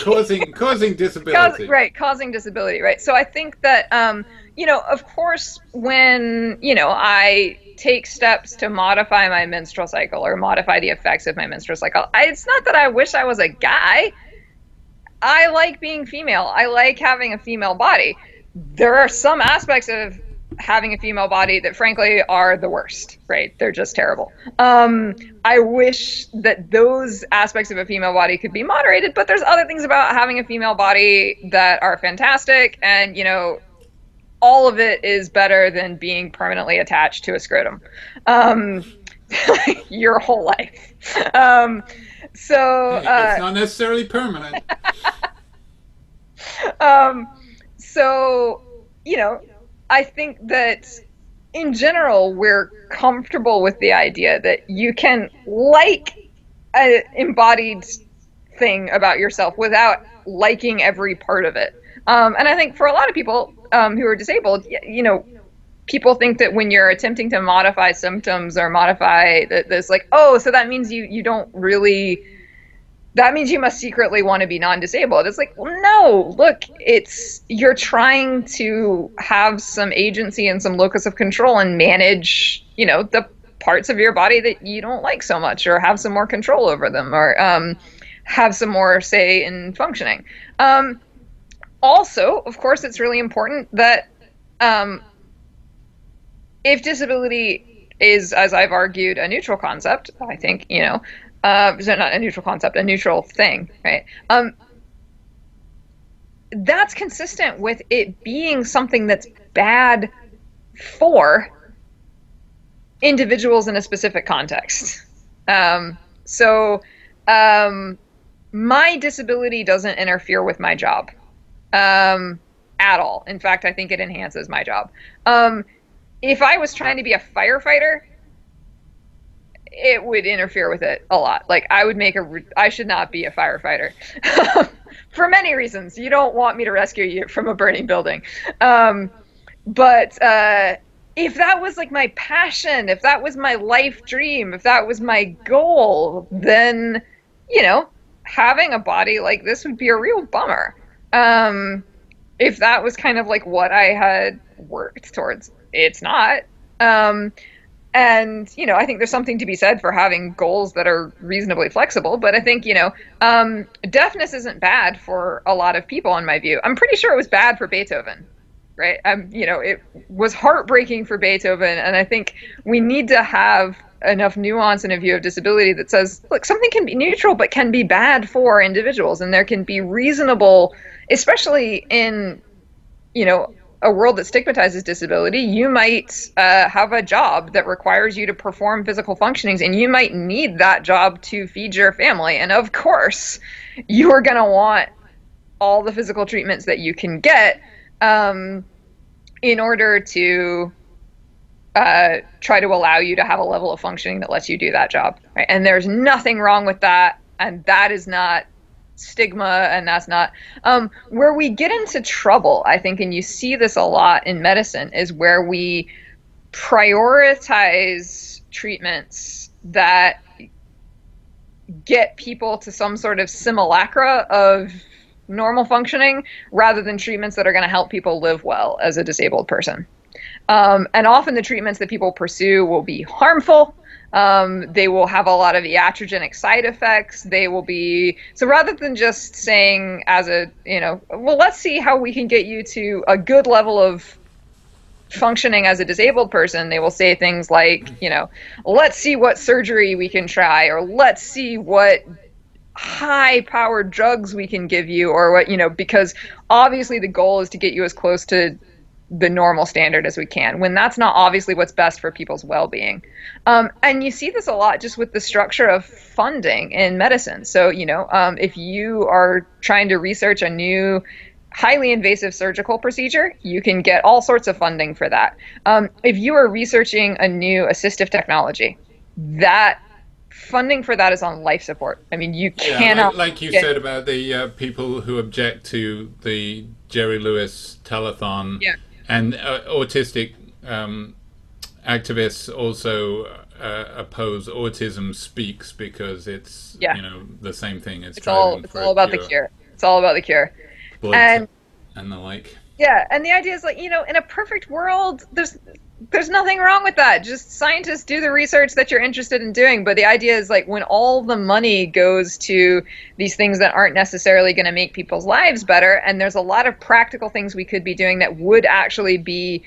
Causing disability. Right, causing disability, right? So I think that of course, when I take steps to modify my menstrual cycle or modify the effects of my menstrual cycle, it's not that I wish I was a guy. I like being female. I like having a female body. There are some aspects of having a female body that frankly are the worst, right? They're just terrible. I wish that those aspects of a female body could be moderated, but there's other things about having a female body that are fantastic, and all of it is better than being permanently attached to a scrotum um, your whole life. So Hey, it's not necessarily permanent. um, so you know I think that in general, we're comfortable with the idea that you can like an embodied thing about yourself without liking every part of it. And I think for a lot of people who are disabled, people think that when you're attempting to modify symptoms or modify this, like, oh, so that means you don't really, that means you must secretly want to be non-disabled. It's like, well, no, look, you're trying to have some agency and some locus of control and manage, the parts of your body that you don't like so much, or have some more control over them, or have some more say in functioning. Also, of course, it's really important that if disability is, as I've argued, a neutral concept, I think, not a neutral concept, a neutral thing, right? That's consistent with it being something that's bad for individuals in a specific context. So my disability doesn't interfere with my job at all. In fact, I think it enhances my job. If I was trying to be a firefighter, it would interfere with it a lot. Like I should not be a firefighter for many reasons. You don't want me to rescue you from a burning building. But if that was like my passion, if that was my life dream, if that was my goal, then, having a body like this would be a real bummer. If that was kind of like what I had worked towards, it's not. And I think there's something to be said for having goals that are reasonably flexible. But I think deafness isn't bad for a lot of people, in my view. I'm pretty sure it was bad for Beethoven, right? It was heartbreaking for Beethoven, and I think we need to have enough nuance in a view of disability that says, look, something can be neutral but can be bad for individuals, and there can be reasonable, especially in a world that stigmatizes disability. You might have a job that requires you to perform physical functionings, and you might need that job to feed your family. And of course, you're going to want all the physical treatments that you can get in order to try to allow you to have a level of functioning that lets you do that job. Right? And there's nothing wrong with that. And that is not stigma, and that's not where we get into trouble, I think, and you see this a lot in medicine, is where we prioritize treatments that get people to some sort of simulacra of normal functioning rather than treatments that are going to help people live well as a disabled person. And often the treatments that people pursue will be harmful. They will have a lot of iatrogenic side effects. They will be, so rather than just saying well, let's see how we can get you to a good level of functioning as a disabled person, they will say things like, let's see what surgery we can try, or let's see what high powered drugs we can give you, or what, because obviously the goal is to get you as close to the normal standard as we can, when that's not obviously what's best for people's well-being. And you see this a lot just with the structure of funding in medicine. So, if you are trying to research a new highly invasive surgical procedure, you can get all sorts of funding for that. If you are researching a new assistive technology, that funding for that is on life support. I mean, you Yeah, cannot like you get, said about the people who object to the Jerry Lewis telethon, yeah, and autistic activists also oppose Autism Speaks because it's yeah. the same thing. It's It's striving for all a about the cure, cure. It's all about the cure. blood And and the like. yeah, and the idea is like, in a perfect world, there's nothing wrong with that. Just scientists do the research that you're interested in doing. But the idea is like, when all the money goes to these things that aren't necessarily going to make people's lives better, and there's a lot of practical things we could be doing that would actually be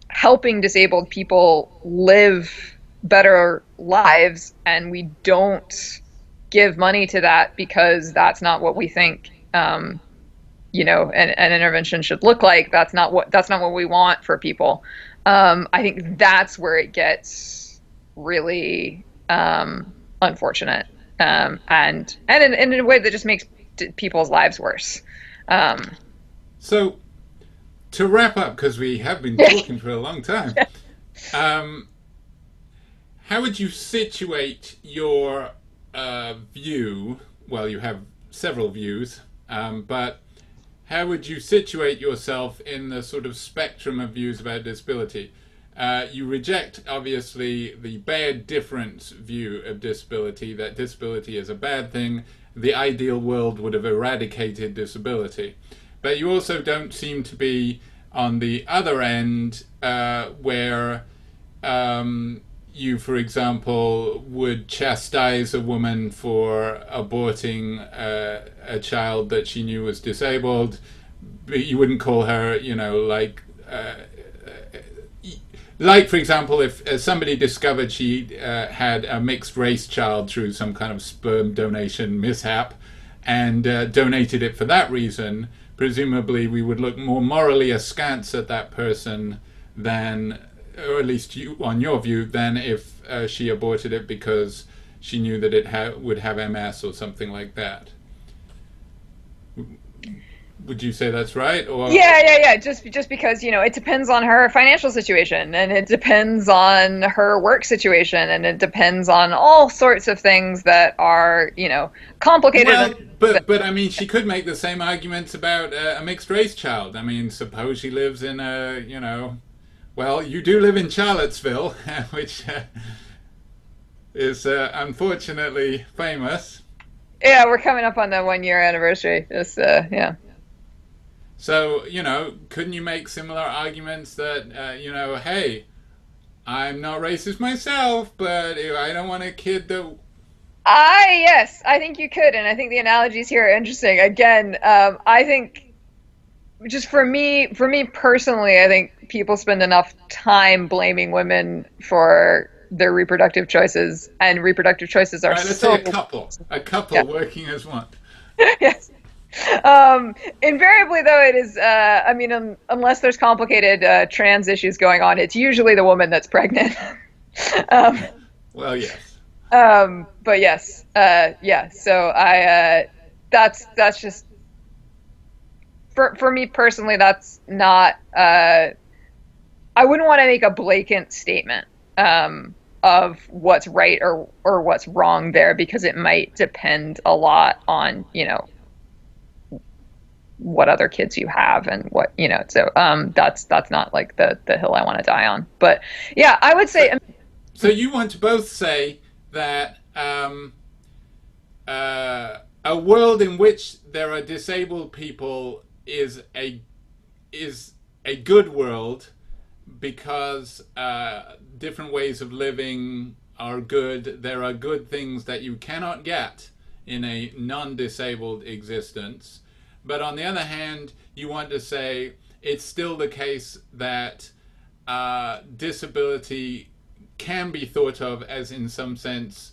helping disabled people live better lives, and we don't give money to that because that's not what we think an intervention should look like. That's not what we want for people. I think that's where it gets really unfortunate, and in a way that just makes people's lives worse. Um, So to wrap up, because we have been talking for a long time, um, how would you situate your view? Well, you have several views, but how would you situate yourself in the sort of spectrum of views about disability? You reject, obviously, the bad difference view of disability, that disability is a bad thing. The ideal world would have eradicated disability. But you also don't seem to be on the other end, where you, for example, would chastise a woman for aborting a child that she knew was disabled, but you wouldn't call her, like, for example, if somebody discovered she had a mixed race child through some kind of sperm donation mishap and donated it for that reason, presumably we would look more morally askance at that person than, or at least you, on your view, than if she aborted it because she knew that it would have MS or something like that. Would you say that's right? Or yeah. Just because it depends on her financial situation, and it depends on her work situation, and it depends on all sorts of things that are complicated. well, but I mean, she could make the same arguments about a mixed race child. I mean, suppose she lives in a well, you do live in Charlottesville, which is unfortunately famous. Yeah, we're coming up on the 1 year anniversary. Just yeah. So, couldn't you make similar arguments that, hey, I'm not racist myself, but I don't want a kid that. Yes, I think you could, and I think the analogies here are interesting. Again, I think just for me personally, I think people spend enough time blaming women for their reproductive choices, and reproductive choices All are right, let's say so a couple yeah. working as one. Yes. Invariably, though, it is. I mean, unless there's complicated trans issues going on, it's usually the woman that's pregnant. um, Well, yes. but yes, yeah. So that's just for me personally. That's not. I wouldn't want to make a blatant statement of what's right or what's wrong there, because it might depend a lot on what other kids you have and what so that's not like the hill I want to die on. But yeah, I would So, say so you want to both say that a world in which there are disabled people is a good world because different ways of living are good. There are good things that you cannot get in a non-disabled existence. But on the other hand, you want to say it's still the case that disability can be thought of as, in some sense,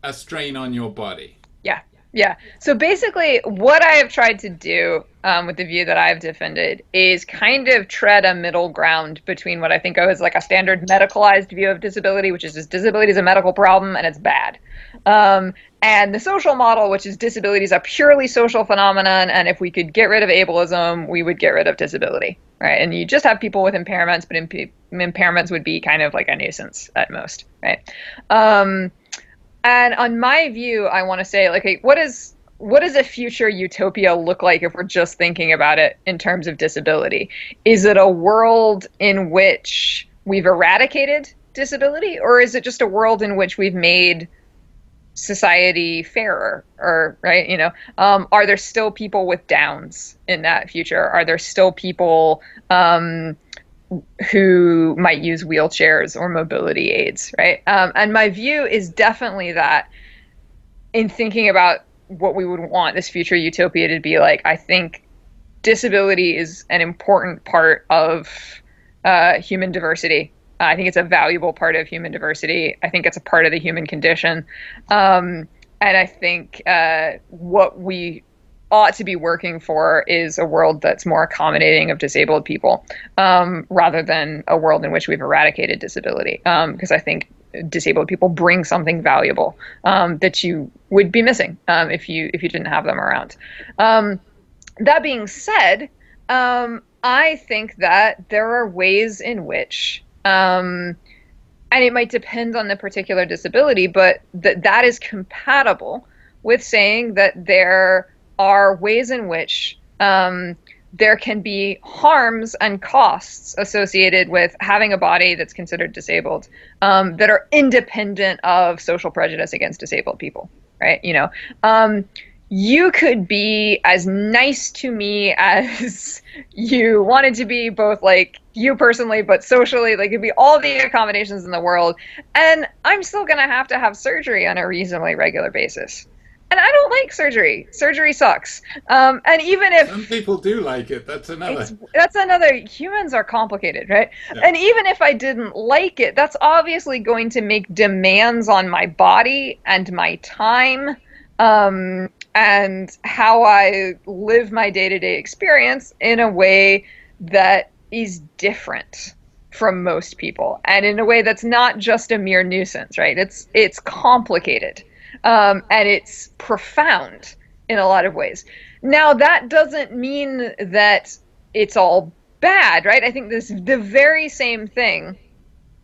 a strain on your body. Yeah. Yeah. So basically, what I have tried to do with the view that I've defended is kind of tread a middle ground between what I think of as like a standard medicalized view of disability, which is just disability is a medical problem and it's bad. And the social model, which is disability is a purely social phenomenon. And if we could get rid of ableism, we would get rid of disability. Right. And you just have people with impairments, but impairments would be kind of like a nuisance at most. Right. And on my view, I want to say, like, hey, what does a future utopia look like if we're just thinking about it in terms of disability? Is it a world in which we've eradicated disability, or is it just a world in which we've made society fairer? Or, right, are there still people with Downs in that future? Are there still people who might use wheelchairs or mobility aids, right? And my view is definitely that in thinking about what we would want this future utopia to be like, I think disability is an important part of human diversity. I think it's a valuable part of human diversity. I think it's a part of the human condition. And I think what we ought to be working for is a world that's more accommodating of disabled people, rather than a world in which we've eradicated disability. Because I think disabled people bring something valuable that you would be missing if you didn't have them around. That being said, I think that there are ways in which, and it might depend on the particular disability, but that is compatible with saying that there are ways in which there can be harms and costs associated with having a body that's considered disabled, that are independent of social prejudice against disabled people, right? You could be as nice to me as you wanted to be, both like you personally, but socially, like it'd be all the accommodations in the world, and I'm still going to have surgery on a reasonably regular basis. And I don't like surgery. Surgery sucks. And even if some people do like it, that's another. Humans are complicated, right? Yeah. And even if I didn't like it, that's obviously going to make demands on my body and my time, and how I live my day-to-day experience in a way that is different from most people, and in a way that's not just a mere nuisance, right? It's complicated. And it's profound in a lot of ways. Now, that doesn't mean that it's all bad, right? I think the very same thing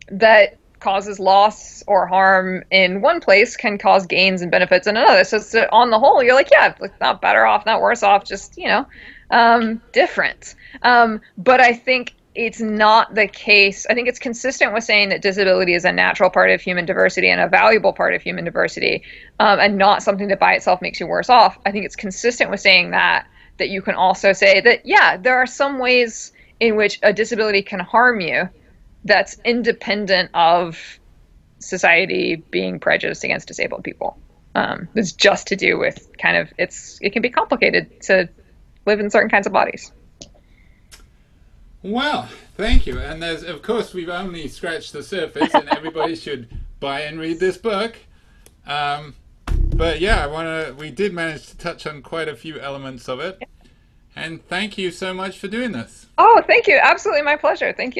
that causes loss or harm in one place can cause gains and benefits in another. So on the whole, you're like, yeah, not better off, not worse off, just, different. But I think it's not the case. I think it's consistent with saying that disability is a natural part of human diversity and a valuable part of human diversity, and not something that by itself makes you worse off. I think it's consistent with saying that you can also say that, yeah, there are some ways in which a disability can harm you that's independent of society being prejudiced against disabled people. It's just to do with kind of, it can be complicated to live in certain kinds of bodies. Well, thank you. And of course, we've only scratched the surface, and everybody should buy and read this book. But yeah, we did manage to touch on quite a few elements of it. And thank you so much for doing this. Oh, thank you. Absolutely my pleasure. Thank you.